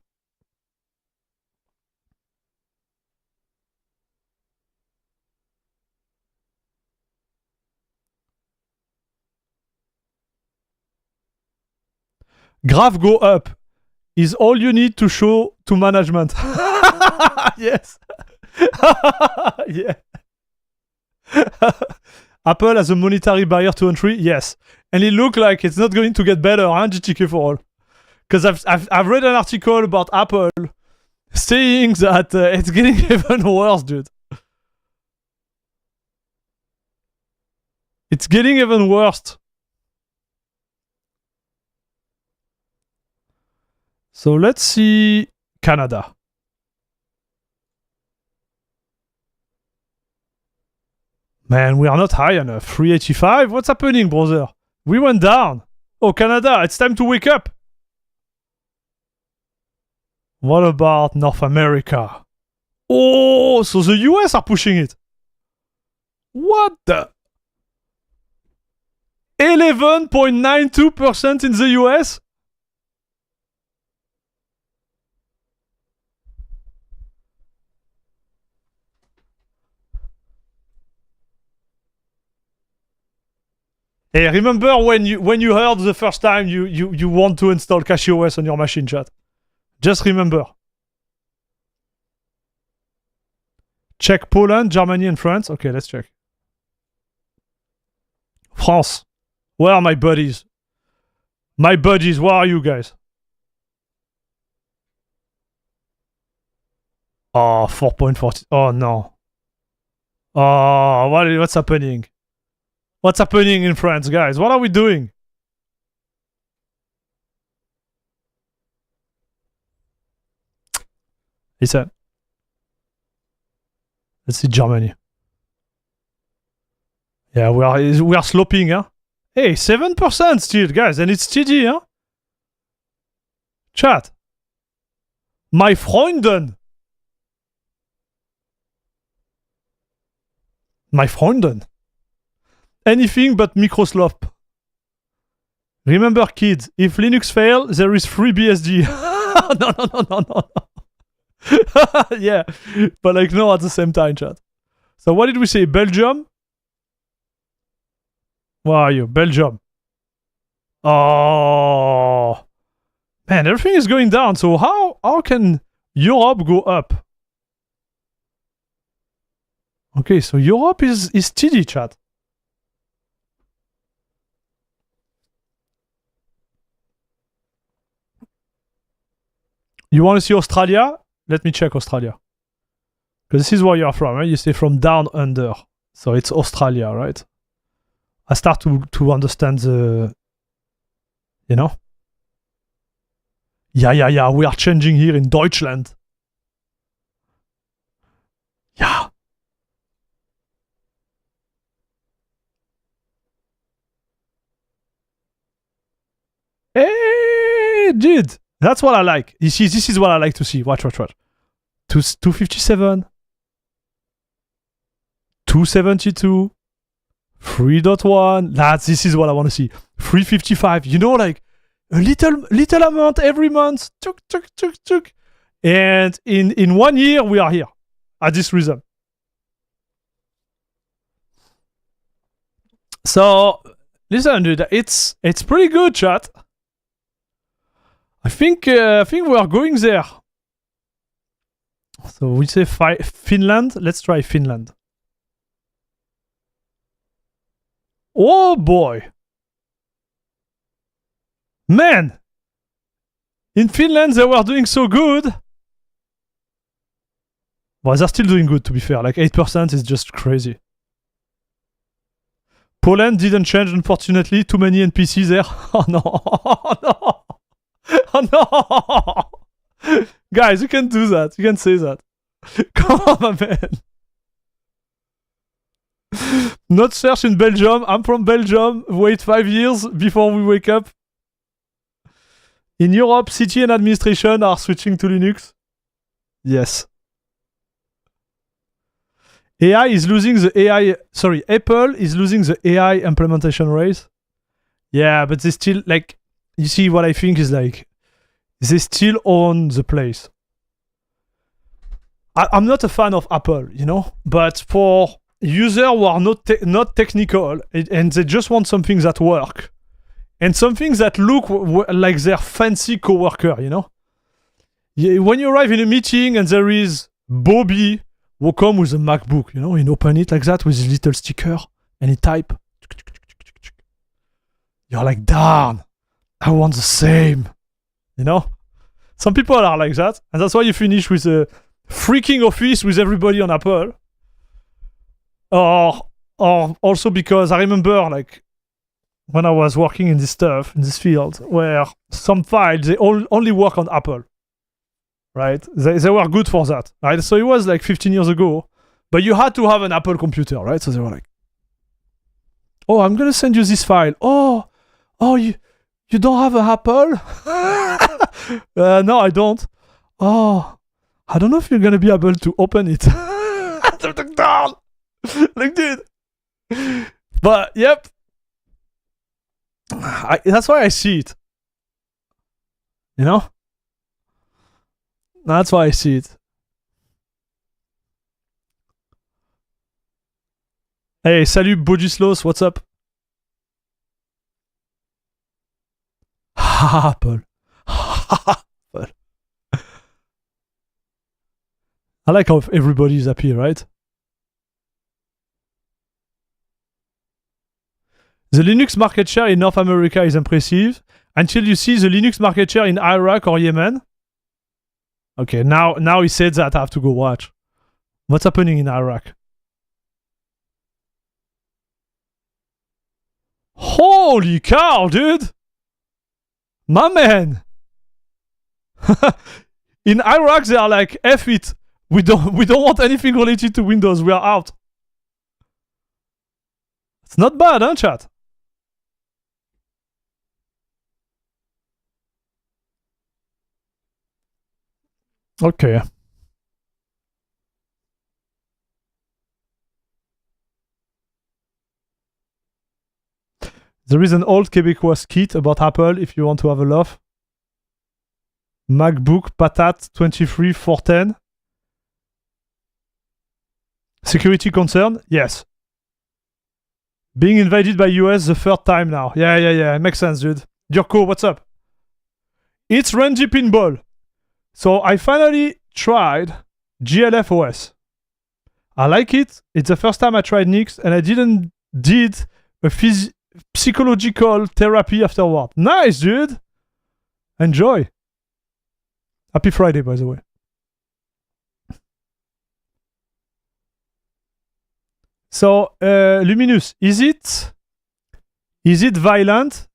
Graph go up is all you need to show to management. Yes. Yeah. Apple has a monetary barrier to entry. Yes. And it looks like it's not going to get better, huh, GTK for all. Because I've read an article about Apple saying that it's getting even worse, dude. It's getting even worse. So let's see Canada. Man, we are not high enough. 385? What's happening, brother? We went down. Oh, Canada, it's time to wake up. What about North America? Oh, so the US are pushing it. What the? 11.92% in the US? Hey, remember when you heard the first time you want to install CachyOS on your machine, chat? Just remember. Check Poland, Germany, and France. Okay, let's check. France. Where are my buddies? My buddies, where are you guys? Oh, 4.40. Oh, no. Oh, what's happening? What's happening in France, guys? What are we doing? Listen. Let's see Germany. Yeah, we are sloping, huh? Hey, 7% still, guys, and it's steady, huh? Chat. My Freunden. My Freunden. Anything but microslop. Remember, kids, if Linux fail, there is free BSD. No. Yeah, but like no at the same time, chat. So what did we say? Belgium? Where are you? Belgium. Oh, man, everything is going down. So how can Europe go up? Okay, so Europe is steady, chat. You want to see Australia? Let me check Australia. Because this is where you are from, right? You say from down under. So it's Australia, right? I start to understand the... You know? Yeah. We are changing here in Deutschland. Yeah. Hey, dude. That's what I like. You see, this is what I like to see. Watch. 257. 272. 3.1. This is what I want to see. 355. You know, like a little amount every month. Tuk. And in 1 year, we are here at this rhythm. So Listen, dude, it's pretty good, chat. I think we are going there. So we say Finland. Let's try Finland. Oh boy, man! In Finland, they were doing so good. Well, they're still doing good, to be fair. Like 8% is just crazy. Poland didn't change, unfortunately. Too many NPCs there. Oh no! Oh no! Oh no! Guys, you can't do that. You can't say that. Come on, my man. Not search in Belgium. I'm from Belgium. Wait 5 years before we wake up. In Europe, city and administration are switching to Linux. Yes. AI is losing the AI... Sorry, Apple is losing the AI implementation race. Yeah, but they still, like... You see, what I think is like... They still own the place. I'm not a fan of Apple, you know? But for users who are not technical and they just want something that works, and something that look like their fancy coworker, you know? When you arrive in a meeting and there is Bobby who come with a MacBook, you know, and open it like that with a little sticker and he type. You're like, darn, I want the same, you know? Some people are like that, and that's why you finish with a freaking office with everybody on Apple. Or also because I remember, like, when I was working in this stuff, in this field, where some files, they only work on Apple, right? They were good for that, right? So it was like 15 years ago, but you had to have an Apple computer, right? So they were like, oh, I'm going to send you this file. Oh, you don't have an Apple? No, I don't. Oh, I don't know if you're going to be able to open it. Like, dude. But, yep. That's why I see it. You know? That's why I see it. Hey, salut Bogislos, what's up? Apple. Apple. I like how everybody is happy, right? The Linux market share in North America is impressive until you see the Linux market share in Iraq or Yemen. Okay, now he said that I have to go watch. What's happening in Iraq? Holy cow, dude! My man! In Iraq, they are like, F it. We don't want anything related to Windows. We are out. It's not bad, huh, chat? Okay. There is an old Quebecois skit about Apple if you want to have a laugh. MacBook Patat 23410. Security concern? Yes. Being invaded by US the third time now. Yeah. It makes sense, dude. Jurko, what's up? It's Randy Pinball. So I finally tried GLF OS. I like it. It's the first time I tried Nix, and I did a psychological therapy afterward. Nice, dude. Enjoy. Happy Friday, by the way. So, Luminous, is it violent?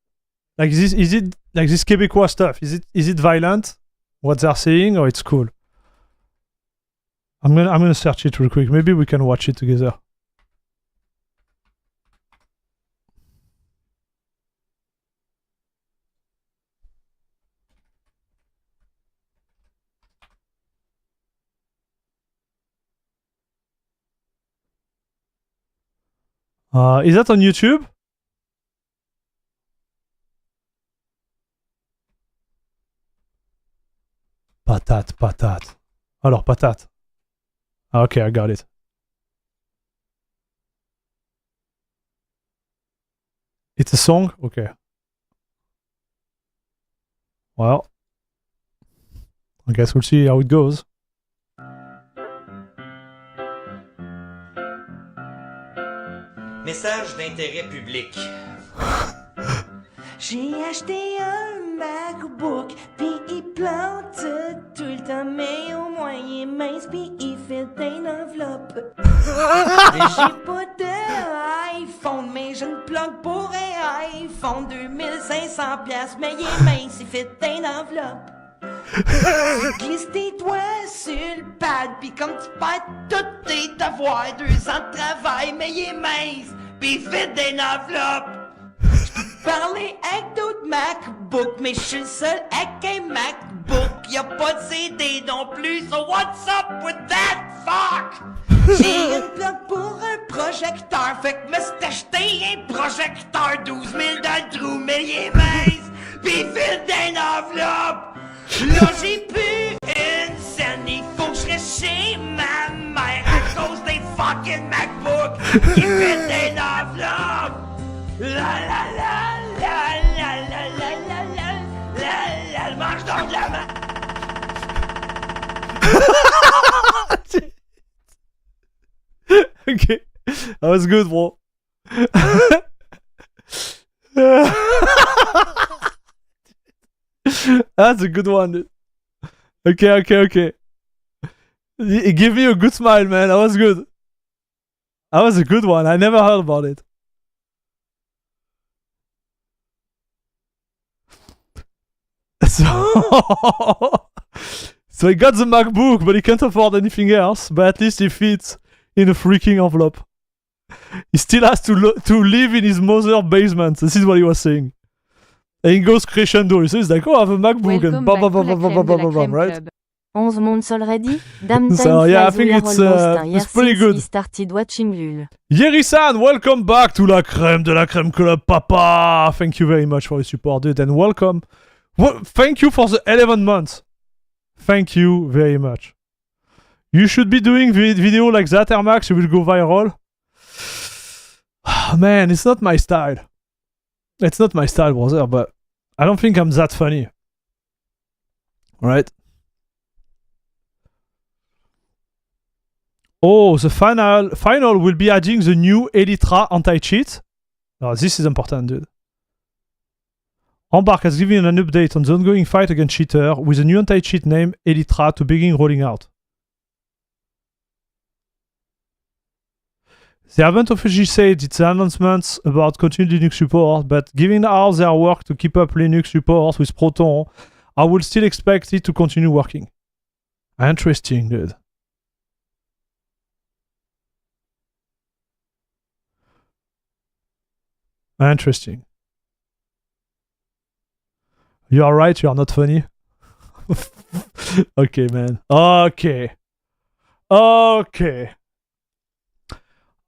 Like this? Is it like this Quebecois stuff? Is it violent? What they're saying, or it's cool? I'm gonna search it real quick. Maybe we can watch it together. Is that on YouTube? Patate. Alors, patate. Okay, I got it. It's a song? Okay. Well, I guess we'll see how it goes. Message d'intérêt public. J'ai acheté un MacBook, pis il plante tout le temps, mais au moins il est mince, pis il fait une enveloppe. J'ai pas d'iPhone, mais j'ai une plug pour un iPhone, 2500 piastres, mais il est mince, il fait une enveloppe. Tu glisses tes doigts sur le pad, pis comme tu perds tous tes devoirs, 2 ans de travail, mais il est mince, pis il fait une enveloppe. Parler avec d'autres MacBooks, mais je suis le seul avec un MacBook. Y'a pas de CD non plus, so what's up with that fuck? J'ai une plug pour un projecteur, fait que me suis acheté un projecteur 12 000 dans le trou, mais il est mince, pis il fait d'une enveloppe. Là j'ai plus une scène, il faut que je reste chez ma mère à cause des fucking MacBooks qui fait d'une enveloppe. La la la la la la la la la la la, mange donc de la main. Okay, that was good, bro. That's a good one, dude. Okay. Give me a good smile, man. That was good. That was a good one. I never heard about it. So he got the MacBook, but he can't afford anything else. But at least he fits in a freaking envelope. He still has to live in his mother's basement. This is what he was saying. And he goes crescendo. So he's like, oh, I have a MacBook. Welcome And bam, bam, back bam, to bam, la bam, bam, crème de la bam, bam, crème right? club. 11 months already? Damn time So, yeah, I flies, think we are it's almost a year pretty since good. we started watching Lul. Yeri-san, welcome back to la crème de la crème club, papa. Thank you very much for your support, dude, and welcome. Thank you for the 11 months. Thank you very much. You should be doing video like that, Air Max. You will go viral. Man, it's not my style. It's not my style, brother, but I don't think I'm that funny. Right? Oh, the final will be adding the new Elytra anti-cheat. Oh, this is important, dude. Embark has given an update on the ongoing fight against cheater with a new anti-cheat named Elytra to begin rolling out. They haven't officially said its announcements about continued Linux support, but given all their work to keep up Linux support with Proton, I would still expect it to continue working. Interesting, dude. Interesting. You are right, you are not funny. Okay, man. Okay.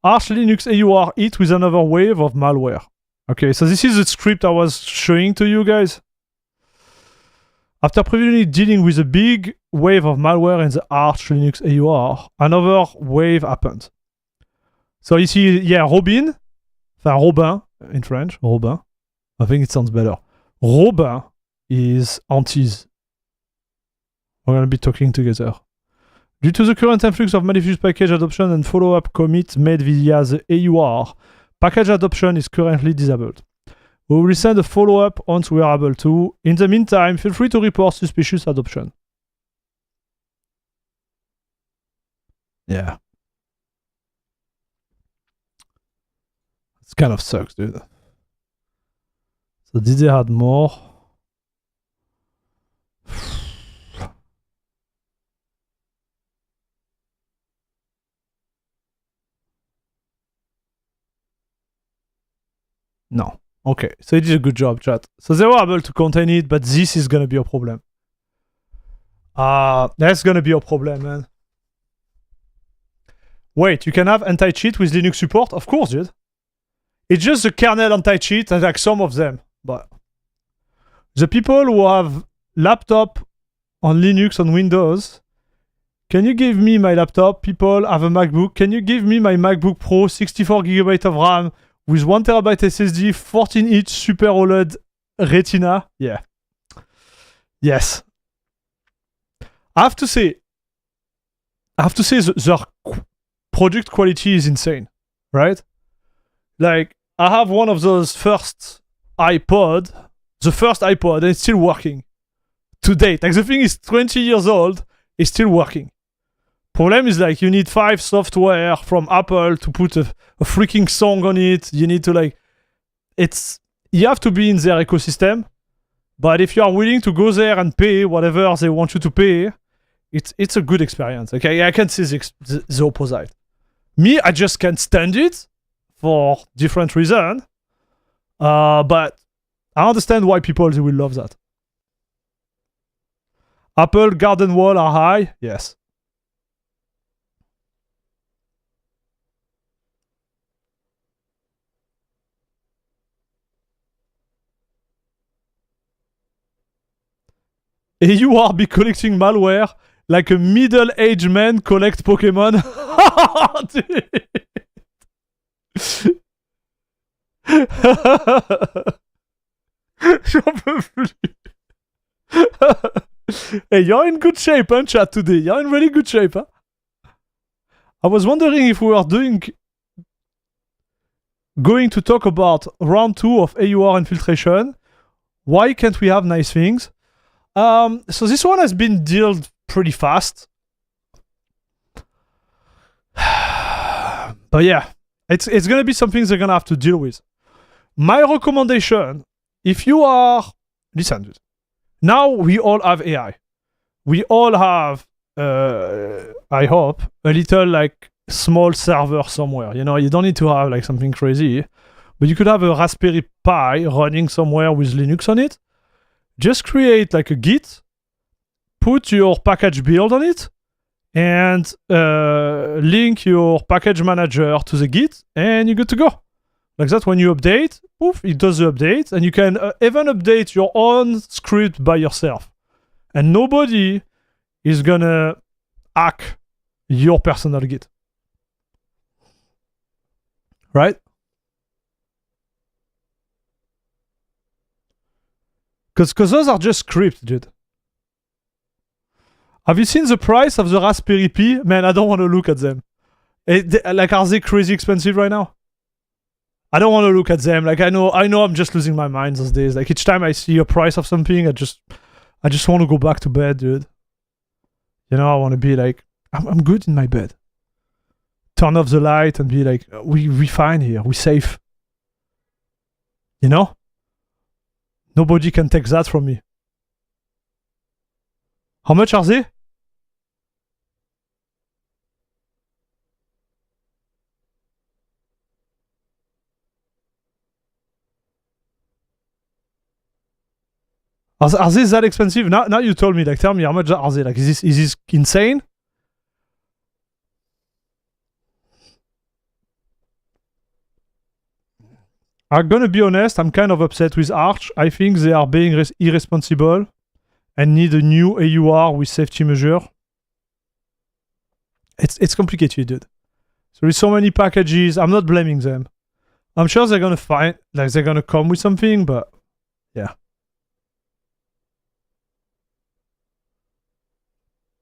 Arch Linux AUR hit with another wave of malware. Okay, so this is the script I was showing to you guys. After previously dealing with a big wave of malware in the Arch Linux AUR, another wave happened. So you see, yeah, Robin in French, Robin. I think it sounds better. Robin is antis. We're going to be talking together. Due to the current influx of malicious package adoption and follow-up commits made via the AUR, package adoption is currently disabled. We will send a follow-up once we are able to. In the meantime, feel free to report suspicious adoption. Yeah. It kind of sucks, dude. So did they add more? No. Okay, so it did a good job, chat. So they were able to contain it, but this is gonna be a problem. That's gonna be a problem, man. Wait, you can have anti-cheat with Linux support? Of course, dude. It's just the kernel anti-cheat, and like some of them. But the people who have laptop on Linux on Windows, can you give me my laptop? People have a MacBook. Can you give me my MacBook Pro, 64GB of RAM, with 1TB SSD, 14-inch Super OLED Retina. Yeah. Yes. I have to say their product quality is insane, right? Like, I have one of those the first iPod, and it's still working to date. Like, the thing is 20 years old, it's still working. Problem is, like, you need 5 software from Apple to put a freaking song on it. You need to, you have to be in their ecosystem. But if you are willing to go there and pay whatever they want you to pay, it's a good experience. Okay, I can see the opposite. Me, I just can't stand it for different reasons. But I understand why people will love that. Apple garden wall are high? Yes. You are be collecting malware like a middle-aged man collect Pokemon. J'en peux plus. Hey, you're in good shape, huh, chat, today. You're in really good shape, huh? I was wondering if we were going to talk about round 2 of AUR infiltration. Why can't we have nice things? So this one has been dealt pretty fast. But yeah, it's gonna be something they're gonna have to deal with. My recommendation, if you are... Listen, dude. Now we all have AI. We all have, I hope, a little, like, small server somewhere. You know, you don't need to have, like, something crazy. But you could have a Raspberry Pi running somewhere with Linux on it. Just create, like, a Git, put your package build on it, and link your package manager to the Git, and you're good to go. Like that, when you update, poof, it does the update, and you can even update your own script by yourself. And nobody is gonna hack your personal Git. Right? Because those are just scripts, dude. Have you seen the price of the Raspberry Pi? Man, I don't want to look at them. Like, are they crazy expensive right now? I don't want to look at them. Like, I know I'm just losing my mind those days. Like, each time I see a price of something, I just want to go back to bed, dude. You know, I want to be like, I'm good in my bed. Turn off the light and be like, we fine here. We safe. You know? Nobody can take that from me. How much are they? Are they that expensive? Now you told me, like, tell me how much are they? Like, is this insane? I'm gonna be honest, I'm kind of upset with Arch. I think they are being irresponsible and need a new AUR with safety measure. It's complicated, dude. There is so many packages. I'm not blaming them. I'm sure they're gonna find, like, they're gonna come with something, but yeah.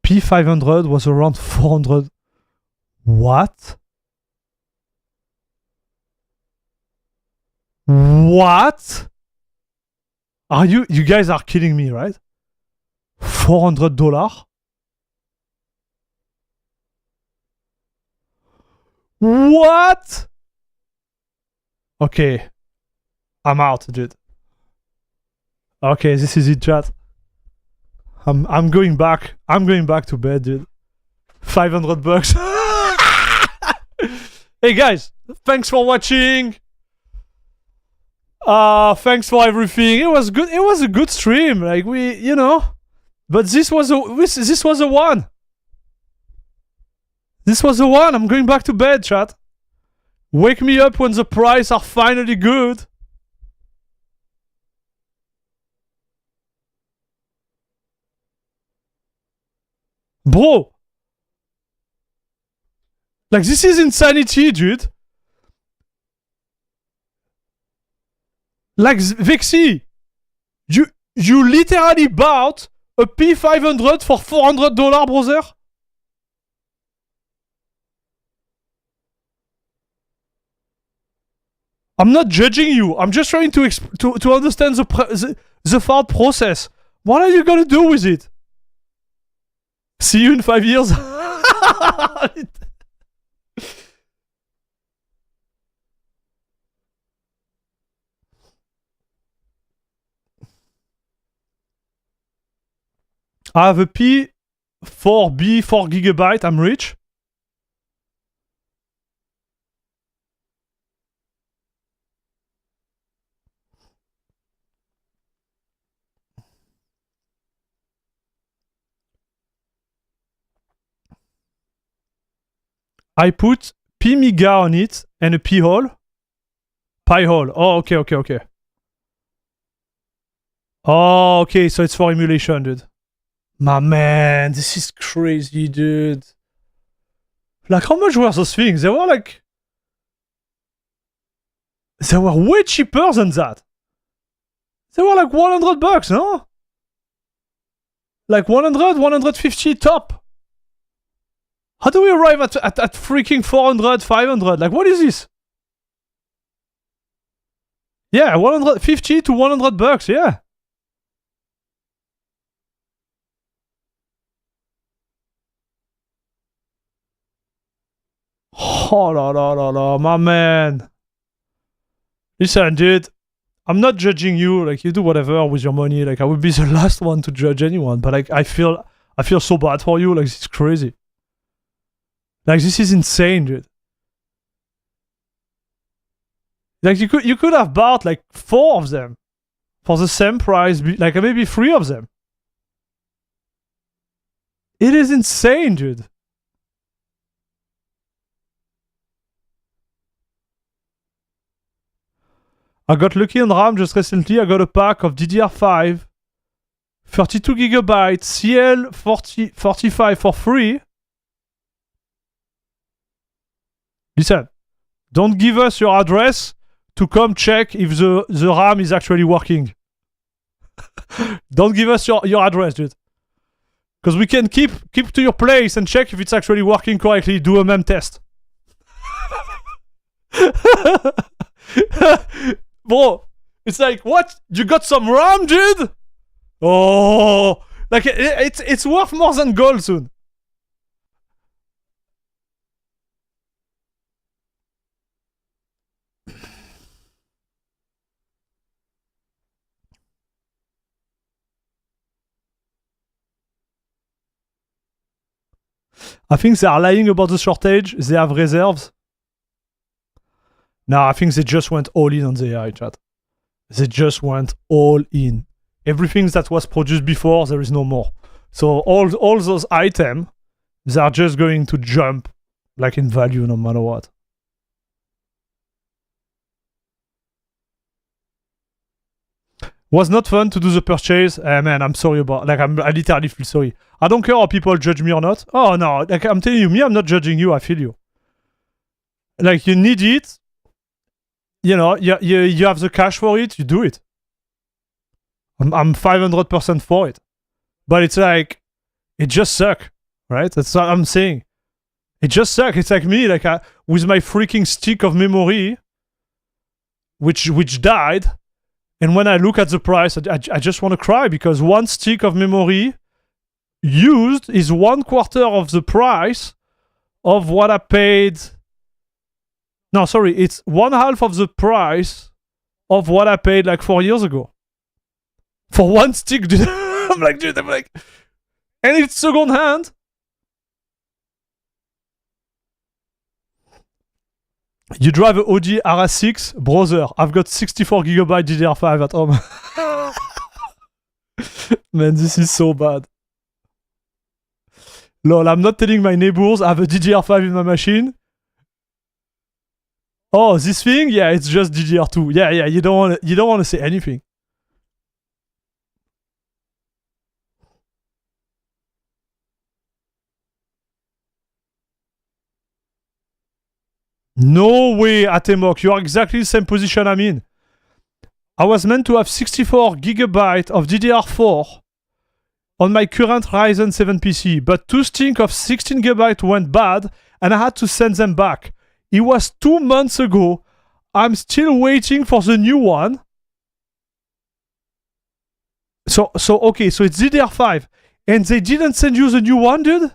P500 was around 400. What? What? Are you guys are kidding me, right? $400? What? Okay. I'm out, dude. Okay, this is it, chat. I'm going back. I'm going back to bed, dude. $500. Hey guys, thanks for watching. Thanks for everything. It was good. It was a good stream. Like, we, you know, but this was a one. This was a one. I'm going back to bed, chat. Wake me up when the prices are finally good. Bro. Like, this is insanity, dude. Like, Vexy, you literally bought a P500 for $400, brother? I'm not judging you. I'm just trying to understand the thought process. What are you gonna do with it? See you in 5 years. I have a P4B 4GB. I'm rich. I put P-Miga on it and a P-hole. Pi-hole. Oh, okay. Oh, okay, so it's for emulation, dude. My man, this is crazy, dude. Like, how much were those things? They were way cheaper than that. They were like $100, no? Like 100, 150 top. How do we arrive at freaking 400, 500? Like, what is this? Yeah, 150 to $100, yeah. Oh, la, my man. Listen, dude, I'm not judging you. Like, you do whatever with your money. Like, I would be the last one to judge anyone. But like, I feel so bad for you. Like, this is crazy. Like, this is insane, dude. Like, you could have bought like 4 of them for the same price. Like, maybe 3 of them. It is insane, dude. I got lucky on RAM just recently. I got a pack of DDR5, 32GB, CL45 for free. Listen, don't give us your address to come check if the RAM is actually working. Don't give us your address, dude. Because we can keep to your place and check if it's actually working correctly. Do a mem test. Bro, it's like, what? You got some RAM, dude? Oh, like it's worth more than gold soon. I think they are lying about the shortage. They have reserves. No, I think they just went all in on the AI, chat. They just went all in. Everything that was produced before, there is no more. So all those items, they are just going to jump like in value no matter what. Was not fun to do the purchase. Man, I'm sorry about. Like, I literally feel sorry. I don't care how people judge me or not. Oh no, like I'm telling you, I'm not judging you. I feel you. Like, you need it. You know, you have the cash for it. You do it. I'm 500% for it. But it's like, it just sucks, right? That's what I'm saying. It just sucks. It's like me, like with my freaking stick of memory, which died. And when I look at the price, I just want to cry because one stick of memory used is 1/4 of the price of what I paid. No, sorry, it's 1/2 of the price of what I paid like 4 years ago. For one stick, dude. I'm like, and it's second hand. You drive an Audi RS6, brother. I've got 64GB DDR5 at home. Man, this is so bad. Lol, I'm not telling my neighbors I have a DDR5 in my machine. Oh, this thing? Yeah, it's just DDR2. Yeah, you don't want to say anything. No way, Atemok. You are exactly the same position I'm in. I was meant to have 64 gigabytes of DDR4 on my current Ryzen 7 PC, but two stinks of 16 gigabytes went bad and I had to send them back. It was 2 months ago. I'm still waiting for the new one. So okay, so it's DDR5 and they didn't send you the new one, dude?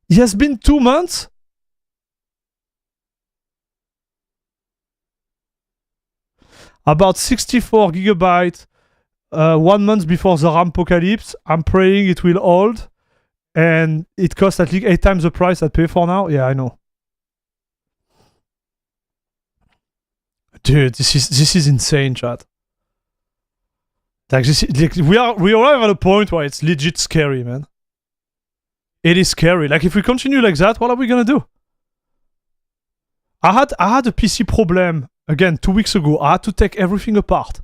It has been 2 months? About 64 gigabytes 1 month before the RAM apocalypse. I'm praying it will hold. And it costs at least 8 times the price I pay for now. Yeah, I know. Dude, this is insane, chat. Like we arrive at a point where it's legit scary, man. It is scary. Like if we continue like that, what are we gonna do? I had a PC problem again 2 weeks ago. I had to take everything apart.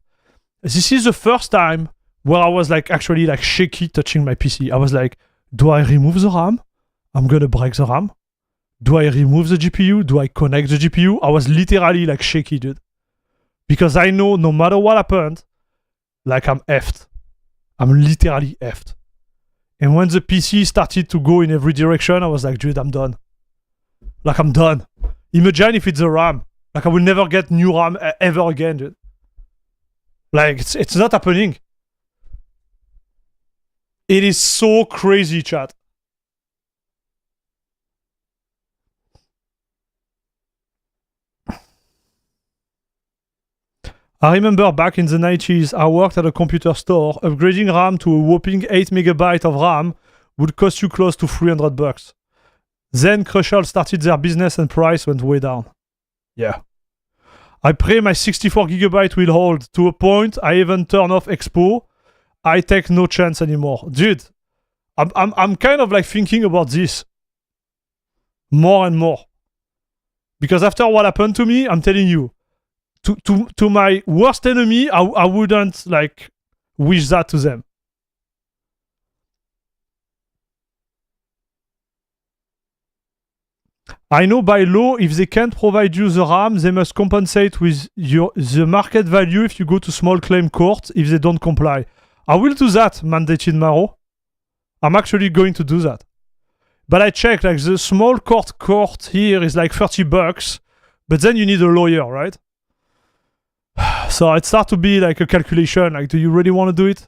This is the first time where I was like actually like shaky touching my PC. I was like, do I remove the RAM? I'm gonna break the RAM. Do I remove the GPU? Do I connect the GPU? I was literally like shaky, dude. Because I know no matter what happened, like I'm effed. I'm literally effed. And when the PC started to go in every direction, I was like, dude, I'm done. Like I'm done. Imagine if it's the RAM. Like I will never get new RAM ever again, dude. Like it's not happening. It is so crazy, chat. I remember back in the 90s, I worked at a computer store. Upgrading RAM to a whopping 8 megabytes of RAM would cost you close to $300. Then Crucial started their business and price went way down. Yeah. I pray my 64 gigabyte will hold to a point I even turn off Expo. I take no chance anymore. Dude, I'm kind of like thinking about this more and more. Because after what happened to me, I'm telling you, to my worst enemy, I wouldn't like wish that to them. I know by law, if they can't provide you the RAM, they must compensate with the market value if you go to small claim court if they don't comply. I will do that, mandated Maro. I'm actually going to do that. But I checked, like the small court here is like $30, but then you need a lawyer, right? So it starts to be like a calculation, like do you really want to do it?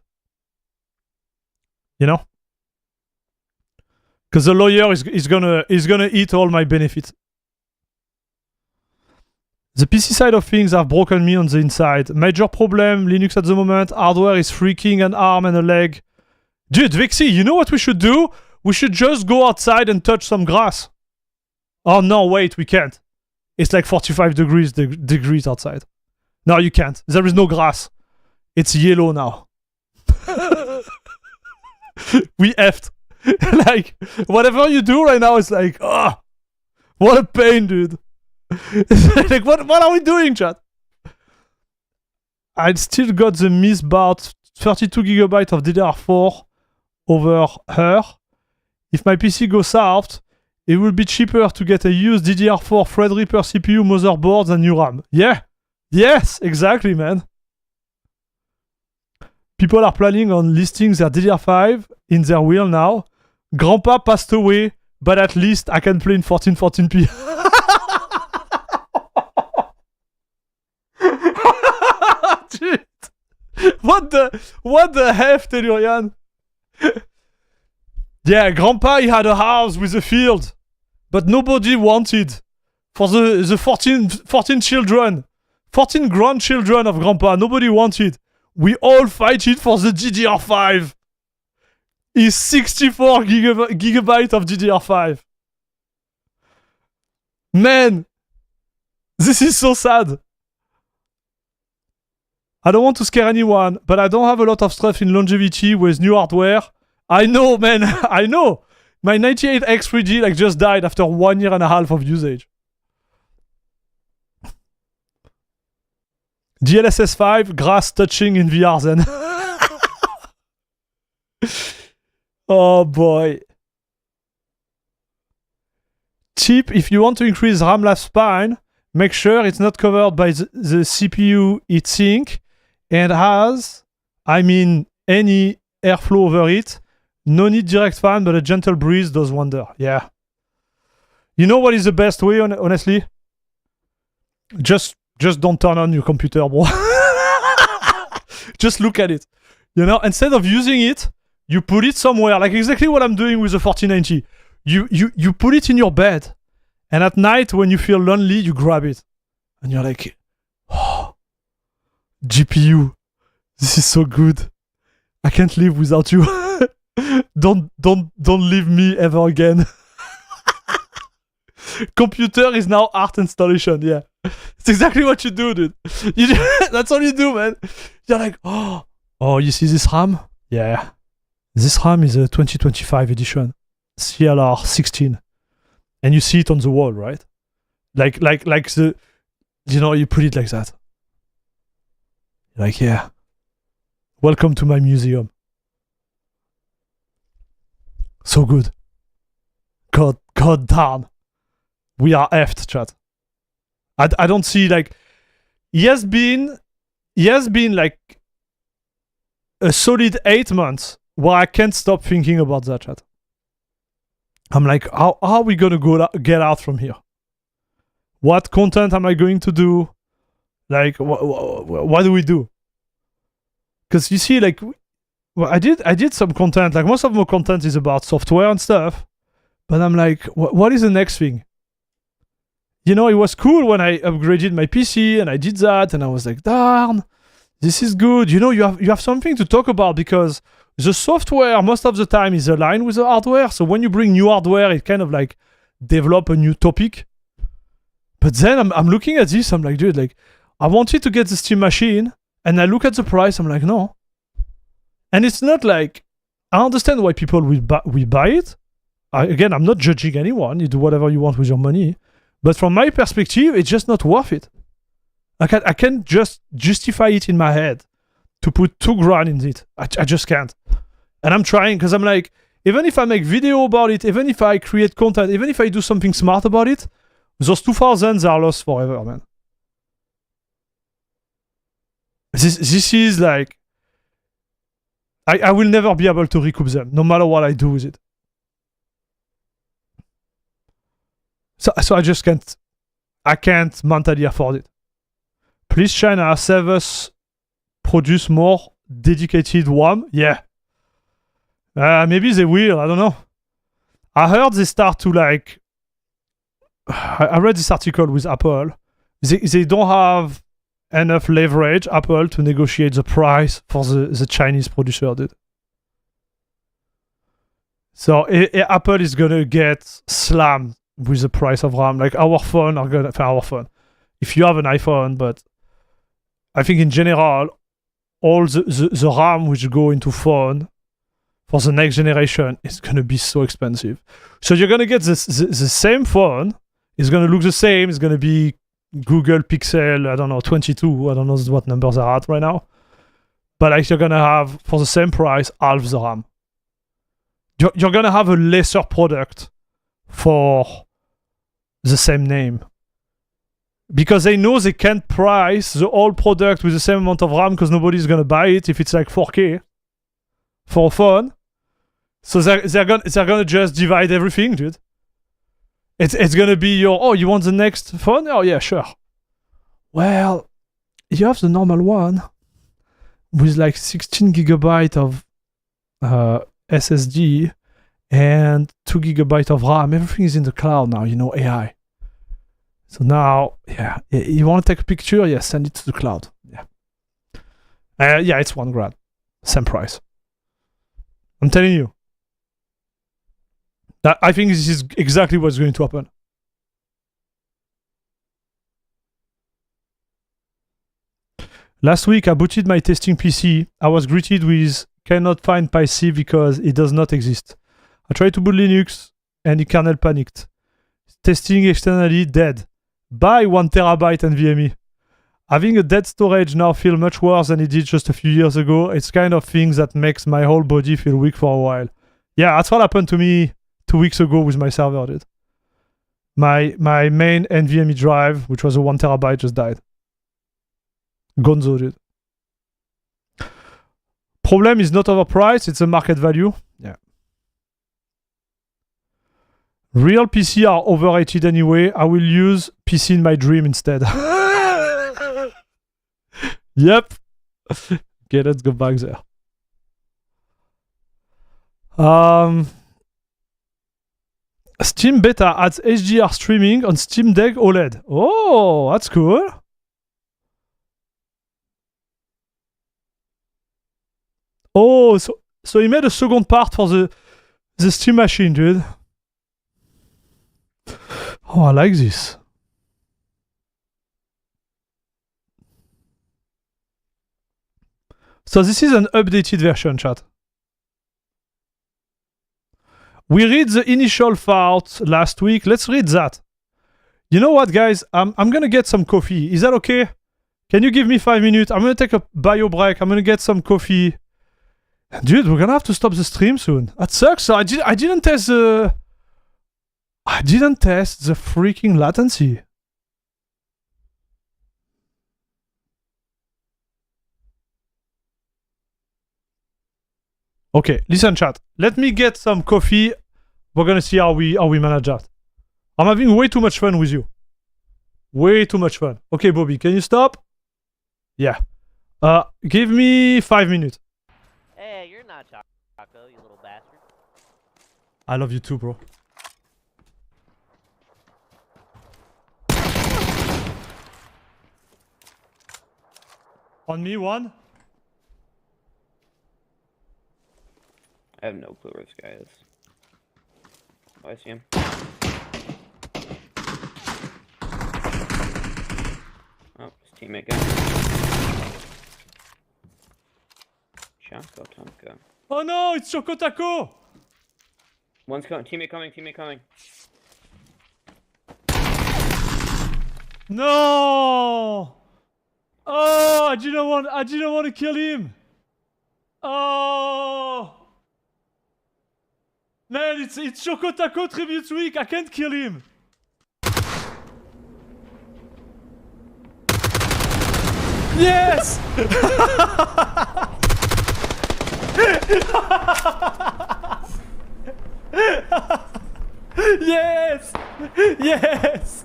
You know? Because the lawyer is gonna eat all my benefits. The PC side of things have broken me on the inside. Major problem, Linux at the moment, hardware is freaking an arm and a leg. Dude, Vixie, you know what we should do? We should just go outside and touch some grass. Oh no, wait, we can't. It's like 45 degrees outside. No, you can't. There is no grass. It's yellow now. We effed. Like, whatever you do right now is like, ah, what a pain, dude. Like, what are we doing, chat? I still got the Miss Bart 32 gigabytes of DDR4 over her. If my PC goes south, it will be cheaper to get a used DDR4 Threadripper CPU motherboard than new RAM. Yeah. Yes, exactly, man. People are planning on listing their DDR5 in their will now. Grandpa passed away, but at least I can play in 1440p. Dude, what the F, Tellurian? Yeah, Grandpa, he had a house with a field, but nobody wanted for the 14 children. 14 grandchildren of Grandpa, nobody wanted. We all fighted for the DDR5. Is 64 gigabytes of DDR5. Man, this is so sad. I don't want to scare anyone, but I don't have a lot of stuff in longevity with new hardware. I know, man, I know. My 98X3D like just died after 1.5 years of usage. DLSS 5, grass touching in VR then. Oh boy. Tip, if you want to increase RAM lifespan, make sure it's not covered by the CPU heatsink and has, any airflow over it. No need direct fan, but a gentle breeze does wonder. Yeah. You know what is the best way, honestly? Just don't turn on your computer, bro. Just look at it. Instead of using it, you put it somewhere, like exactly what I'm doing with the 4090. You put it in your bed, and at night when you feel lonely, you grab it, and you're like, oh, GPU, this is so good. I can't live without you. Don't leave me ever again. Computer is now art installation. Yeah, it's exactly what you do, dude. That's all you do, man. You're like, oh, you see this RAM? Yeah, this RAM is a 2025 edition, CLR 16, and you see it on the wall, right? Like the, you put it like that. Like, yeah, welcome to my museum. So good. God damn. We are effed, chat. I don't see, like, he has been like a solid 8 months where I can't stop thinking about that, chat. I'm like, how are we gonna get out from here? What content am I going to do? Like, what do we do? Because you see, like, I did some content. Like, most of my content is about software and stuff. But I'm like, what is the next thing? It was cool when I upgraded my PC and I did that, and I was like, darn, this is good. You have something to talk about, because the software most of the time is aligned with the hardware. So when you bring new hardware, it kind of like develop a new topic. But then I'm looking at this, I'm like, dude, like, I wanted to get the Steam machine, and I look at the price, I'm like, no. And it's not like, I understand why people will buy it. Again, I'm not judging anyone. You do whatever you want with your money. But from my perspective, it's just not worth it. I can't just justify it in my head to put $2,000 in it. I just can't. And I'm trying, because I'm like, even if I make video about it, even if I create content, even if I do something smart about it, those 2,000s are lost forever, man. This is like, I will never be able to recoup them, no matter what I do with it. So I just can't. I can't mentally afford it. Please, China, save us. Produce more dedicated RAM. Yeah. Maybe they will. I don't know. I heard they start to like. I read this article with Apple. They don't have enough leverage, Apple, to negotiate the price for the Chinese producer, dude. So Apple is gonna get slammed with the price of RAM. Like, our phone. If you have an iPhone, but I think in general, all the RAM which go into phone for the next generation is gonna be so expensive. So you're gonna get the same phone. It's gonna look the same. It's gonna be Google Pixel, I don't know, 22. I don't know what numbers are at right now. But like, you're gonna have, for the same price, half the RAM. You're gonna have a lesser product for the same name, because they know they can't price the whole product with the same amount of RAM, because nobody's gonna buy it if it's like 4K for a phone. So they're gonna just divide everything, dude. It's gonna be you want the next phone? Oh yeah, sure. Well, you have the normal one with like 16 gigabyte of SSD and 2 gigabyte of RAM. Everything is in the cloud now, AI. So now, yeah, you want to take a picture? Yeah, send it to the cloud. Yeah. It's $1,000. Same price. I'm telling you. I think this is exactly what's going to happen. Last week, I booted my testing PC. I was greeted with cannot find PyC because it does not exist. I tried to boot Linux and the kernel panicked. Testing externally dead. Buy 1 terabyte NVMe. Having a dead storage now feels much worse than it did just a few years ago. It's kind of thing that makes my whole body feel weak for a while. Yeah, that's what happened to me 2 weeks ago with my server, dude. My main NVMe drive, which was a 1 terabyte, just died. Gonzo, dude. Problem is not overpriced, it's a market value. Yeah. Real PC are overrated anyway. I will use PC in my dream instead. Yep. Okay, let's go back there. Steam Beta adds HDR streaming on Steam Deck OLED. Oh, that's cool. Oh, so he made a second part for the Steam machine, dude. Oh, I like this. So this is an updated version, chat. We read the initial part last week. Let's read that. You know what, guys? I'm gonna get some coffee. Is that okay? Can you give me 5 minutes? I'm gonna take a bio break. I'm gonna get some coffee. Dude, we're gonna have to stop the stream soon. That sucks. So I didn't test the freaking latency. Okay, listen, chat. Let me get some coffee. We're gonna see how we manage that. I'm having way too much fun with you. Way too much fun. Okay, Bobby, can you stop? Yeah. Give me 5 minutes. Hey, you're not Choco, you little bastard. I love you too, bro. On me, one. I have no clue where this guy is. Oh, I see him. Oh, his teammate got him. Choco Tonka. Oh no, it's Choco Taco! One's coming. Teammate coming. Teammate coming. No! Oh, I didn't want to kill him. Oh! Man, it's Choco Taco Tribute Week. I can't kill him. Yes! Yes! Yes!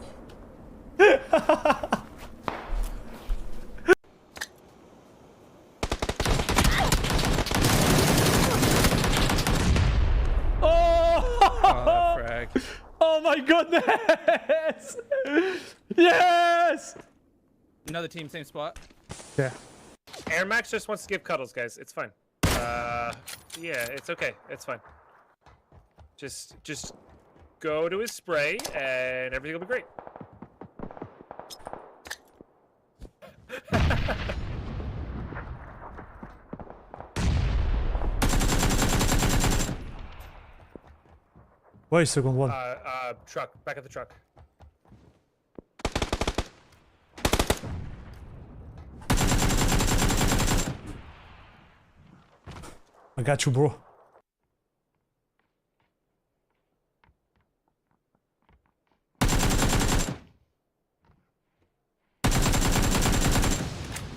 Oh, frag. Oh my goodness! Yes! Another team, same spot. Yeah. Air Max just wants to give cuddles, guys. It's fine. Yeah, it's okay. It's fine. Just go to his spray, and everything will be great. Where is second one? Truck. Back at the truck. I got you, bro.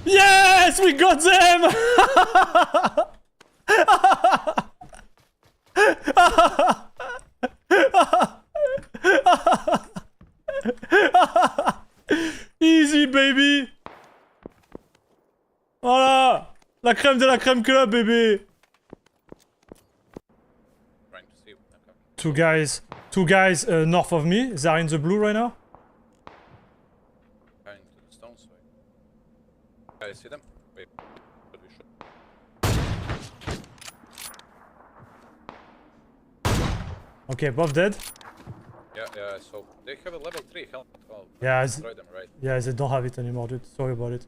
Yes, we got them! Easy, baby! Voilà! La crème de la crème club, bébé! Two guys north of me. They're in the blue right now. I see them. Wait. Okay, both dead. Yeah, so they have a level 3 helmet. Oh, Yeah, destroy them, right? yeah, they don't have it anymore, dude. Sorry about it.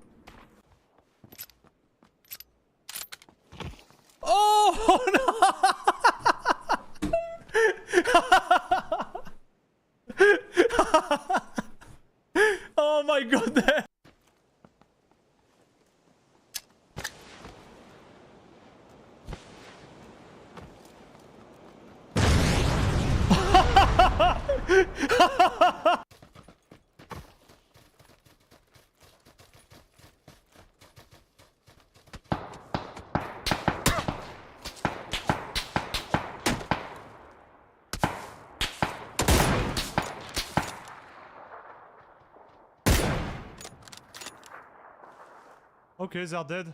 Oh no! Oh my goodness! Okay, they're dead.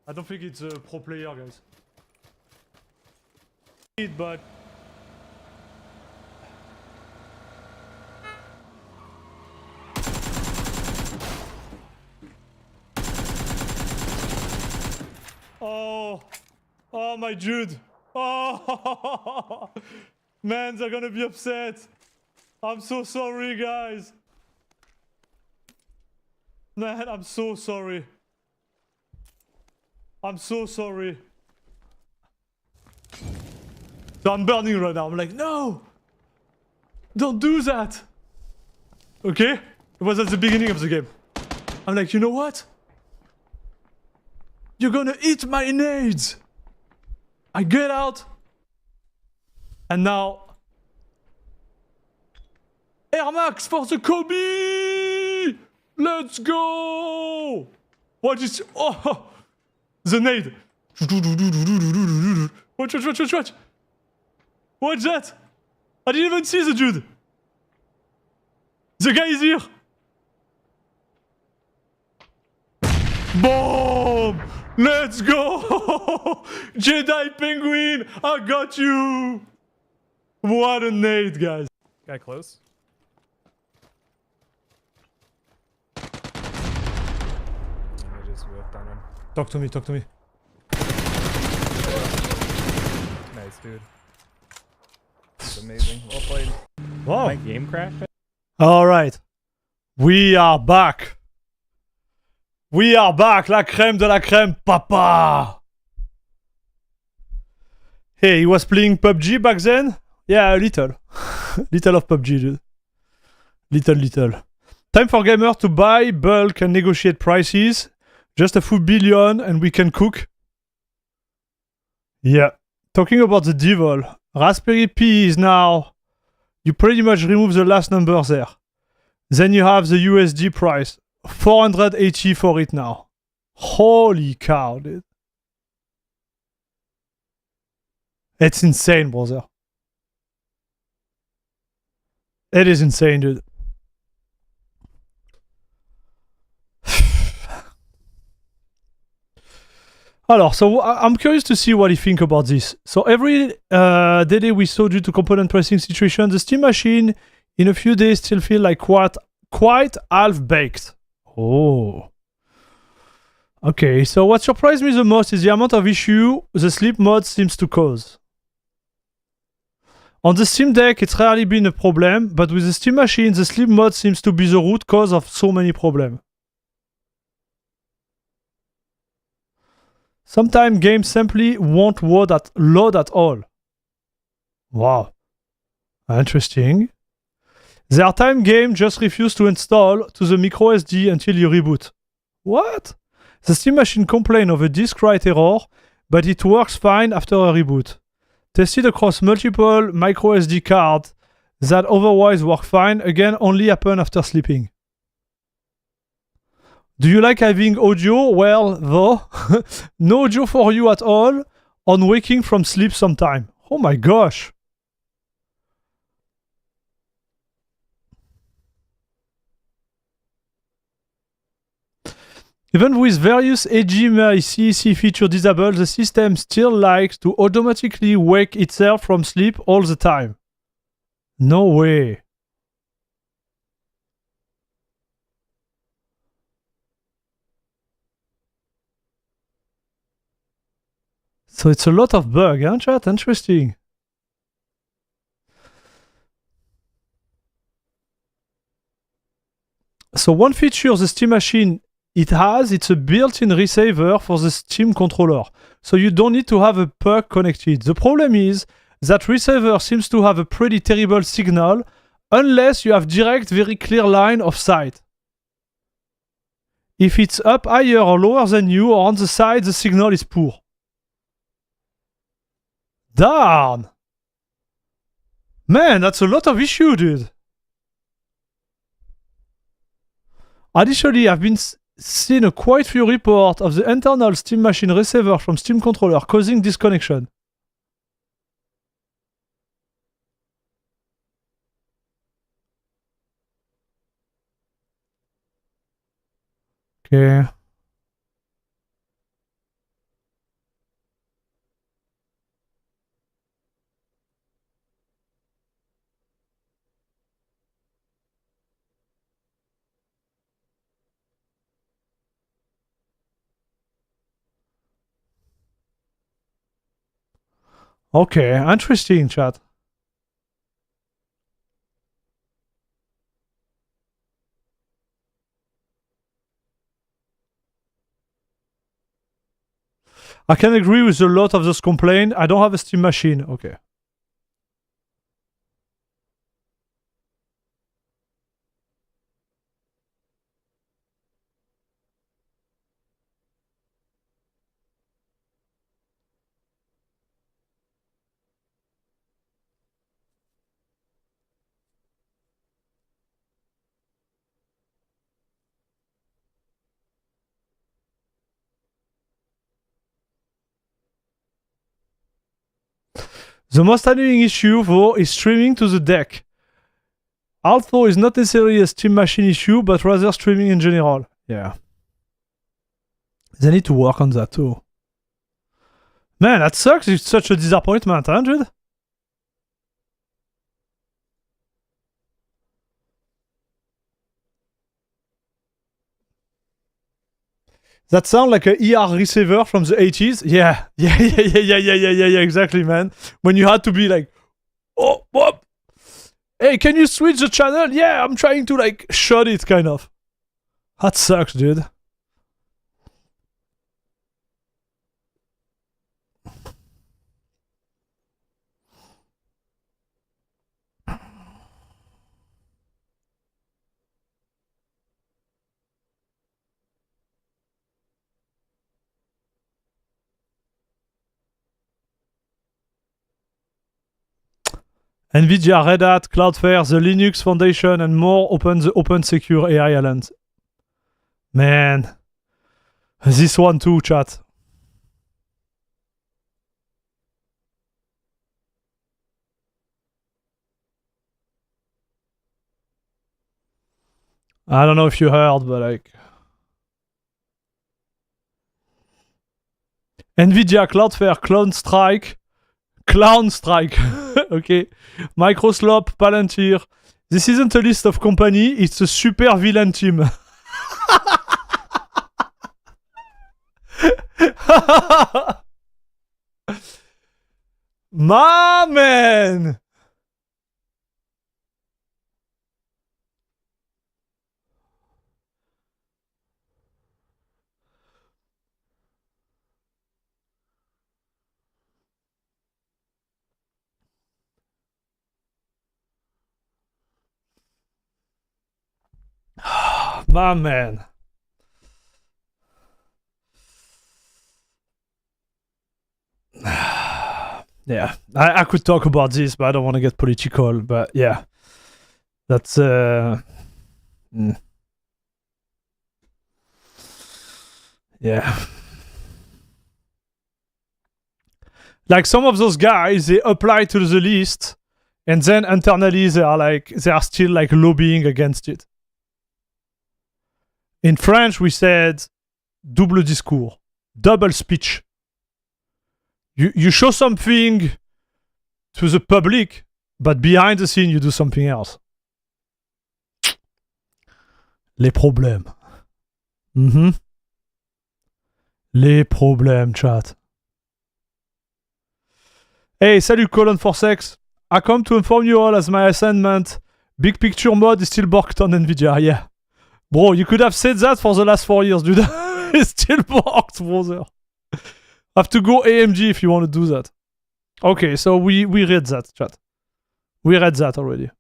I don't think it's a pro player, guys. But oh, oh my Jude. Oh, man, they're gonna be upset. I'm so sorry, guys. Man, I'm so sorry. I'm so sorry. So I'm burning right now. I'm like, no! Don't do that! Okay? It was at the beginning of the game. I'm like, you know what? You're gonna eat my nades! I get out! And now... Air Max for the Kobe! Let's go! What is... Oh! The nade! Watch, watch, watch, watch, watch! Watch that! I didn't even see the dude! The guy is here! Boom! Let's go! Jedi Penguin! I got you! What a nade, guys. Guy close. I just whipped on him. Talk to me, talk to me. Nice, dude. That's amazing. Well played. Wow. My game crashed. Alright. We are back. We are back. La crème de la crème, papa. Hey, he was playing PUBG back then? Yeah, a little. Little of PUBG, dude. Little. Time for gamer to buy, bulk, and negotiate prices. Just a few billion and we can cook. Yeah. Talking about the devil. Raspberry Pi is now... You pretty much remove the last number there. Then you have the USD price. 480 for it now. Holy cow, dude. It's insane, brother. It is insane, dude. Alors, so I'm curious to see what you think about this. So every day we saw due to component pricing situation, the Steam machine in a few days still feel like quite half-baked. Oh. Okay, so what surprised me the most is the amount of issue the sleep mode seems to cause. On the Steam Deck, it's rarely been a problem, but with the Steam machine, the sleep mode seems to be the root cause of so many problems. Sometimes games simply won't load at all. Wow. Interesting. There are times games just refuse to install to the microSD until you reboot. What? The Steam machine complains of a disk write error, but it works fine after a reboot. Tested across multiple microSD cards that otherwise work fine, again only happen after sleeping. Do you like having audio? Well, though, no audio for you at all on waking from sleep sometime. Oh my gosh. Even with various HDMI CEC features disabled, the system still likes to automatically wake itself from sleep all the time. No way. So it's a lot of bug, huh, chat? Interesting. So one feature the Steam machine it's a built-in receiver for the Steam controller. So you don't need to have a puck connected. The problem is that receiver seems to have a pretty terrible signal unless you have direct, very clear line of sight. If it's up higher or lower than you or on the side, the signal is poor. Darn! Man, that's a lot of issue, dude. Additionally, I've been seen a quite few reports of the internal Steam machine receiver from Steam controller causing disconnection. Okay. Okay, interesting, chat. I can agree with a lot of those complaints. I don't have a Steam machine. Okay. The most annoying issue, though, is streaming to the deck. Although is not necessarily a Steam machine issue, but rather streaming in general. Yeah. They need to work on that too. Man, that sucks. It's such a disappointment, huh, Jude? That sound like a ER receiver from the 80s. Yeah. Yeah, exactly, man. When you had to be like, oh, whoop. Hey, can you switch the channel? Yeah, I'm trying to like shut it, kind of. That sucks, dude. NVIDIA, Red Hat, Cloudflare, the Linux Foundation, and more the open secure AI Island. Man. This one too, chat. I don't know if you heard, but like... NVIDIA, Cloudflare, Clown Strike. Okay. Microsoft, Palantir. This isn't a list of company, it's a super villain team. My man! My man. Yeah, I could talk about this, but I don't want to get political. But yeah, that's yeah. Like some of those guys, they apply to the list, and then internally they are still like lobbying against it. In French, we said double discours, double speech. You show something to the public, but behind the scene, you do something else. Les problèmes. Les problèmes, chat. Hey, salut Colon for Sex. I come to inform you all as my assignment. Big picture mode is still borked on NVIDIA, yeah. Bro, you could have said that for the last 4 years, dude. It's still borked, brother. Have to go AMG if you want to do that. Okay, so we read that, chat. We read that already.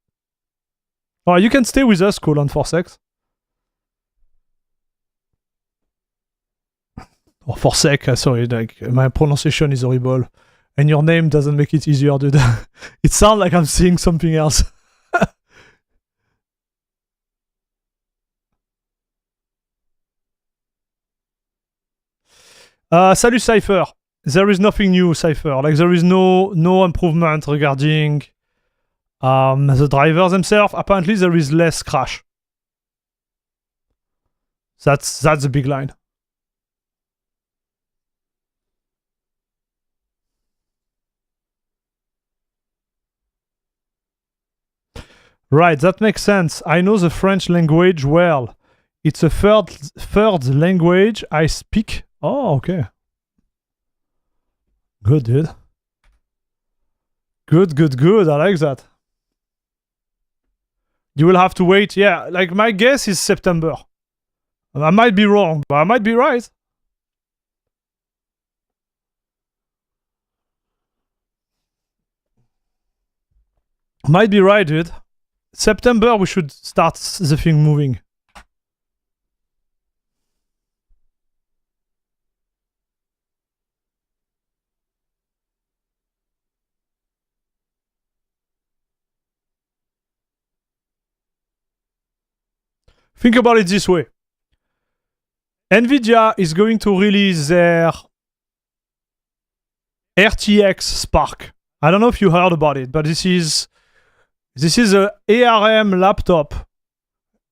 Alright, you can stay with us, Colon for Sex. Or for sec, sorry, like my pronunciation is horrible. And your name doesn't make it easier, dude. It sounds like I'm seeing something else. Salut Cypher. There is nothing new, Cypher. Like there is no improvement regarding the drivers themselves. Apparently there is less crash. That's the big line. Right, that makes sense. I know the French language well. It's a third language I speak. Oh, okay. Good, dude. Good. I like that. You will have to wait. Yeah, like my guess is September. I might be wrong, but I might be right. Might be right, dude. September, we should start the thing moving. Think about it this way. NVIDIA is going to release their RTX Spark. I don't know if you heard about it, but this is a ARM laptop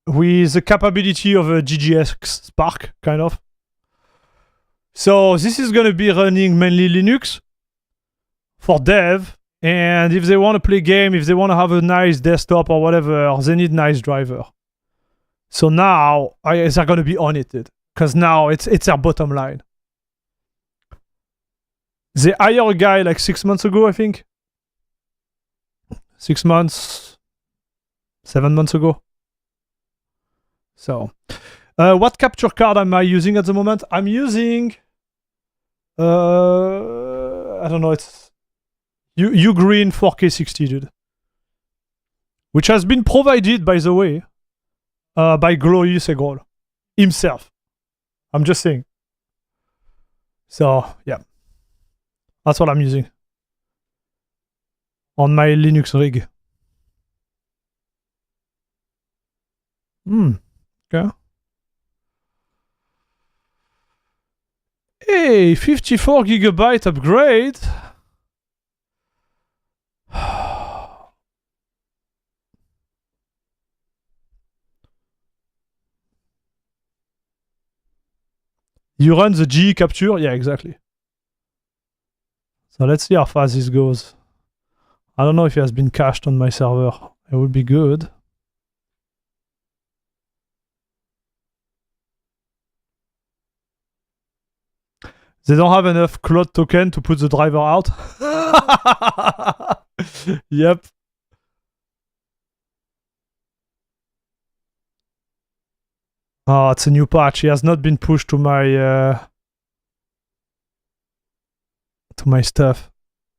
with the capability of a GGX Spark, kind of. So this is going to be running mainly Linux for dev, and if they want to play game, if they want to have a nice desktop or whatever, they need nice driver. So now they're going to be on it, because now it's their bottom line. They hired a guy like 6 months ago, I think. 6 months, 7 months ago. So, what capture card am I using at the moment? I'm using, I don't know, it's Ugreen 4K60, dude. Which has been provided, by the way, by Glorious Egrol himself. I'm just saying. So, yeah. That's what I'm using on my Linux rig. Okay. Hey, 54 gigabyte upgrade. You run the GE capture? Yeah, exactly. So let's see how fast this goes. I don't know if it has been cached on my server. It would be good. They don't have enough cloud token to put the driver out. Yep. Oh, it's a new patch. It has not been pushed to my stuff.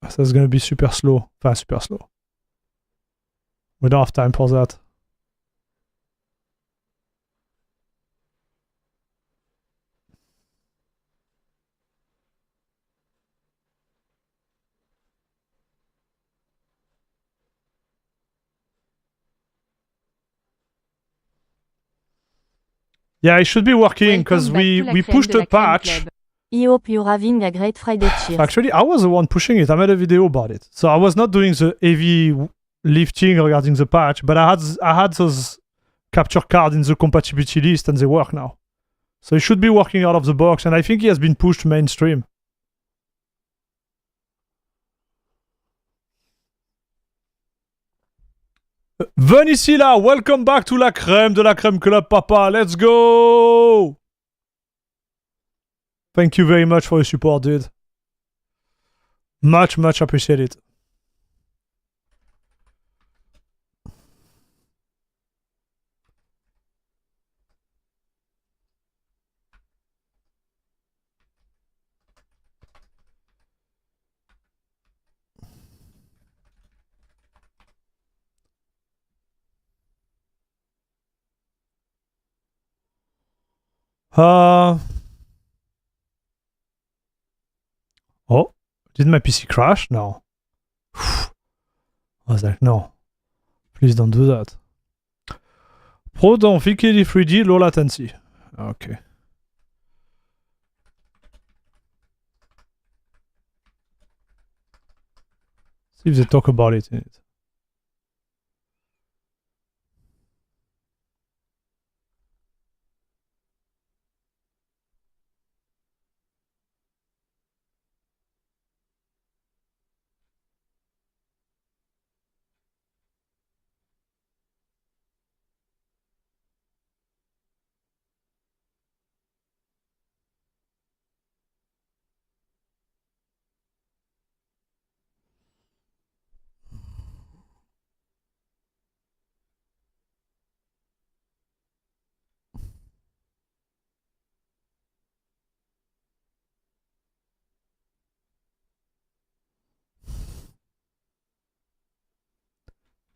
So it's gonna be super slow. Super slow. We don't have time for that. Yeah, it should be working because we pushed a patch. I hope you're having a great Friday. Cheers. Actually, I was the one pushing it. I made a video about it. So I was not doing the heavy lifting regarding the patch, but I had those capture cards in the compatibility list and they work now. So it should be working out of the box, and I think it has been pushed mainstream. Vanisila, welcome back to La Crème de la Crème Club, papa. Let's go! Thank you very much for your support, dude. Much appreciated. Oh, did my PC crash? No. I was like, no. Please don't do that. Proton VKD 3D low latency. Okay. See if they talk about it in it.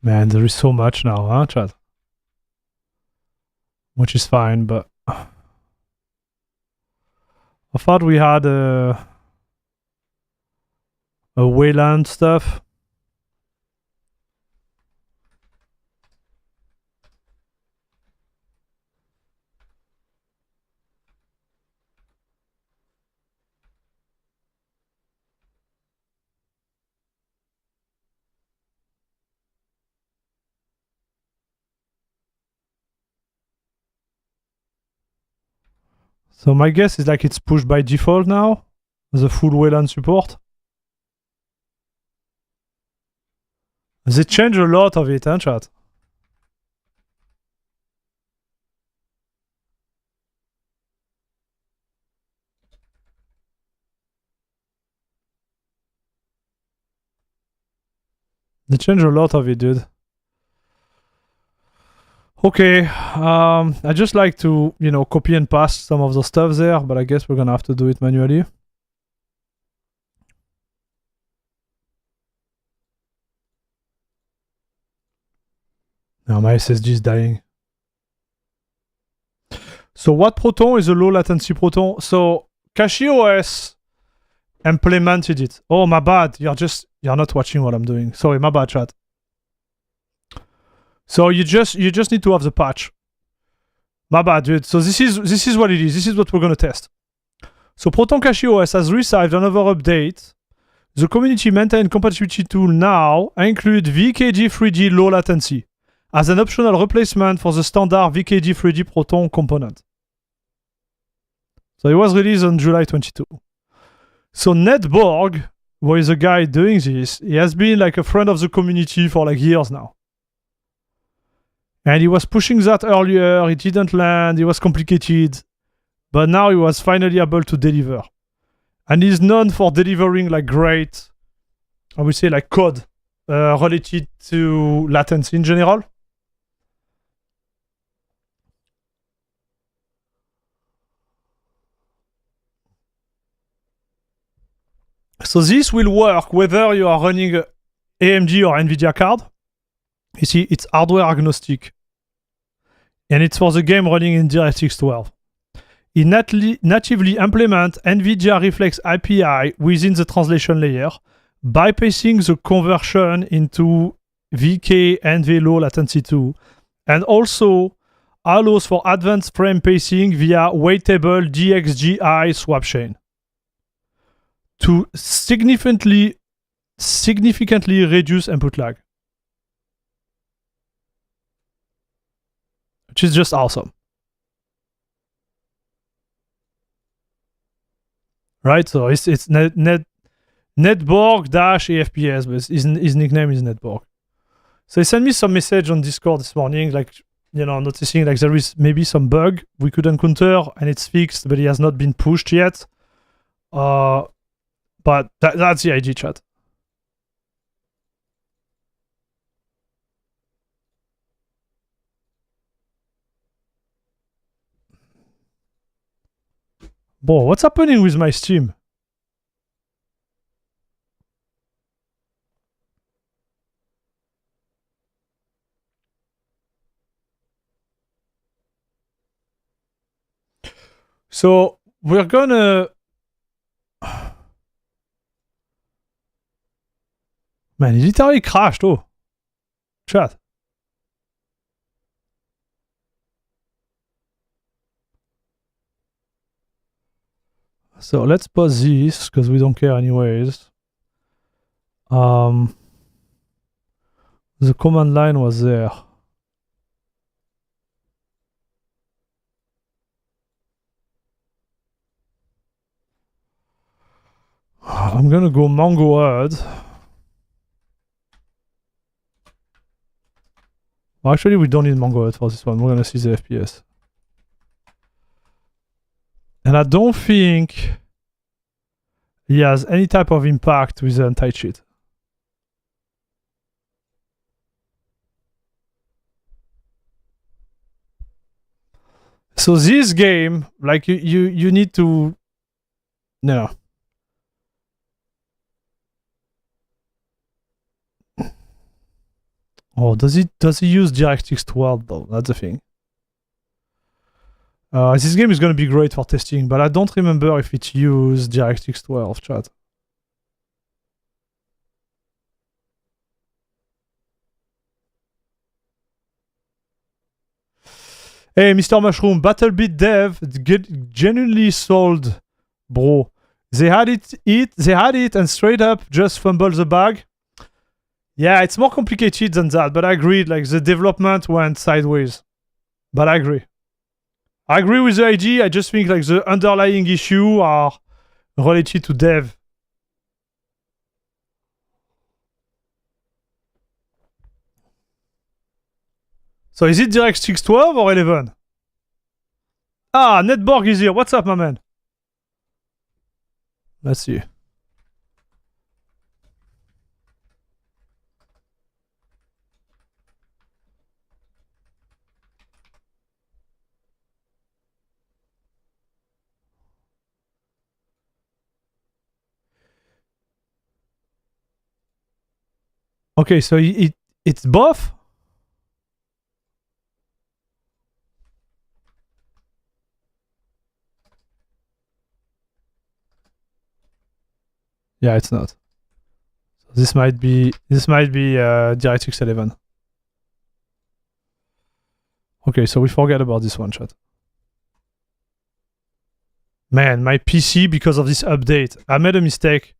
Man, there is so much now, huh, chat? Which is fine, but I thought we had a Wayland stuff. So my guess is like it's pushed by default now, the full Wayland support. They change a lot of it, huh, chat? They change a lot of it, dude. Okay, I just like to, you know, copy and paste some of the stuff there, but I guess we're gonna have to do it manually. Now my SSD is dying. So what Proton is a low latency Proton? So CachyOS implemented it. Oh, my bad. You're not watching what I'm doing. Sorry, my bad, chat. So you just need to have the patch. My bad, dude. So this is what it is. This is what we're gonna test. So Proton CachyOS has received another update. The community maintained compatibility tool now include VKG3D low latency as an optional replacement for the standard VKG3D Proton component. So it was released on July 22. So Netborg, who is the guy doing this, he has been like a friend of the community for like years now. And he was pushing that earlier, it didn't land, it was complicated. But now he was finally able to deliver. And he's known for delivering like great, I would say like code related to latency in general. So this will work whether you are running a AMD or NVIDIA card. You see, it's hardware agnostic. And it's for the game running in DirectX 12. It natively implements NVIDIA Reflex API within the translation layer, bypassing the conversion into VK NV low latency 2, and also allows for advanced frame pacing via waitable DXGI swap chain to significantly reduce input lag. Which is just awesome. Right? So it's Netborg -AFPS, but his nickname is Netborg. So he sent me some message on Discord this morning, like, you know, noticing like there is maybe some bug we could encounter and it's fixed, but it has not been pushed yet. But that's the IG, chat. Bro, what's happening with my Steam? So we're gonna... Man, it literally crashed, oh. Chat. So let's pause this, because we don't care anyways. The command line was there. I'm gonna go Mango Herd. Well, actually, we don't need Mango Herd for this one. We're gonna see the FPS. And I don't think he has any type of impact with the anti-cheat. So this game, like you need to, no. Oh, does he use DirectX 12 though? That's the thing. This game is going to be great for testing, but I don't remember if it used DirectX 12, chat. Hey, Mr. Mushroom, BattleBit Dev genuinely sold, bro. They had it, and straight up just fumbled the bag. Yeah, it's more complicated than that, but I agreed. Like the development went sideways, but I agree. I agree with the idea. I just think like the underlying issue are related to dev. So is it DirectX 12 or 11? Ah, Netborg is here. What's up, my man? Let's see. Okay, so it's both? Yeah, it's not. So this might be DirectX 11. Okay, so we forget about this one, chat. Man, my PC, because of this update, I made a mistake.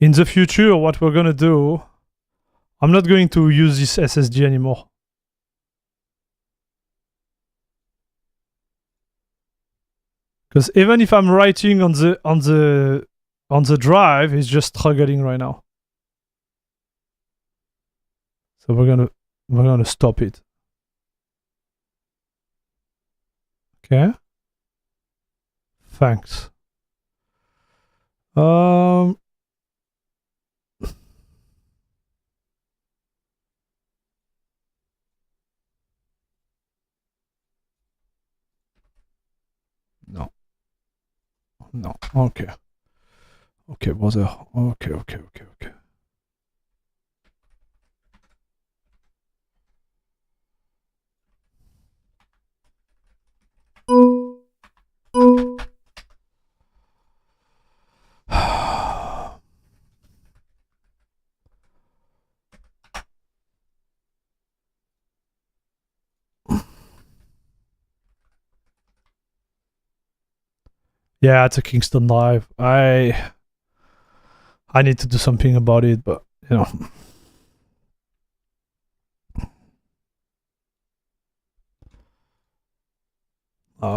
In the future, what we're gonna do, I'm not going to use this SSD anymore. Because even if I'm writing on the drive, it's just struggling right now. So we're gonna stop it. Okay. Thanks. No. Okay. Okay, brother. Okay. Yeah, it's a Kingston Live. I need to do something about it, but you know.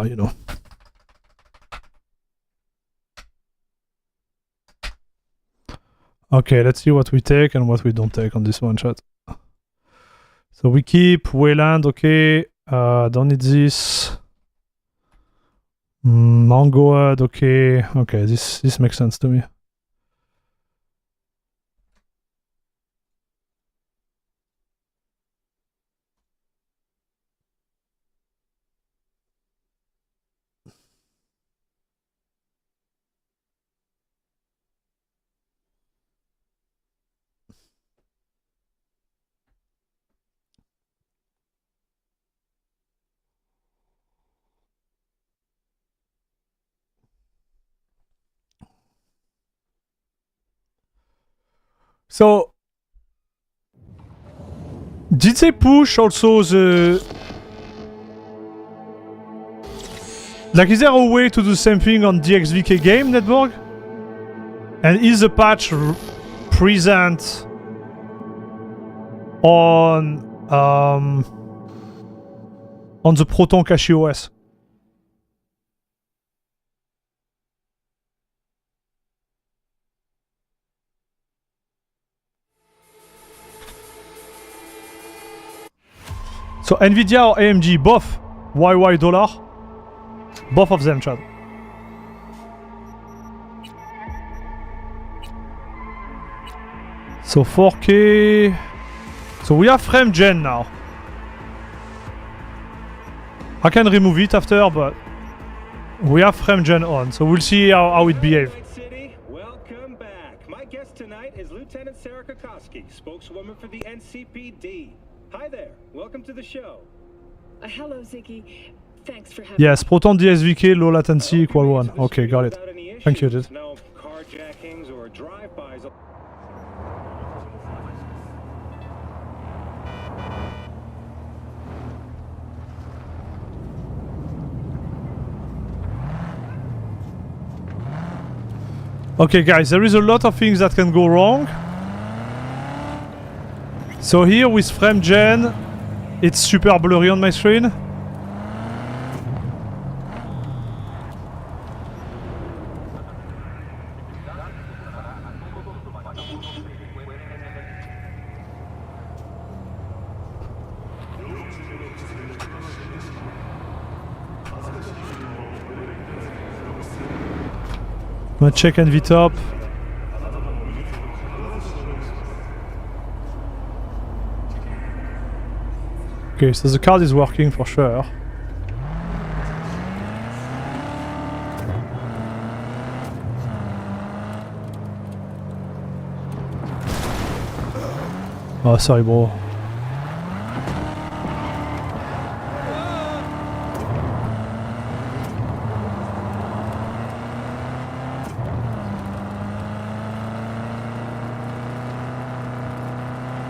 You know. Okay, let's see what we take and what we don't take on this one, chat. So we keep Wayland, okay. Don't need this. Mangoad, okay. Okay, this makes sense to me. So, did they push also the... Like, is there a way to do the same thing on DXVK game, Netborg? And is the patch present on the Proton Cache OS? So Nvidia or AMG, both YY dollar, both of them, Chad. So 4K. So we have frame gen now. I can remove it after, but we have frame gen on, so we'll see how it behaves. Welcome back. My guest tonight is Lieutenant Sarah Kokoski, spokeswoman for the NCPD. Hi there. Welcome to the show. Hello, Ziggy. Thanks for having Yes, Proton DSVK, low latency equal 1. Okay, got it. Thank you, dude. No carjackings or drive-bys. Okay, guys, there is a lot of things that can go wrong. So here with frame gen, it's super blurry on my screen. I'm gonna check NV top. Okay, so the card is working for sure. Oh, sorry, bro.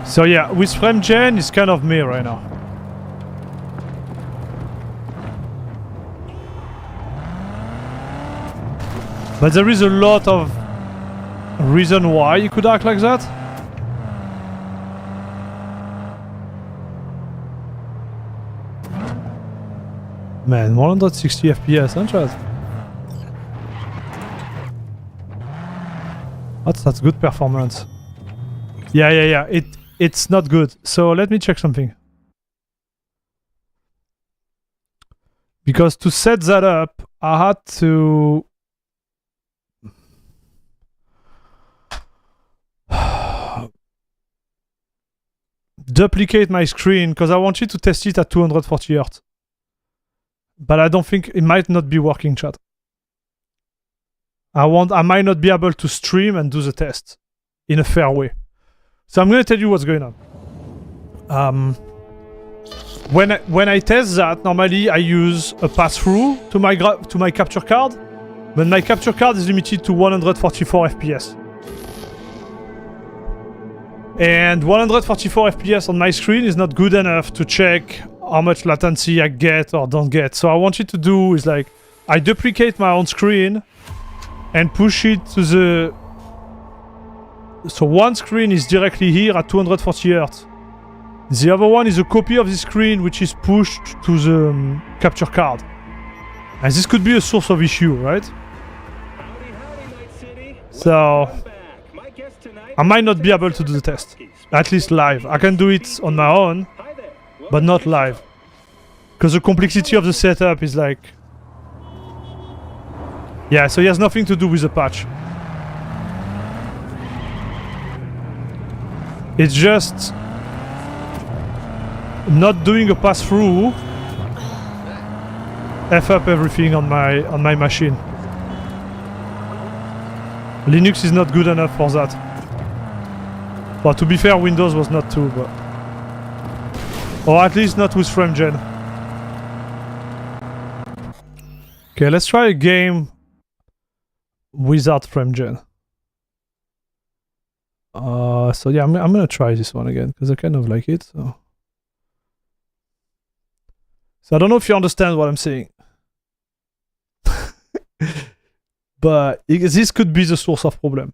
So yeah, with frame gen, it's kind of me right now. But there is a lot of reason why you could act like that. Man, 160 FPS, huh, Chad? That's good performance. Yeah. It's not good. So let me check something. Because to set that up, I had to duplicate my screen because I wanted to test it at 240 Hz. But I don't think it might not be working, chat. I might not be able to stream and do the test in a fair way. So I'm gonna tell you what's going on. When I test that, normally I use a pass-through to my capture card, but my capture card is limited to 144 FPS. And 144 FPS on my screen is not good enough to check how much latency I get or don't get. So I want you to do is like, I duplicate my own screen and push it to the... So one screen is directly here at 240 Hz. The other one is a copy of the screen which is pushed to the capture card. And this could be a source of issue, right? So I might not be able to do the test, at least live. I can do it on my own, but not live. Because the complexity of the setup is like... Yeah, so it has nothing to do with the patch. It's just not doing a pass-through F up everything on my machine. Linux is not good enough for that. But to be fair, Windows was not too, but... Or at least not with frame gen. Okay, let's try a game without frame gen. So yeah, I'm gonna try this one again because I kind of like it. So I don't know if you understand what I'm saying, but this could be the source of problem.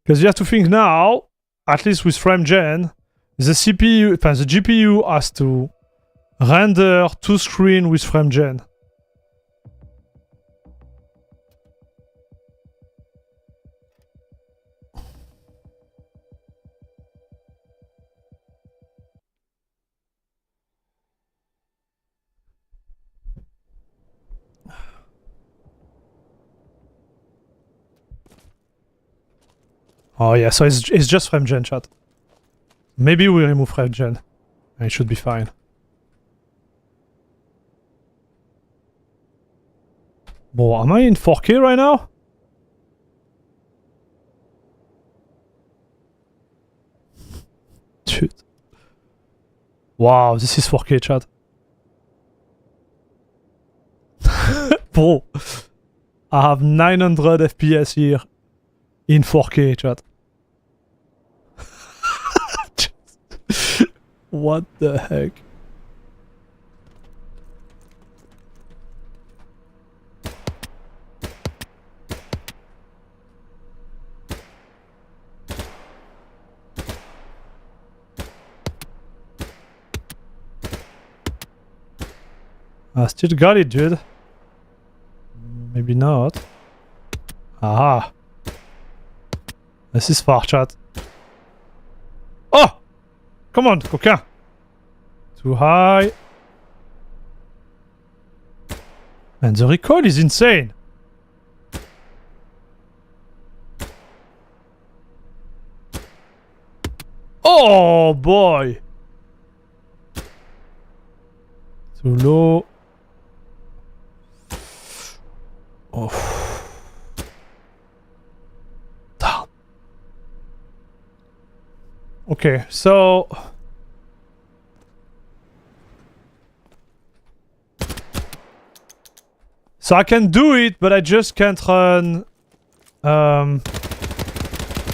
Because you have to think now, at least with frame gen, the GPU has to render two screens with frame gen. Oh yeah, so it's just frame gen, chat. Maybe we remove frame gen. And it should be fine. Well, am I in 4K right now? Wow, this is 4K, chat. Bro, I have 900 FPS here in 4K, chat. What the heck? I still got it, dude. Maybe not. Aha. This is far, chat. Oh! Come on, coquin. Too high. And the recoil is insane. Oh boy. Too low. Oh. Damn. Okay, so I can do it, but I just can't run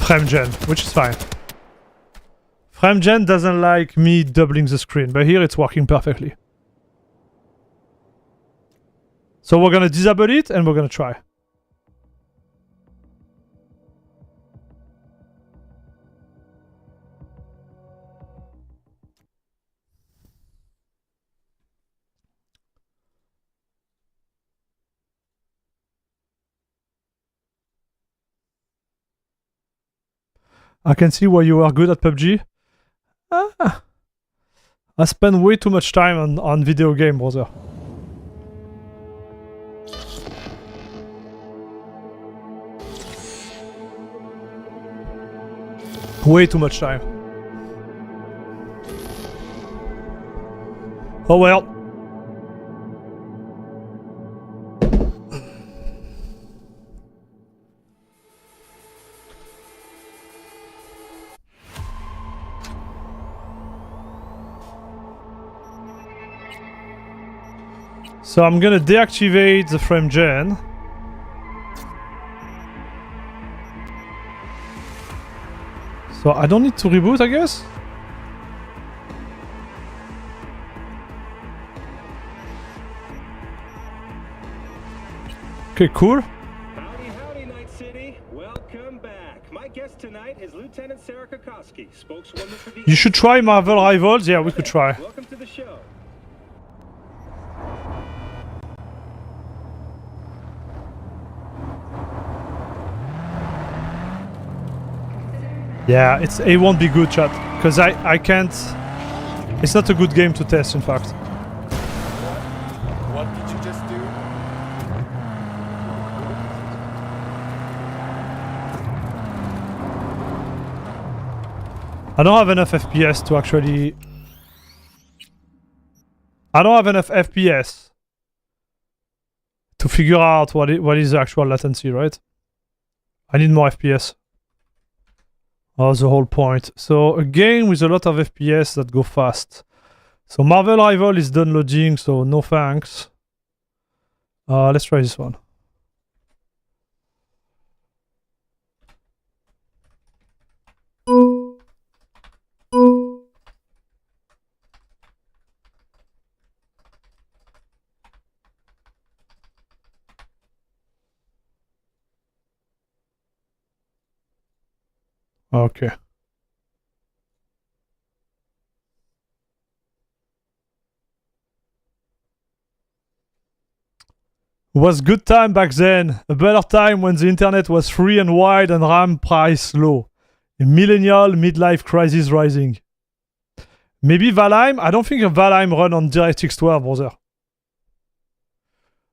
FrameGen, which is fine. FrameGen doesn't like me doubling the screen, but here it's working perfectly. So we're gonna disable it and we're gonna try. I can see why you are good at PUBG. Ah, I spend way too much time on video game, brother. Way too much time. Oh well. So I'm gonna deactivate the FrameGen. So I don't need to reboot, I guess? Okay, cool. Howdy, howdy, Night City. Welcome back. My guest tonight is Lieutenant Sarah Kokoski, spokeswoman for the... You should try Marvel Rivals. Yeah, we could try. Welcome to the show. Yeah, it won't be good, chat, because I can't. It's not a good game to test, in fact. What did you just do? I don't have enough FPS to actually. I don't have enough FPS to figure out what is the actual latency, right? I need more FPS. Oh, the whole point. So a game with a lot of FPS that go fast. So Marvel Rival is downloading, so no thanks. Let's try this one. Okay. It was good time back then. A better time when the internet was free and wide and RAM price low. A millennial midlife crisis rising. Maybe Valheim? I don't think a Valheim run on DirectX 12, brother.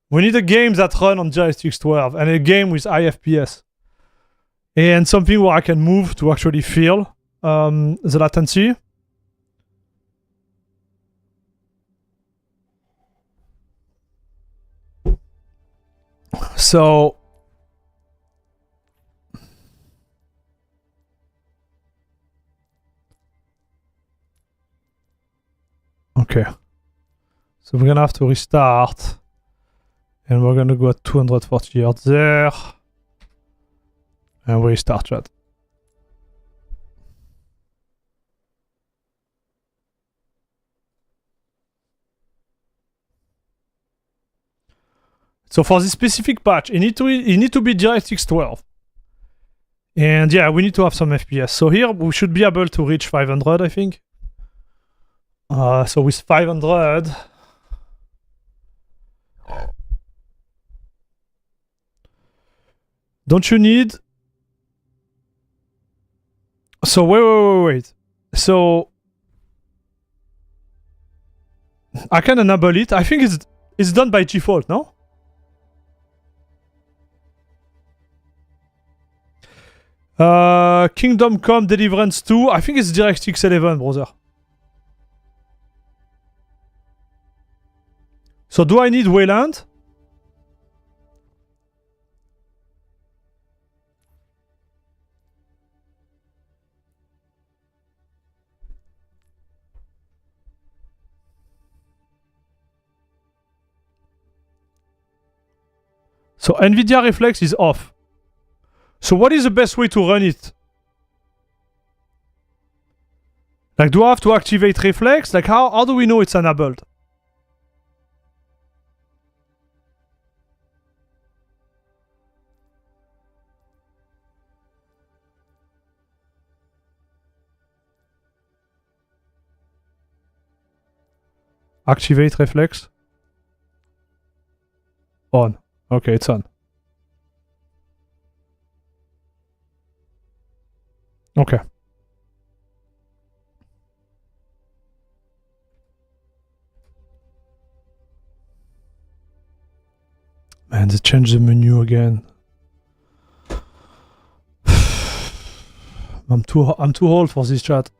We need a game that run on DirectX 12 and a game with high FPS. And something where I can move to actually feel the latency. So Okay. So we're gonna have to restart. And we're gonna go at 240 Hz there. And we restart chat. So for this specific patch, it need to be DirectX 12. And yeah, we need to have some FPS. So here we should be able to reach 500, I think. So with 500, don't you need? So wait. So I can enable it. I think it's done by default, no? Kingdom Come Deliverance 2. I think it's DirectX 11, brother. So do I need Wayland? So NVIDIA Reflex is off. So what is the best way to run it? Like, do I have to activate Reflex? Like, how do we know it's enabled? Activate Reflex. On. Okay, it's on. Okay. Man, they changed the menu again. I'm too old for this chat.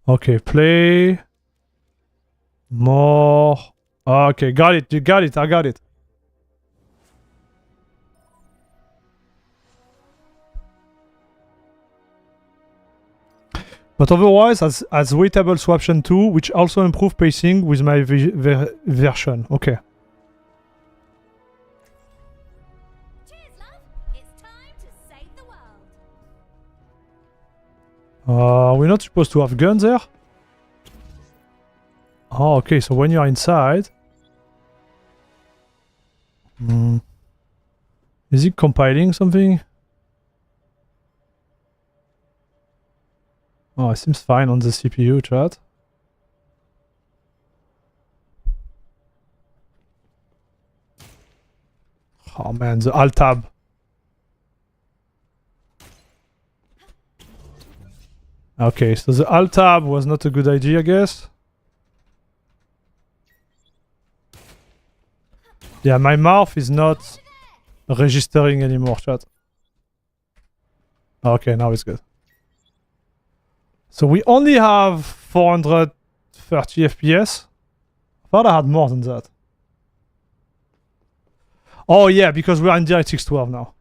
Okay, play. More. Okay, got it. You got it. I got it. But otherwise, as waitable swaption 2, which also improve pacing with my version. Okay. Cheers, love. It's time to save the world. We're not supposed to have guns there? Oh, okay, so when you're inside... Is it compiling something? Oh, it seems fine on the CPU, chat. Oh man, the Alt tab. Okay, so the Alt tab was not a good idea, I guess. Yeah, my mouth is not registering anymore, chat. Okay, now it's good. So we only have 430 FPS. I thought I had more than that. Oh yeah, because we're in DirectX 12 now.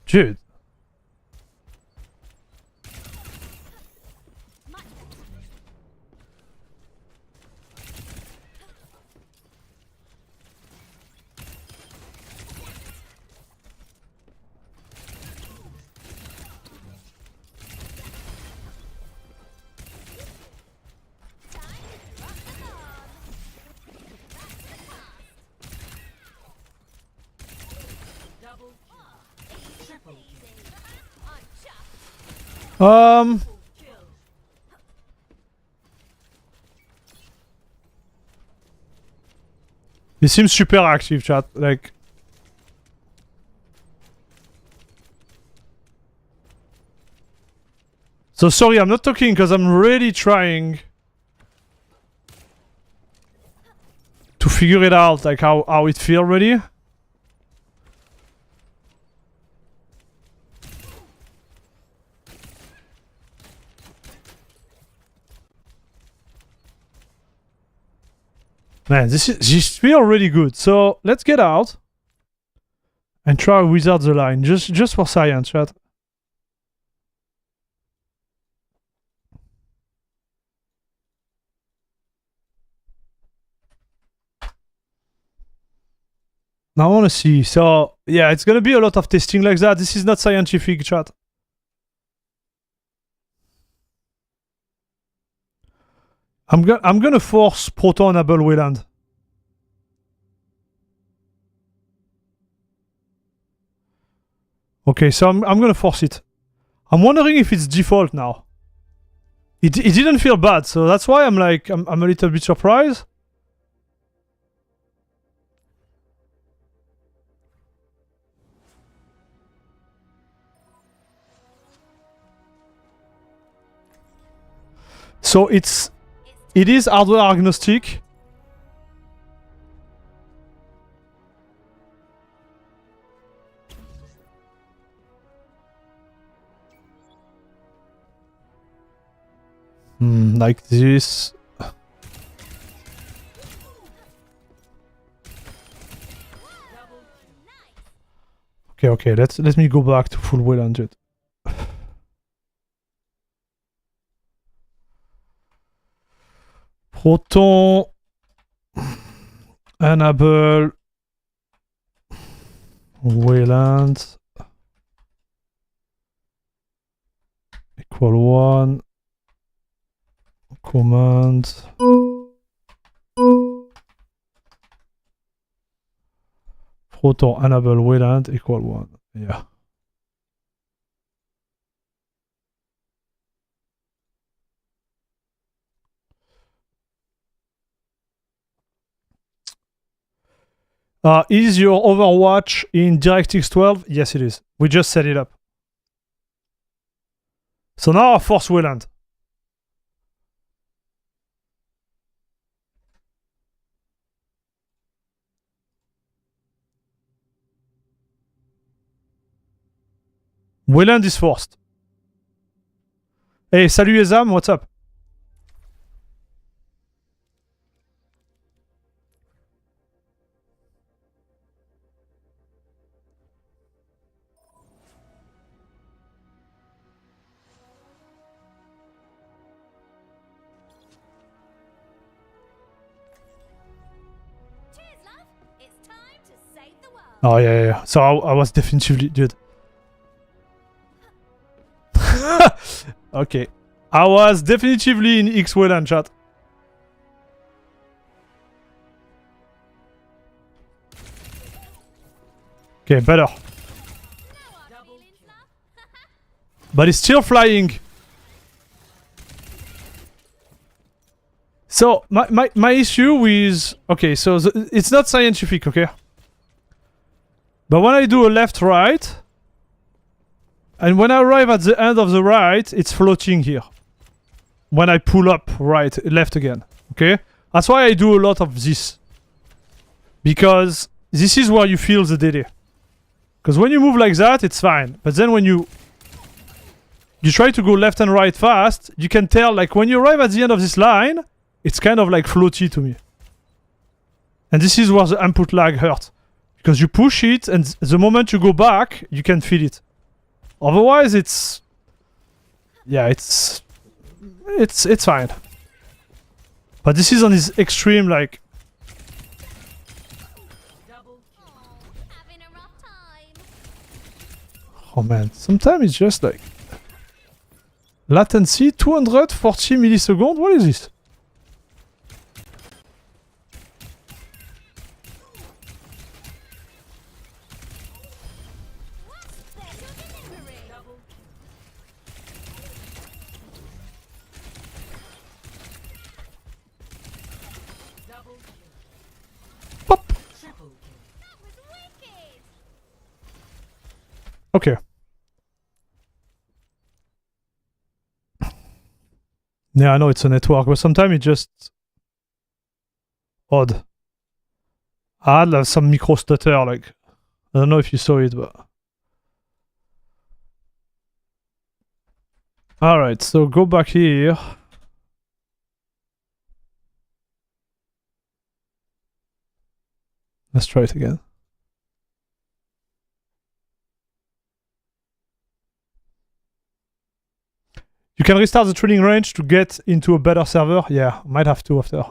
Dude. Triple kill. He seems super active, chat. Like. So sorry, I'm not talking because I'm really trying to figure it out, like how it feels already. Man, this feels really good. So let's get out and try wizard the line, just for science, chat. Now I want to see. So yeah, it's gonna be a lot of testing like that. This is not scientific, chat. I'm gonna force Proton Able Wayland. Okay, so I'm gonna force it. I'm wondering if it's default now. It didn't feel bad, so that's why I'm like I'm a little bit surprised. So it is hardware agnostic. Like this. Okay, let me go back to full Wayland jet. Proton enable Wayland equal 1 command Proton enable Wayland equal 1. Yeah. Is your Overwatch in DirectX 12? Yes, it is. We just set it up. So now I force Wayland. Wayland is forced. Hey, salut Ezam, what's up? Oh yeah. So I was definitively, dude. Okay. I was definitively in X Wayland chat. Okay, better. But it's still flying. So my issue with so it's not scientific, okay? But when I do a left-right, and when I arrive at the end of the right, it's floating here. When I pull up left again, okay? That's why I do a lot of this. Because this is where you feel the delay. Because when you move like that, it's fine. But then when you try to go left and right fast, you can tell, like, when you arrive at the end of this line, it's kind of like floaty to me. And this is where the input lag hurts. Because you push it, and the moment you go back, you can feel it. Otherwise, it's... Yeah, it's fine. But this is on this extreme, like... Oh man, sometimes it's just like... Latency, 240 milliseconds? What is this? Okay. Yeah, I know it's a network, but sometimes it's just odd. I had like, some micro stutter, like I don't know if you saw it, but alright, so go back here. Let's try it again. You can restart the training range to get into a better server? Yeah, might have to after.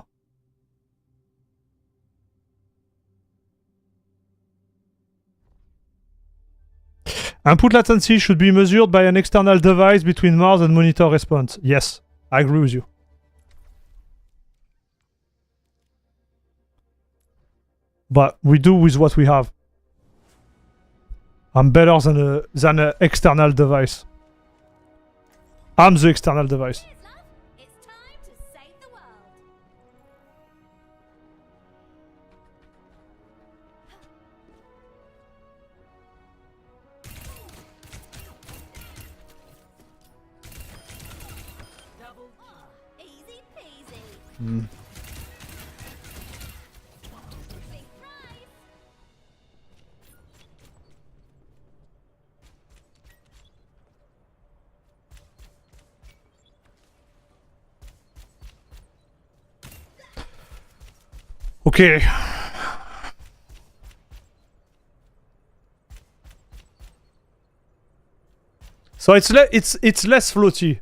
Input latency should be measured by an external device between mouse and monitor response. Yes, I agree with you. But we do with what we have. I'm better than an external device. I'm the external device. Mm. Okay. So it's less floaty.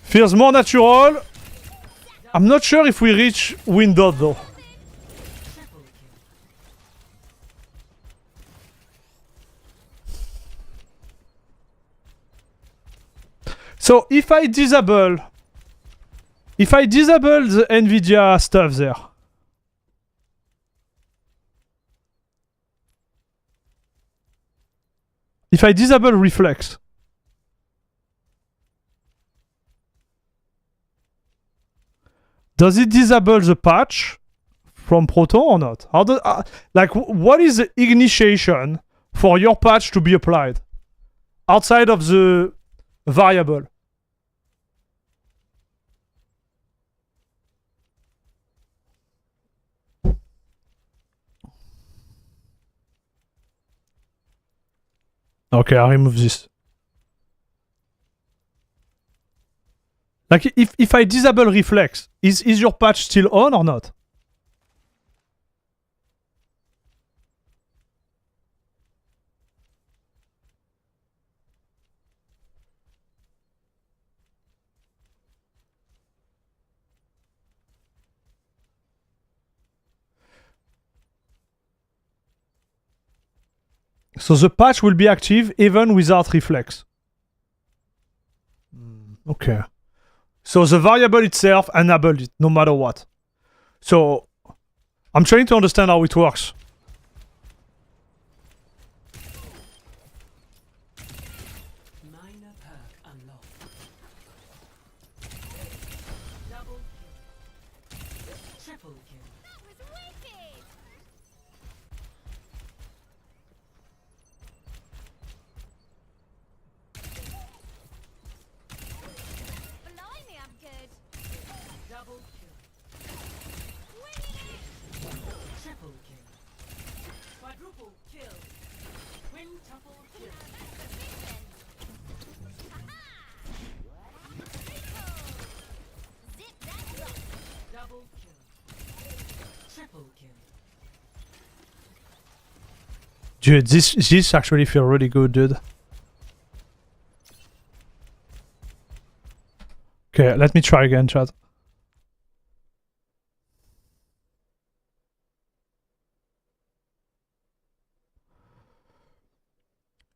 Feels more natural. I'm not sure if we reach win dot though. So if I disable the NVIDIA stuff there, if I disable reflex, does it disable the patch from Proton or not? How do, like, what is the initiation for your patch to be applied outside of the variable? Okay, I remove this. Like, if I disable reflex, is your patch still on or not? So the patch will be active even without reflex. Okay. So the variable itself enabled it no matter what. So I'm trying to understand how it works. Dude, this actually feel really good, dude. Okay, let me try again, chat.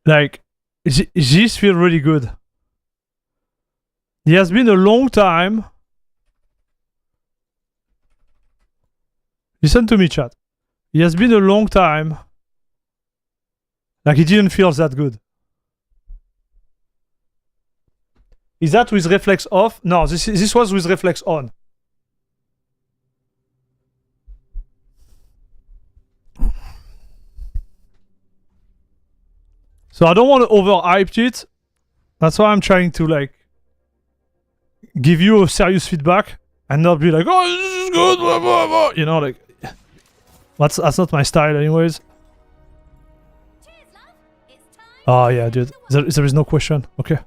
Like, this feel really good. It has been a long time. Listen to me, chat. It has been a long time. Like, it didn't feel that good. Is that with reflex off? No, this was with reflex on. So I don't want to overhype it. That's why I'm trying to like give you a serious feedback and not be like, oh, this is good, blah, blah, blah. You know, like that's not my style, anyways. Oh yeah, dude. There is no question. Okay.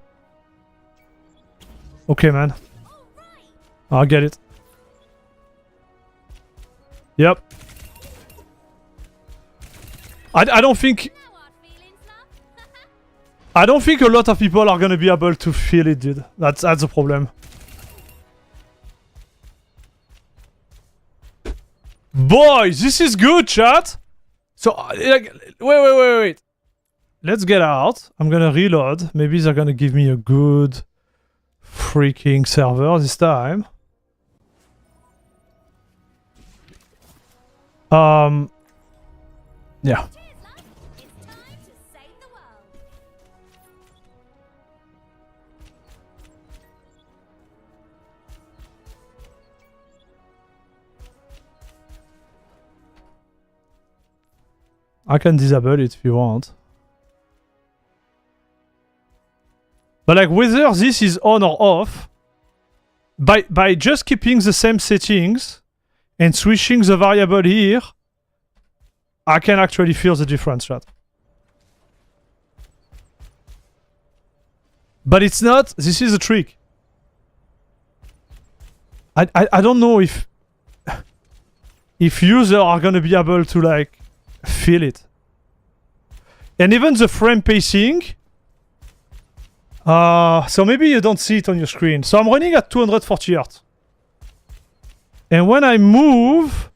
Okay, man. I'll get it. Yep. I don't think a lot of people are gonna be able to feel it, dude. That's the problem. Boy, this is good, chat. So, like, wait. Let's get out. I'm gonna reload. Maybe they're gonna give me a good freaking server this time. Yeah. I can disable it if you want. But like whether this is on or off, by just keeping the same settings and switching the variable here, I can actually feel the difference, chat. But it's not, this is a trick. I don't know if users are gonna be able to like feel it. And even the frame pacing, so maybe you don't see it on your screen. So I'm running at 240 Hz. And when I move,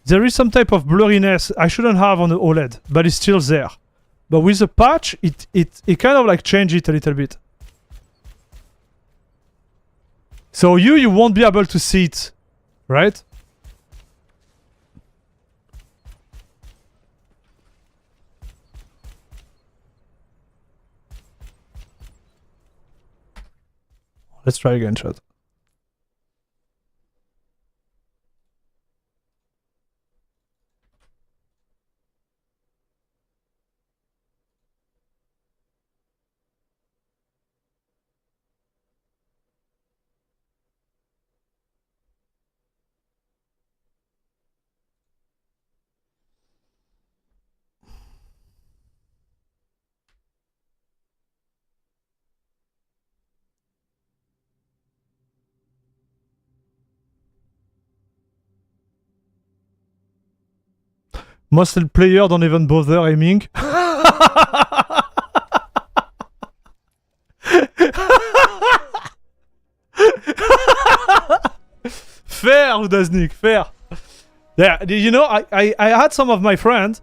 there is some type of blurriness I shouldn't have on the OLED, but it's still there. But with the patch, it kind of like changed it a little bit. So you won't be able to see it, right? Let's try again, chat. Most players don't even bother aiming. Fair, Udaznik, fair. Yeah, you know, I had some of my friends.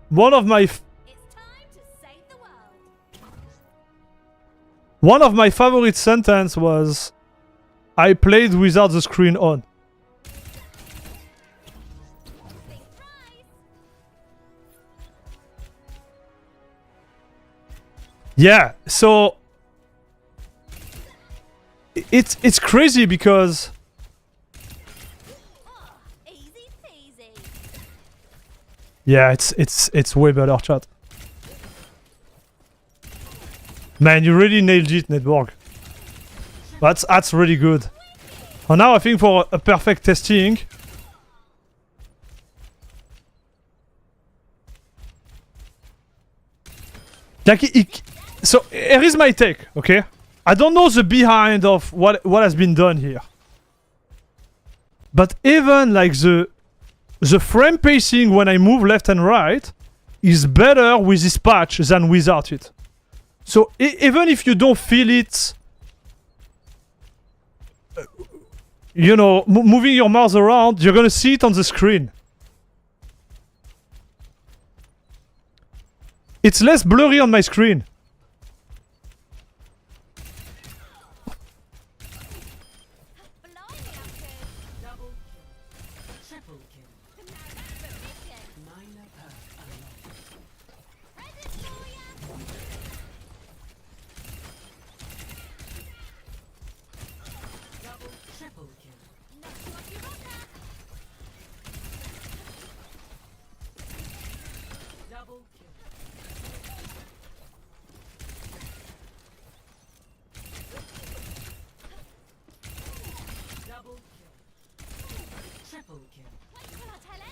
One of my favorite sentence was, I played without the screen on. Yeah, so it's crazy because yeah, it's way better, chat. Man, you really nailed it, Netborg. That's really good. And now I think for a perfect testing, like so here is my take, okay? I don't know the behind of what has been done here. But even like the frame pacing when I move left and right is better with this patch than without it. So even if you don't feel it, you know, moving your mouse around, you're gonna see it on the screen. It's less blurry on my screen.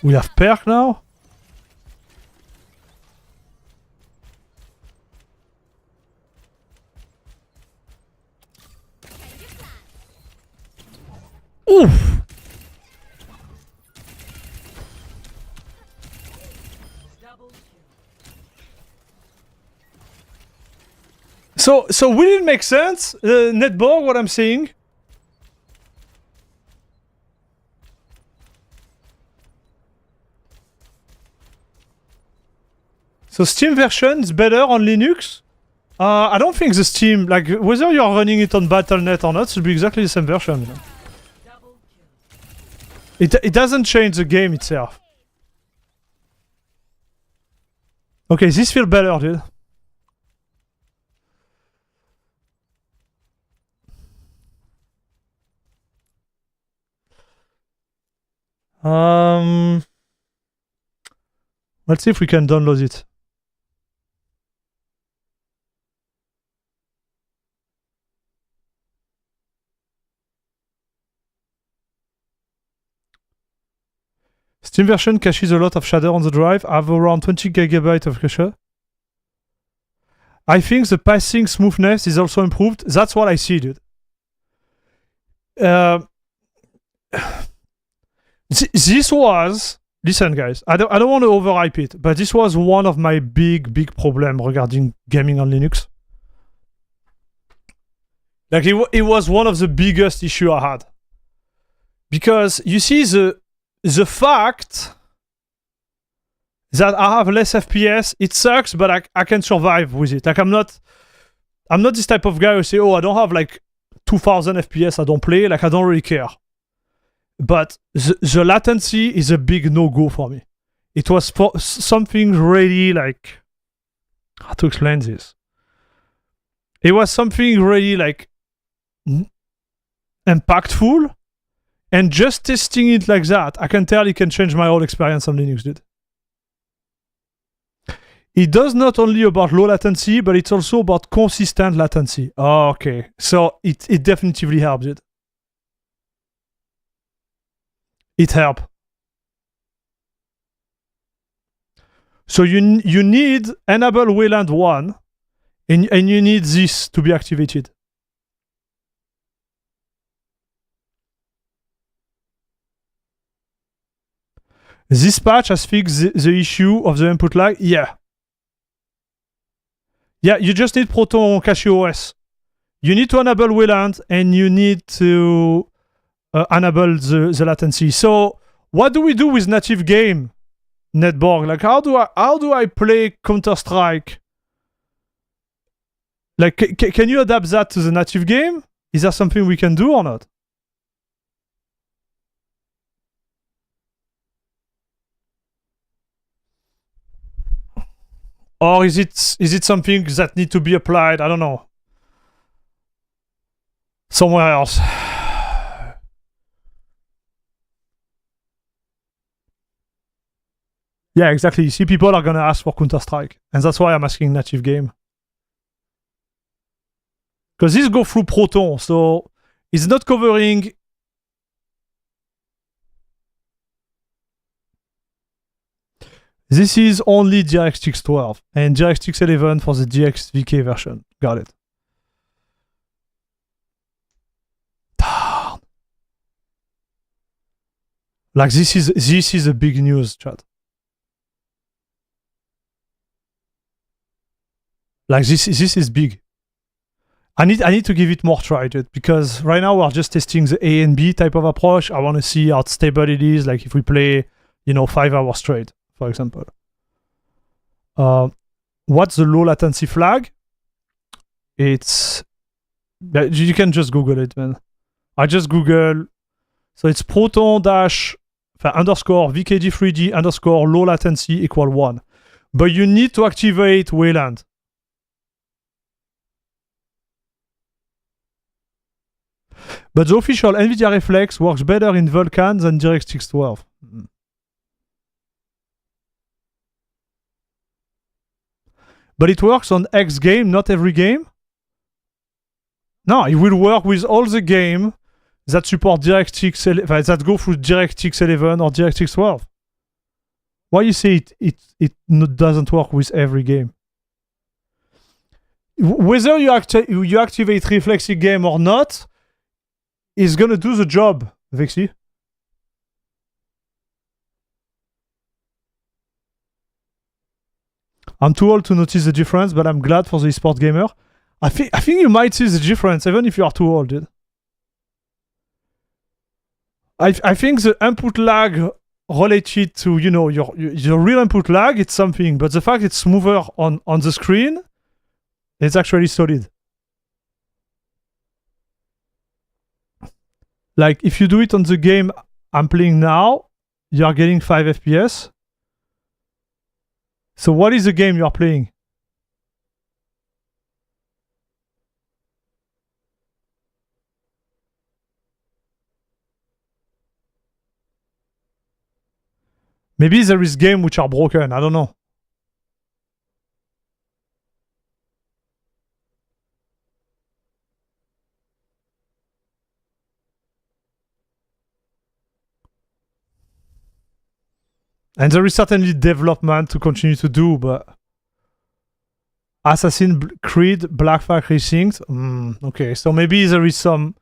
We have perk now? Oof! So will it make sense, Netborg, what I'm saying? So Steam version is better on Linux? I don't think the Steam, like, whether you're running it on Battle.net or not, it should be exactly the same version. You know? It doesn't change the game itself. Okay, this feels better, dude. Let's see if we can download it. Steam version caches a lot of shader on the drive. I have around 20 GB of cache. I think the passing smoothness is also improved. That's what I see, dude. This was... Listen, guys. I don't want to overhype it, but this was one of my big problem regarding gaming on Linux. Like, it was one of the biggest issue I had. Because, you see, the fact that I have less FPS, it sucks, but I can survive with it. Like, I'm not this type of guy who say, oh, I don't have like 2000 FPS, I don't play, like I don't really care. But the latency is a big no-go for me. It was for something really like, how to explain this? It was something really like impactful. And just testing it like that, I can tell it can change my whole experience on Linux, dude. It does not only about low latency, but it's also about consistent latency. Oh, okay. So it definitively helps it. It helps. So you need enable Wayland 1, and you need this to be activated. This patch has fixed the issue of the input lag? Yeah. Yeah, you just need Proton Cache OS. You need to enable Wayland, and you need to enable the latency. So, what do we do with native game, Netborg? Like, how do I play Counter-Strike? Like, can you adapt that to the native game? Is that something we can do or not? Or is it something that need to be applied? I don't know. Somewhere else. Yeah, exactly. You see, people are gonna ask for Counter-Strike, and that's why I'm asking native game. Because this go through Proton, so it's not covering. This is only DirectX 12 and DirectX 11 for the DXVK version. Got it. Darn. Like this is a big news, chat. Like this is big. I need to give it more try, dude, because right now we're just testing the A and B type of approach. I want to see how stable it is. Like if we play, 5 hours straight, for example. What's the low latency flag? It's... You can just Google it, man. I just Google... So it's Proton underscore VKD3D underscore low latency equal 1. But you need to activate Wayland. But the official NVIDIA Reflex works better in Vulkan than DirectX 12. But it works on X game, not every game? No, it will work with all the game that support DirectX 11, that go through DirectX 11 or DirectX 12. Why you say doesn't work with every game? Whether you activate reflexive game or not, is gonna do the job, Vexy. I'm too old to notice the difference, but I'm glad for the esport gamer. I think you might see the difference even if you are too old, dude. I think the input lag related to, you know, your real input lag, it's something, but the fact it's smoother on the screen, it's actually solid. Like, if you do it on the game I'm playing now, you are getting 5 FPS. So what is the game you are playing? Maybe there is games which are broken, I don't know. And there is certainly development to continue to do, but Assassin's Creed Black Flag Racing, okay, so maybe there is some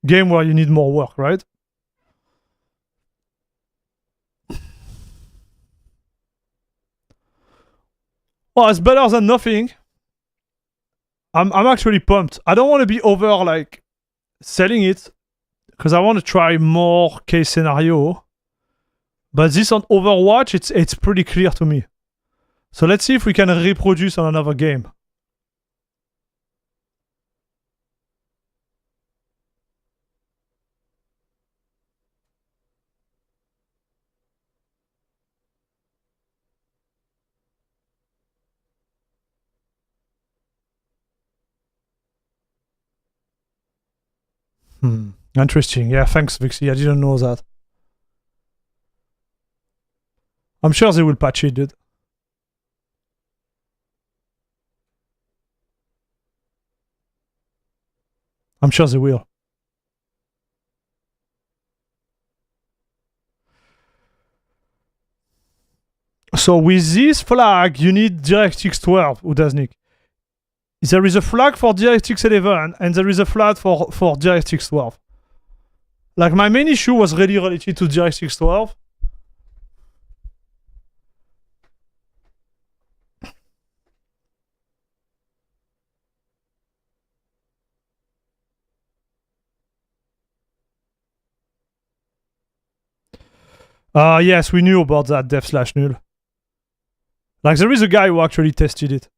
game where you need more work, right? Well, it's better than nothing. I'm actually pumped. I don't want to be over like selling it because I want to try more case scenario. But this on Overwatch, it's pretty clear to me. So let's see if we can reproduce on another game. Interesting. Yeah, thanks, Vixie. I didn't know that. I'm sure they will patch it, dude. I'm sure they will. So with this flag, you need DirectX 12, Udaznik. There is a flag for DirectX 11, and there is a flag for DirectX 12. Like, my main issue was really related to DirectX 12. Yes, we knew about that dev/null. Like, there is a guy who actually tested it.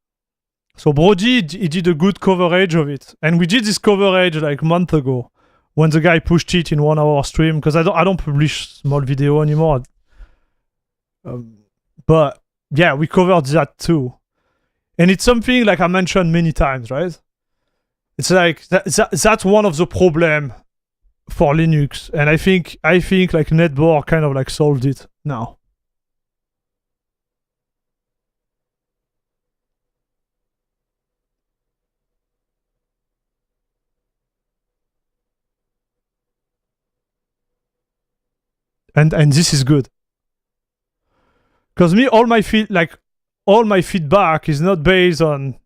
So Brody, he did a good coverage of it. And we did this coverage like a month ago when the guy pushed it in 1 hour stream, because I don't publish small video anymore. But yeah, we covered that too. And it's something like I mentioned many times, right? It's like that's one of the problem for Linux, and I think like Netboard kind of like solved it now. And this is good. Because me, all my feedback is not based on,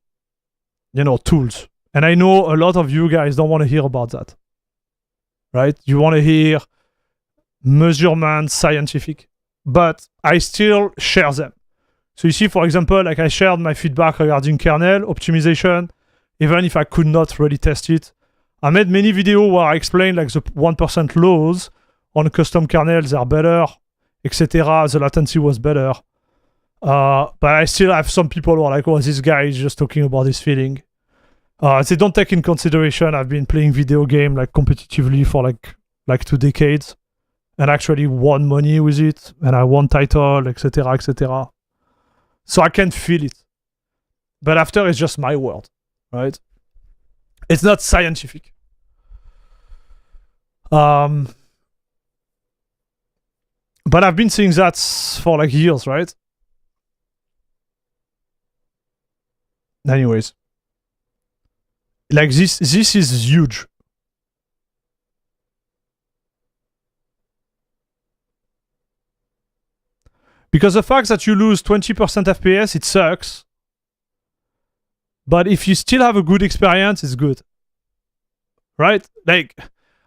you know, tools. And I know a lot of you guys don't want to hear about that. Right? You want to hear measurements, scientific. But I still share them. So you see, for example, like I shared my feedback regarding kernel optimization, even if I could not really test it. I made many videos where I explained like the 1% laws on custom kernels are better, etc. The latency was better. But I still have some people who are like, oh, this guy is just talking about his feeling. They don't take in consideration I've been playing video game like competitively for like 2 decades and actually won money with it, and I won title, etc., etc. So I can feel it. But after, it's just my word, right? It's not scientific. But I've been seeing that for like years, right? Anyways. Like this is huge. Because the fact that you lose 20% FPS, it sucks. But if you still have a good experience, it's good. Right? Like,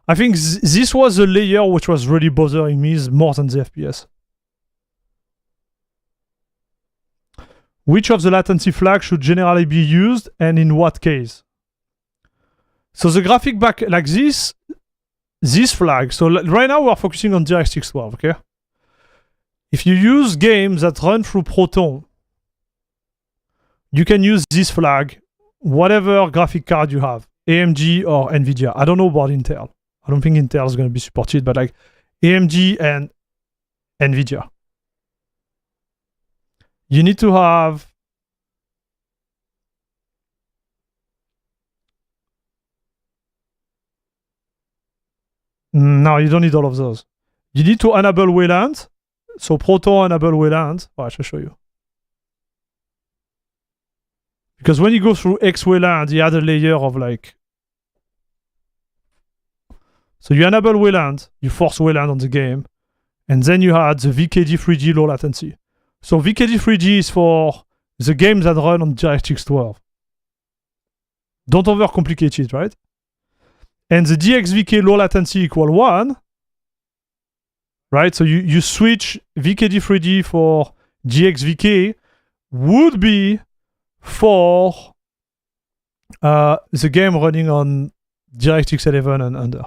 I think this was a layer which was really bothering me more than the FPS. Which of the latency flags should generally be used and in what case? So the graphic back like this flag. So right now we're focusing on DirectX 12, okay? If you use games that run through Proton, you can use this flag, whatever graphic card you have, AMD or NVIDIA. I don't know about Intel. I don't think Intel is going to be supported, but like AMD and NVIDIA. You need to have no, you don't need all of those. You need to enable Wayland. So Proton enable Wayland. Oh, I shall show you. Because when you go through X Wayland, you add a layer of like. So you enable Wayland, you force Wayland on the game, and then you add the VKD3G low latency. So VKD3G is for the games that run on DirectX 12. Don't overcomplicate it, right? And the DXVK low latency equal 1, right? So you switch VKD3D for DXVK would be for the game running on DirectX 11 and under.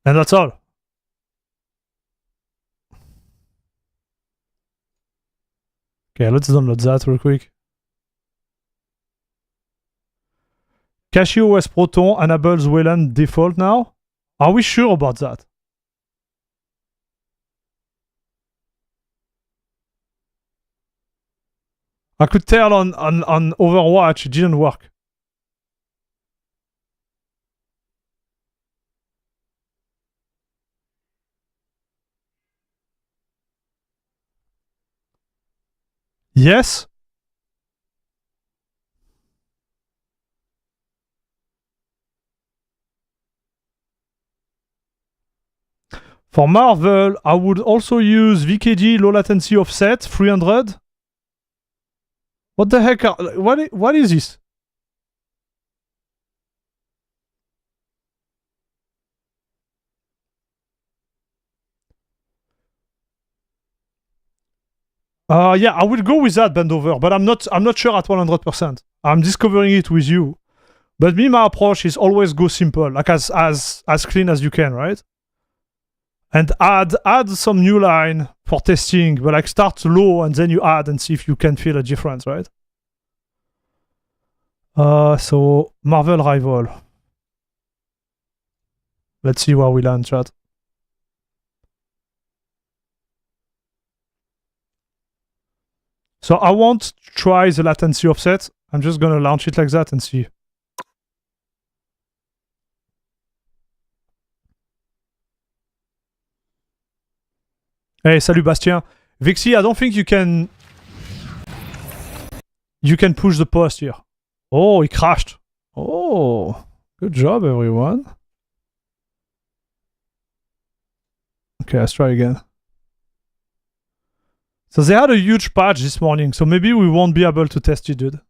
And that's all. Okay, let's download that real quick. CachyOS Proton enables Wayland default now. Are we sure about that? I could tell on Overwatch it didn't work. Yes? For Marvel, I would also use VKD low latency offset 300. What the heck? What is this? Yeah, I will go with that Bendover, but I'm not sure at 100%. I'm discovering it with you. But my approach is always go simple, like as clean as you can, right? And add some new line for testing, but like start low and then you add and see if you can feel a difference, right? So Marvel Rival. Let's see where we land, chat. So I won't try the latency offset. I'm just gonna launch it like that and see. Hey, salut Bastien. Vixie, I don't think you can push the post here. Oh, he crashed. Oh, good job, everyone. Okay, let's try again. So they had a huge patch this morning, so maybe we won't be able to test it, dude.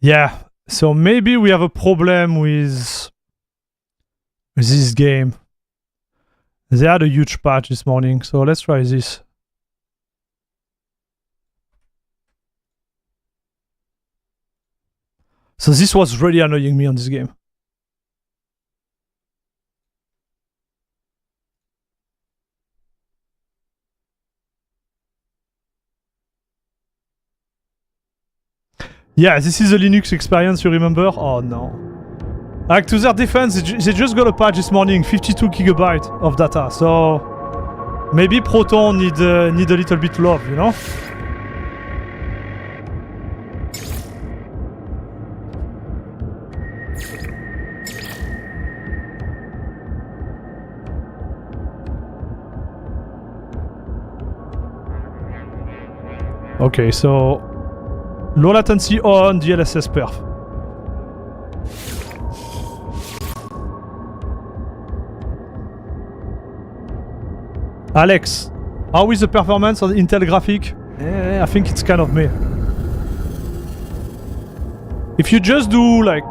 Yeah, so maybe we have a problem with this game. They had a huge patch this morning, so let's try this. So this was really annoying me on this game. Yeah, this is a Linux experience, you remember? Oh no. Like, to their defense, they just got a patch this morning, 52 gigabytes of data, so maybe Proton need a little bit love, you know? Okay, so low latency on DLSS perf. Alex, how is the performance on Intel graphic? I think it's kind of meh. If you just do like...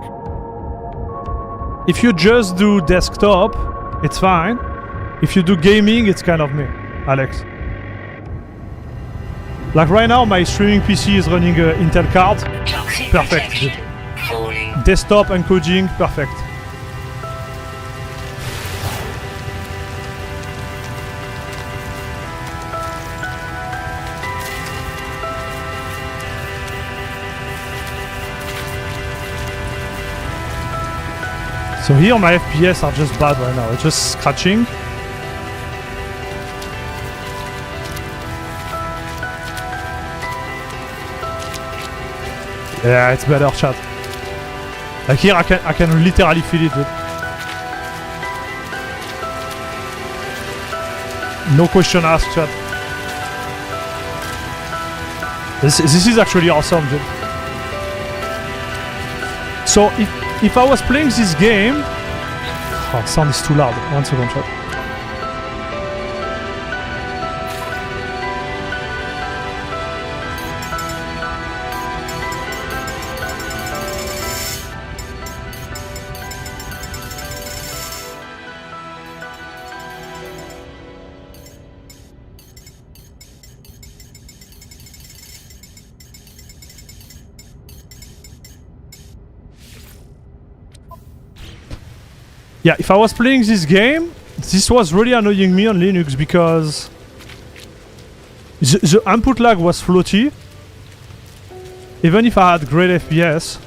If you just do desktop, it's fine. If you do gaming, it's kind of meh, Alex. Like right now, my streaming PC is running an Intel card. Perfect. Desktop encoding, perfect. So here my FPS are just bad right now, it's just scratching. Yeah, it's better, chat. Like here I can literally feel it, dude. No question asked, chat. This is actually awesome, dude. So if I was playing this game... Oh, sound is too loud. 1 second, chat. Yeah, if I was playing this game, this was really annoying me on Linux because the input lag was floaty. Even if I had great FPS.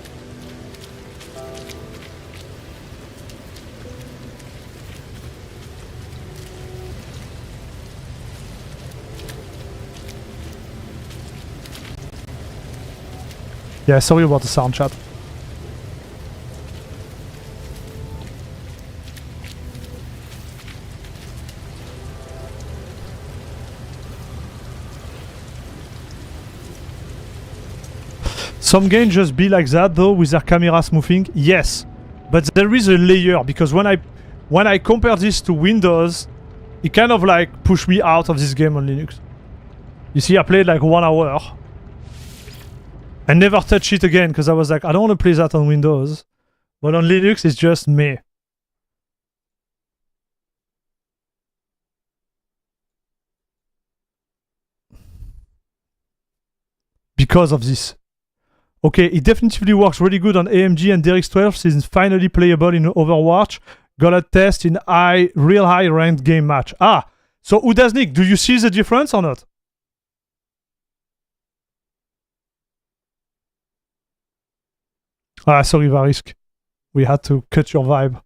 Yeah, sorry about the sound, chat. Some games just be like that though, with their camera smoothing. Yes, but there is a layer because when I compare this to Windows, it kind of like pushed me out of this game on Linux. You see, I played like 1 hour. I never touched it again because I was like, I don't want to play that on Windows. But on Linux, it's just me. Because of this. Okay, it definitely works really good on AMG and DirectX 12 since finally playable in Overwatch. Gotta test in real high ranked game match. Ah, so Udaznik, do you see the difference or not? Ah, sorry, Varisk. We had to cut your vibe.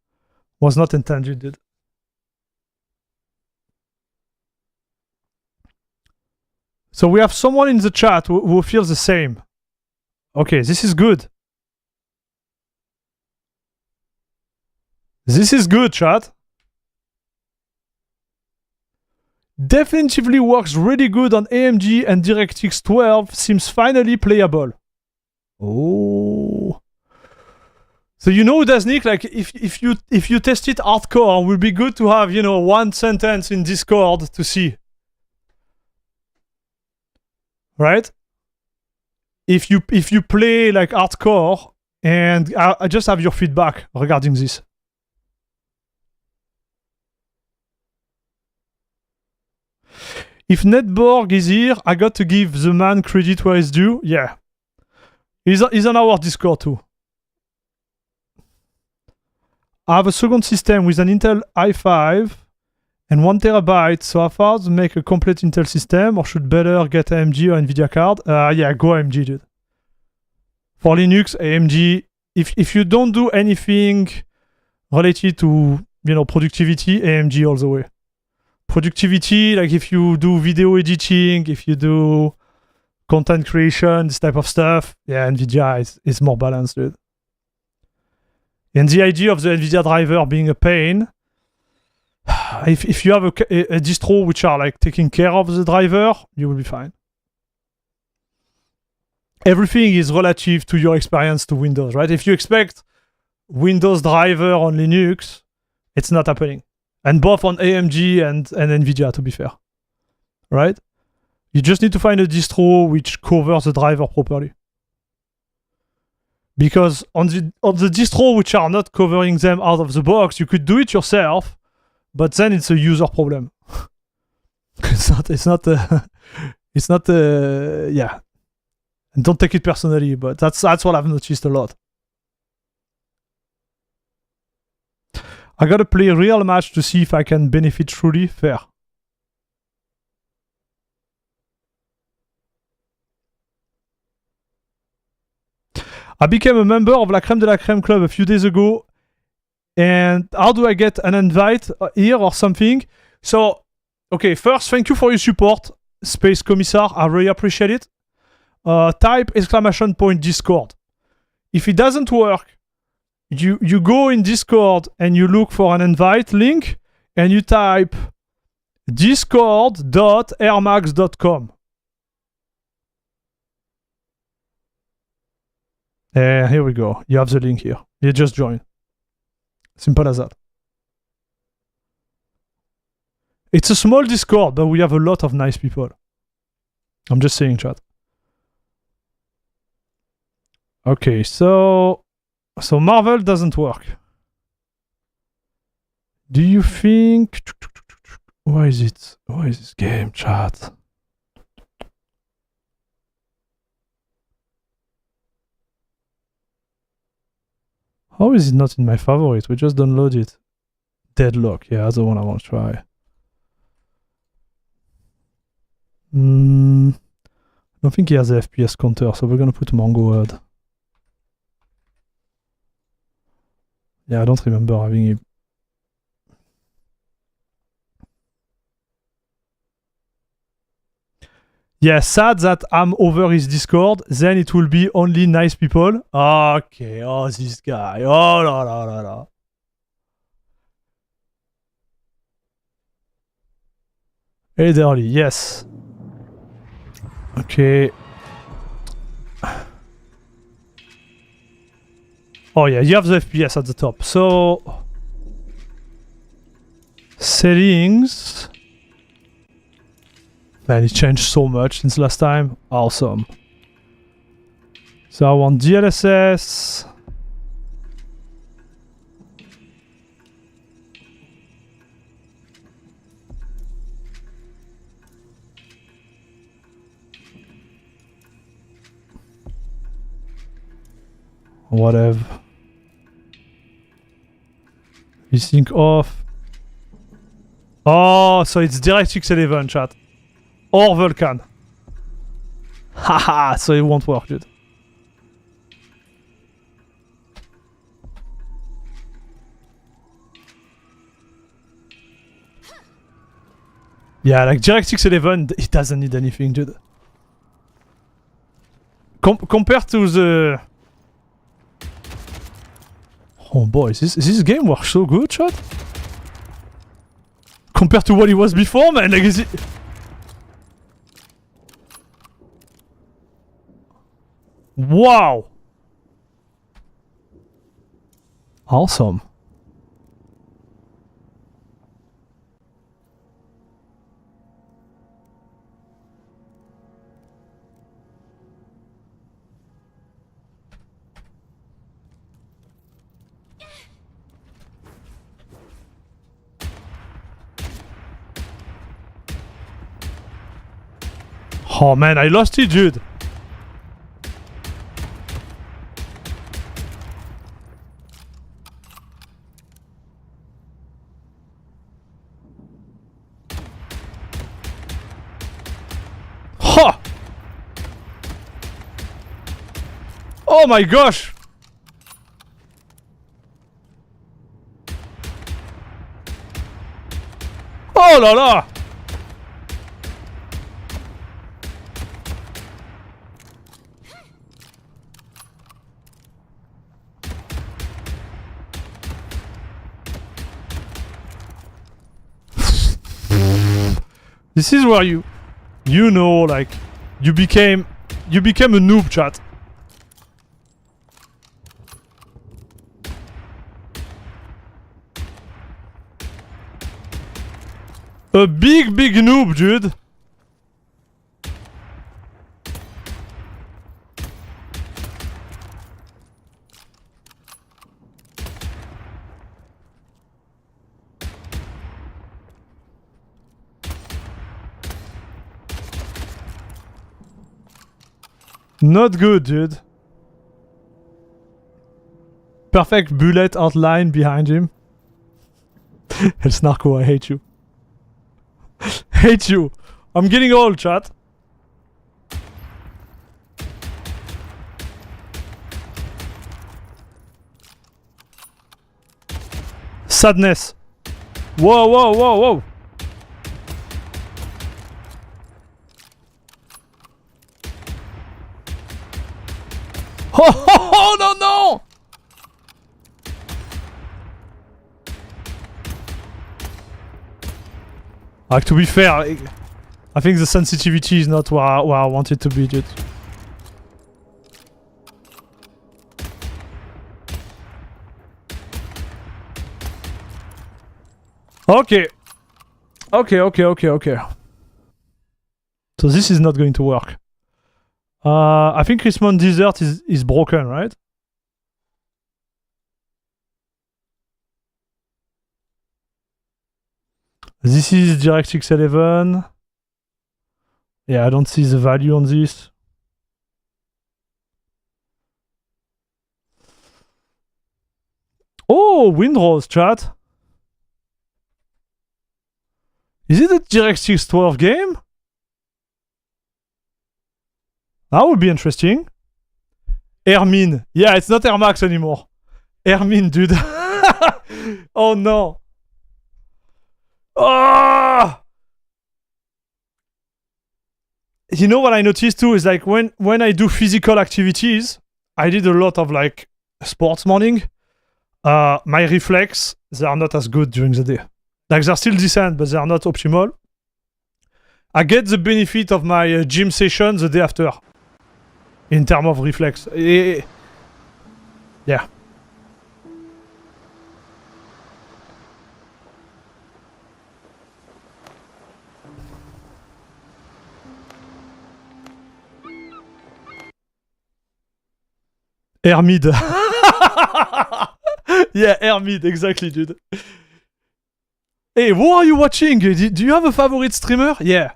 Was not intended, dude. So we have someone in the chat who feels the same. Okay, this is good. This is good, chat. Definitively works really good on AMG and DirectX 12. Seems finally playable. Oh. So you know, Dasnik, like if you test it hardcore, it would be good to have, you know, one sentence in Discord to see. Right? If you play like hardcore, and I just have your feedback regarding this. If Netborg is here, I got to give the man credit where it's due. Yeah. He's on our Discord too. I have a second system with an Intel i5 and 1 terabyte. So how far to make a complete Intel system, or should better get AMG or Nvidia card? Yeah, go AMG, dude. For Linux, AMG. If you don't do anything related to, you know, productivity, AMG all the way. Productivity, like if you do video editing, if you do content creation, this type of stuff, yeah, Nvidia is more balanced, dude. And the idea of the Nvidia driver being a pain, if you have a distro which are like taking care of the driver, you will be fine. everything is relative to your experience to Windows, right? If you expect Windows driver on Linux, it's not happening. And both on AMD and NVIDIA, to be fair, right? You just need to find a distro which covers the driver properly. Because on the distro which are not covering them out of the box, you could do it yourself, but then it's a user problem. Yeah. And don't take it personally, but that's what I've noticed a lot. I gotta play a real match to see if I can benefit truly. Fair. I became a member of La Crème de la Crème Club a few days ago. And how do I get an invite here or something? So, okay, first, thank you for your support, Space Commissar. I really appreciate it. Type ! Discord. If it doesn't work, you go in Discord and you look for an invite link and you type discord.airmax.com. And here we go. You have the link here. You just join. Simple as that. It's a small Discord, but we have a lot of nice people. I'm just saying, chat. Okay, so Marvel doesn't work. Do you think... Why is it? Why is this game, chat? How is it not in my favorite? We just downloaded it. Deadlock, yeah, that's the one I want to try. I don't think he has a FPS counter, so we're gonna put Mango Word. Yeah, I don't remember having it. Yeah, sad that I'm over his Discord, then it will be only nice people. Okay, oh, this guy. Oh, la, la, la, la. Elderly, yes. Okay. Oh yeah, you have the FPS at the top. So... Settings... Man, it changed so much since last time. Awesome. So I want DLSS. Whatever. Sync off. Oh, so it's DirectX 11, chat. Or Vulkan. Haha, so it won't work, dude. Yeah, like DirectX 11, it doesn't need anything, dude. Compared to the... Oh boy, this game works so good, chat. Compared to what it was before, man, like is it... Wow! Awesome. Oh man, I lost it, dude. Ha! Oh my gosh! Oh la la! This is where you know, like, you became you became a noob, chat. A big noob, dude. Not good, dude. Perfect bullet outline behind him. El Snarko, I hate you. Hate you. I'm getting old, chat. Sadness. Whoa, whoa, whoa, whoa. Oh, no, no! Like, to be fair, I think the sensitivity is not where I want it to be, dude. Okay. Okay. So this is not going to work. I think Chrismon Desert is broken, right? This is DirectX 11. Yeah, I don't see the value on this. Oh, Windrose, chat. Is it a DirectX 12 game? That would be interesting. Hermine. Yeah, it's not Air Max anymore. Hermine, dude. Oh no. Oh! You know what I noticed too is like when I do physical activities, I did a lot of like sports morning. My reflex, they are not as good during the day. Like they're still decent, but they are not optimal. I get the benefit of my gym session the day after. In terms of reflex. Yeah. Hermide. Yeah, Hermide, exactly, dude. Hey, what are you watching? Do you have a favorite streamer? Yeah.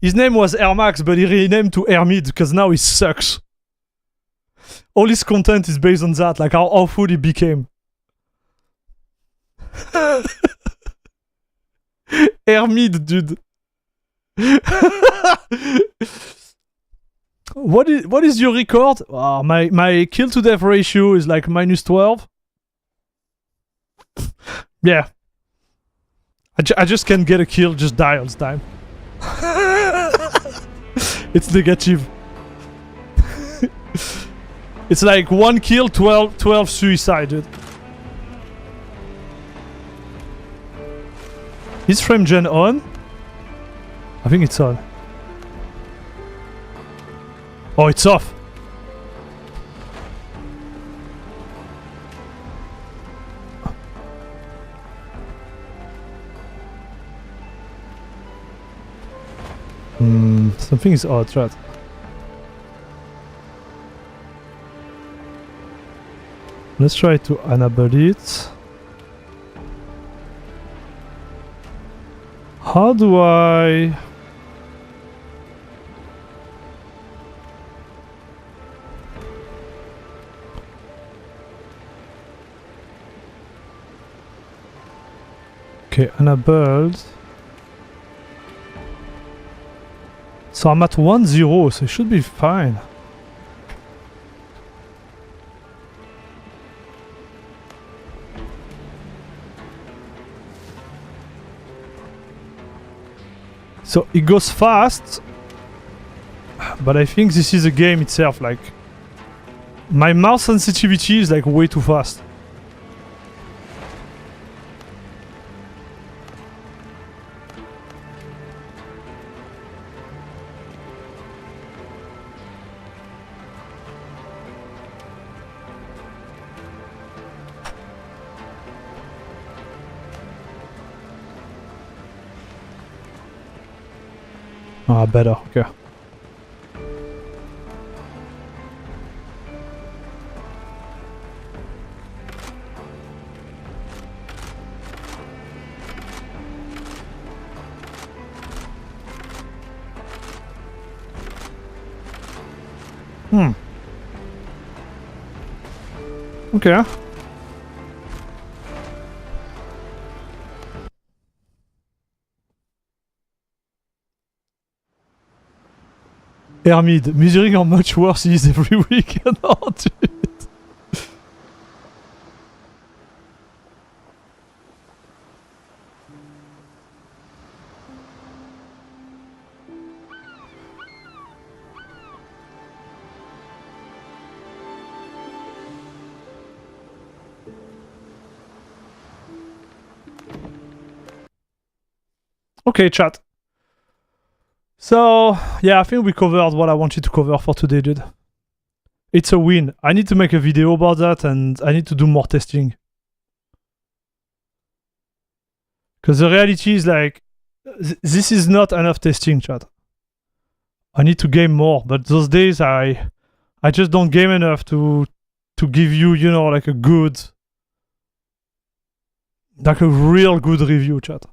His name was Air Max, but he renamed to Hermide because now he sucks. All his content is based on that, like how awful he became. Hermide, dude. What is your record? Oh, my kill to death ratio is like -12. Yeah. I just can't get a kill, just die all the time. It's negative. It's like 1 kill, 12 suicide, dude. Is frame gen on? I think it's on. Oh, it's off. Something is odd, right? Let's try to enable it. How do I... Okay, enabled. So I'm at 1-0, so it should be fine. So it goes fast, but I think this is the game itself, like my mouse sensitivity is like way too fast. Ah, better. Okay. Okay. Hermid, measuring how much worse he is every week. No, dude. Okay, chat. So, yeah, I think we covered what I wanted to cover for today, dude. It's a win. I need to make a video about that, and I need to do more testing. Because the reality is, like, this is not enough testing, chat. I need to game more, but those days I just don't game enough to give you, you know, like a real good review, chat.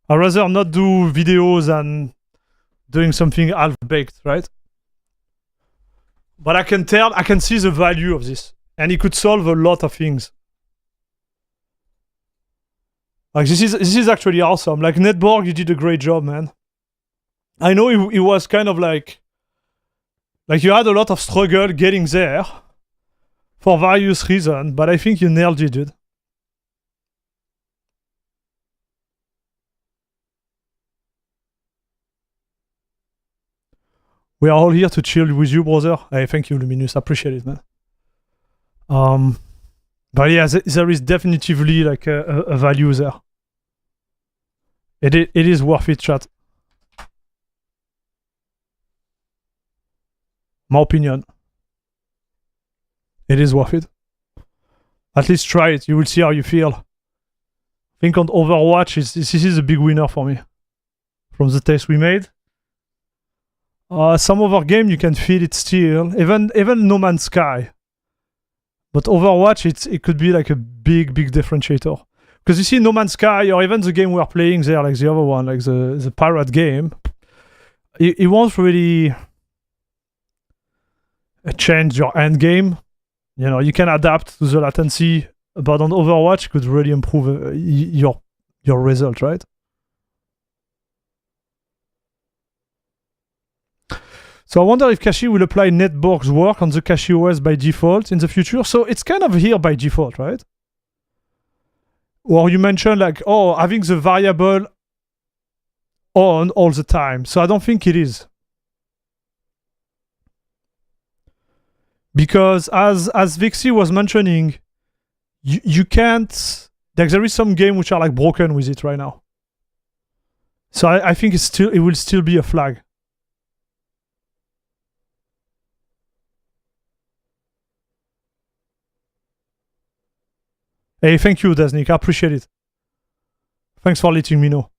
I'd rather not do videos than doing something half-baked, right? But I can see the value of this. And it could solve a lot of things. Like, this is actually awesome. Like, Netborg, you did a great job, man. I know it was kind of like you had a lot of struggle getting there for various reasons, but I think you nailed it, dude. We are all here to chill with you, brother. Hey, thank you, Luminous. I appreciate it, man. But yeah, there is definitively like a value there. It is worth it, chat. My opinion. It is worth it. At least try it. You will see how you feel. I think on Overwatch, this is a big winner for me. From the test we made. Some other game you can feel it still. Even No Man's Sky. But Overwatch, it could be like a big differentiator. Because you see No Man's Sky, or even the game we're playing there, like the other one, like the pirate game, it won't really change your end game. You know, you can adapt to the latency, but on Overwatch, it could really improve your result, right? So I wonder if Kashi will apply Netborg's work on the Kashi OS by default in the future. So it's kind of here by default, right? Or you mentioned like, oh, having the variable on all the time. So I don't think it is. Because as Vixie was mentioning, you can't, like there is some game which are like broken with it right now. So I think it will still be a flag. Hey, thank you, Dasnik. I appreciate it. Thanks for letting me know.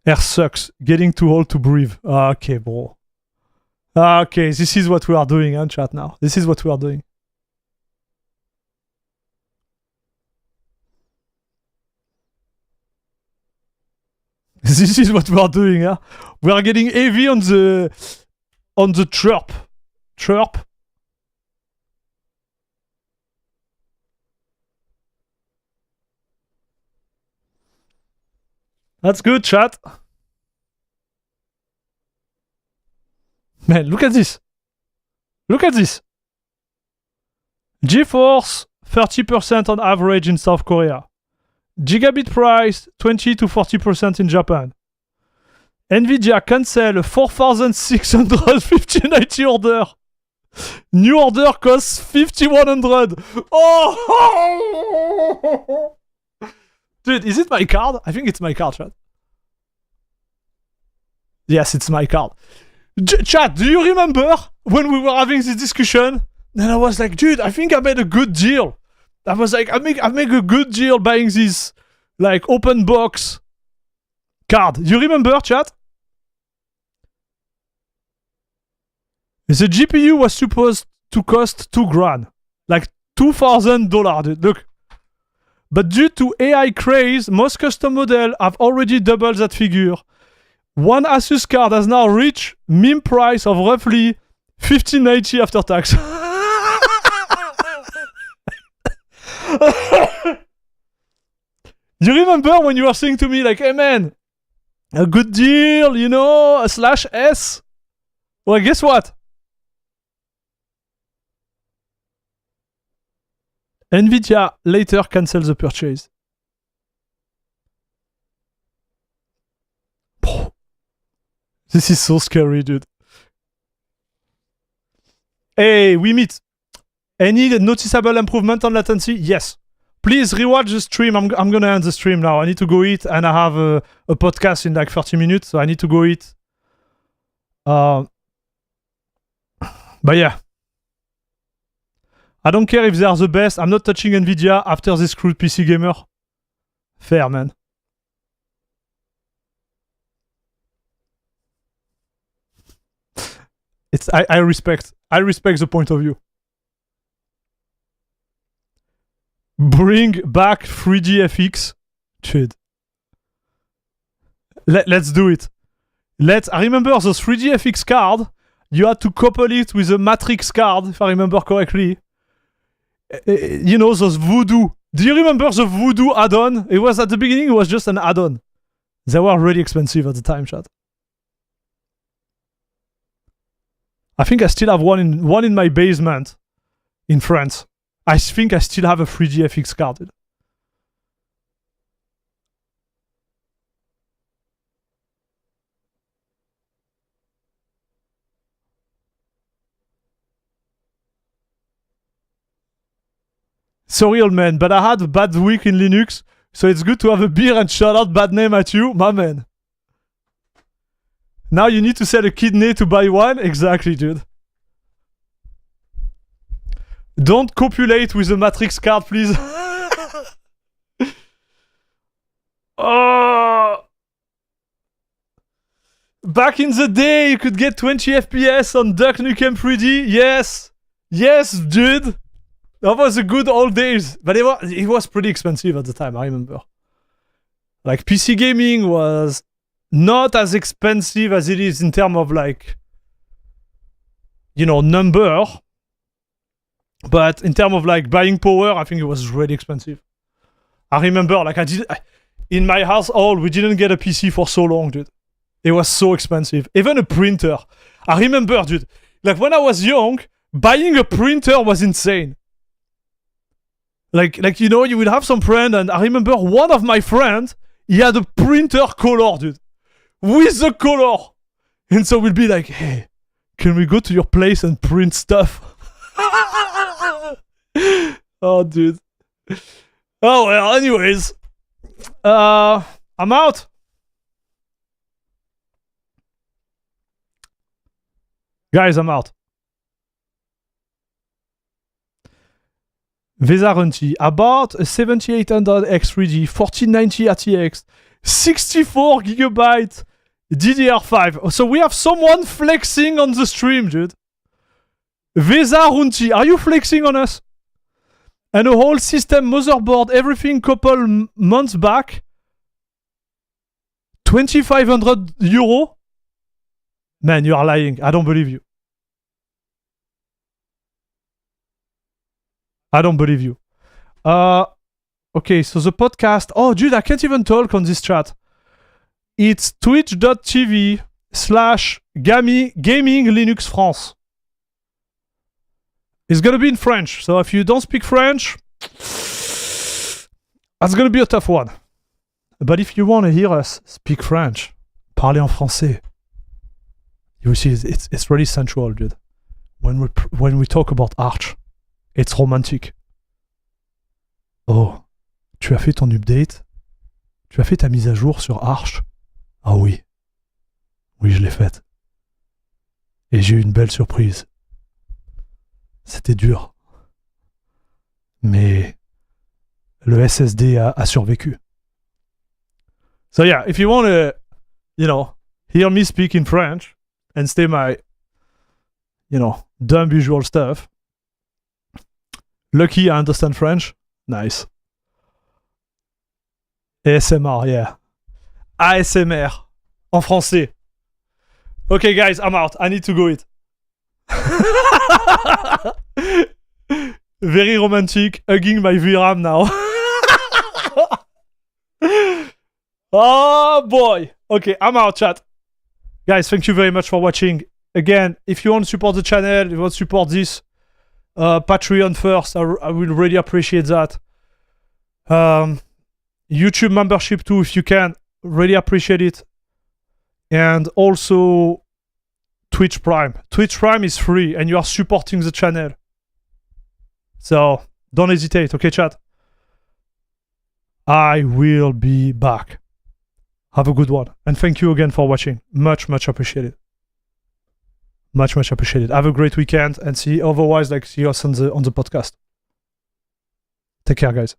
Air sucks. Getting too old to breathe. Okay, bro. Okay, this is what we are doing, huh, chat now. This is what we are doing. This is what we are doing, huh? We are getting heavy on the chirp. Chirp. That's good, chat. Man, look at this. Look at this. GeForce, 30% on average in South Korea. Gigabit price, 20 to 40% in Japan. Nvidia cancel a 4,650 order. New order costs 5,100. Oh! Dude, is it my card? I think it's my card, chat. Yes, it's my card. Chat, do you remember when we were having this discussion? And I was like, dude, I think I made a good deal. I was like, I make a good deal buying this like open box card. You remember, chat? The GPU was supposed to cost $2,000. Like $2,000, dude. Look. But due to AI craze, most custom models have already doubled that figure. One Asus card has now reached meme price of roughly $1,590 after tax. You remember when you were saying to me like, hey man, a good deal, you know, a /S? Well, guess what? Nvidia later canceled the purchase. This is so scary, dude. Hey, we meet. Any noticeable improvement on latency? Yes. Please rewatch the stream. I'm gonna end the stream now. I need to go eat, and I have a podcast in like 30 minutes, so I need to go eat. But yeah. I don't care if they are the best. I'm not touching Nvidia after this screwed PC gamer. Fair, man. I respect the point of view. Bring back 3D FX. Dude. Let's do it. I remember those 3D FX card. You had to couple it with a Matrix card, if I remember correctly. You know, those Voodoo. Do you remember the Voodoo add-on? It was at the beginning, it was just an add-on. They were really expensive at the time, chat. I think I still have one in my basement in France. I think I still have a 3D FX card. Sorry, old man, but I had a bad week in Linux, so it's good to have a beer and shout out bad name at you, my man. Now you need to sell a kidney to buy one? Exactly, dude. Don't copulate with a Matrix card, please. Oh. Back in the day, you could get 20 FPS on Duck Nukem 3D. Yes. Yes, dude. That was the good old days. But it was pretty expensive at the time, I remember. Like, PC gaming was not as expensive as it is in terms of, like, you know, number. But in terms of, like, buying power, I think it was really expensive. I remember, like, in my household, we didn't get a PC for so long, dude. It was so expensive. Even a printer. I remember, dude, like, when I was young, buying a printer was insane. Like you know, you would have some friend, and I remember one of my friends, he had a printer color, dude. With the color. And so we'll be like, hey, can we go to your place and print stuff? Oh, dude. Oh, well, anyways. I'm out. Guys, I'm out. Vesarunti, about a 7800X 3D, 1490 RTX, 64 gigabyte DDR5. So we have someone flexing on the stream, dude. Vesarunti, are you flexing on us? And a whole system, motherboard, everything couple months back. 2,500 euro? Man, you are lying. I don't believe you. I don't believe you. Okay, so the podcast... Oh, dude, I can't even talk on this chat. It's twitch.tv/gaming Linux France. It's gonna be in French, so if you don't speak French, that's gonna be a tough one. But if you want to hear us speak French, parler en français, you see, it's really sensual, dude. When we talk about Arch, it's romantic. Oh, tu as fait ton update? Tu as fait ta mise à jour sur Arch? Ah oui. Oui, je l'ai faite. Et j'ai eu une belle surprise. C'était dur. Mais le SSD a survécu. So yeah, if you want to you know, hear me speak in French and stay my, you know, dumb visual stuff. Lucky I understand French. Nice. ASMR, yeah. ASMR. En français. Okay, guys, I'm out. I need to go eat. Very romantic. Hugging my VRAM now. Oh, boy. Okay, I'm out, chat. Guys, thank you very much for watching. Again, if you want to support the channel, if you want to support this, Patreon first, I will really appreciate that. YouTube membership too, if you can, really appreciate it. And also Twitch Prime. Twitch Prime is free and you are supporting the channel. So don't hesitate, okay, chat? I will be back. Have a good one. And thank you again for watching. Much, much appreciated. Much, much appreciated. Have a great weekend and see us on the podcast. Take care, guys.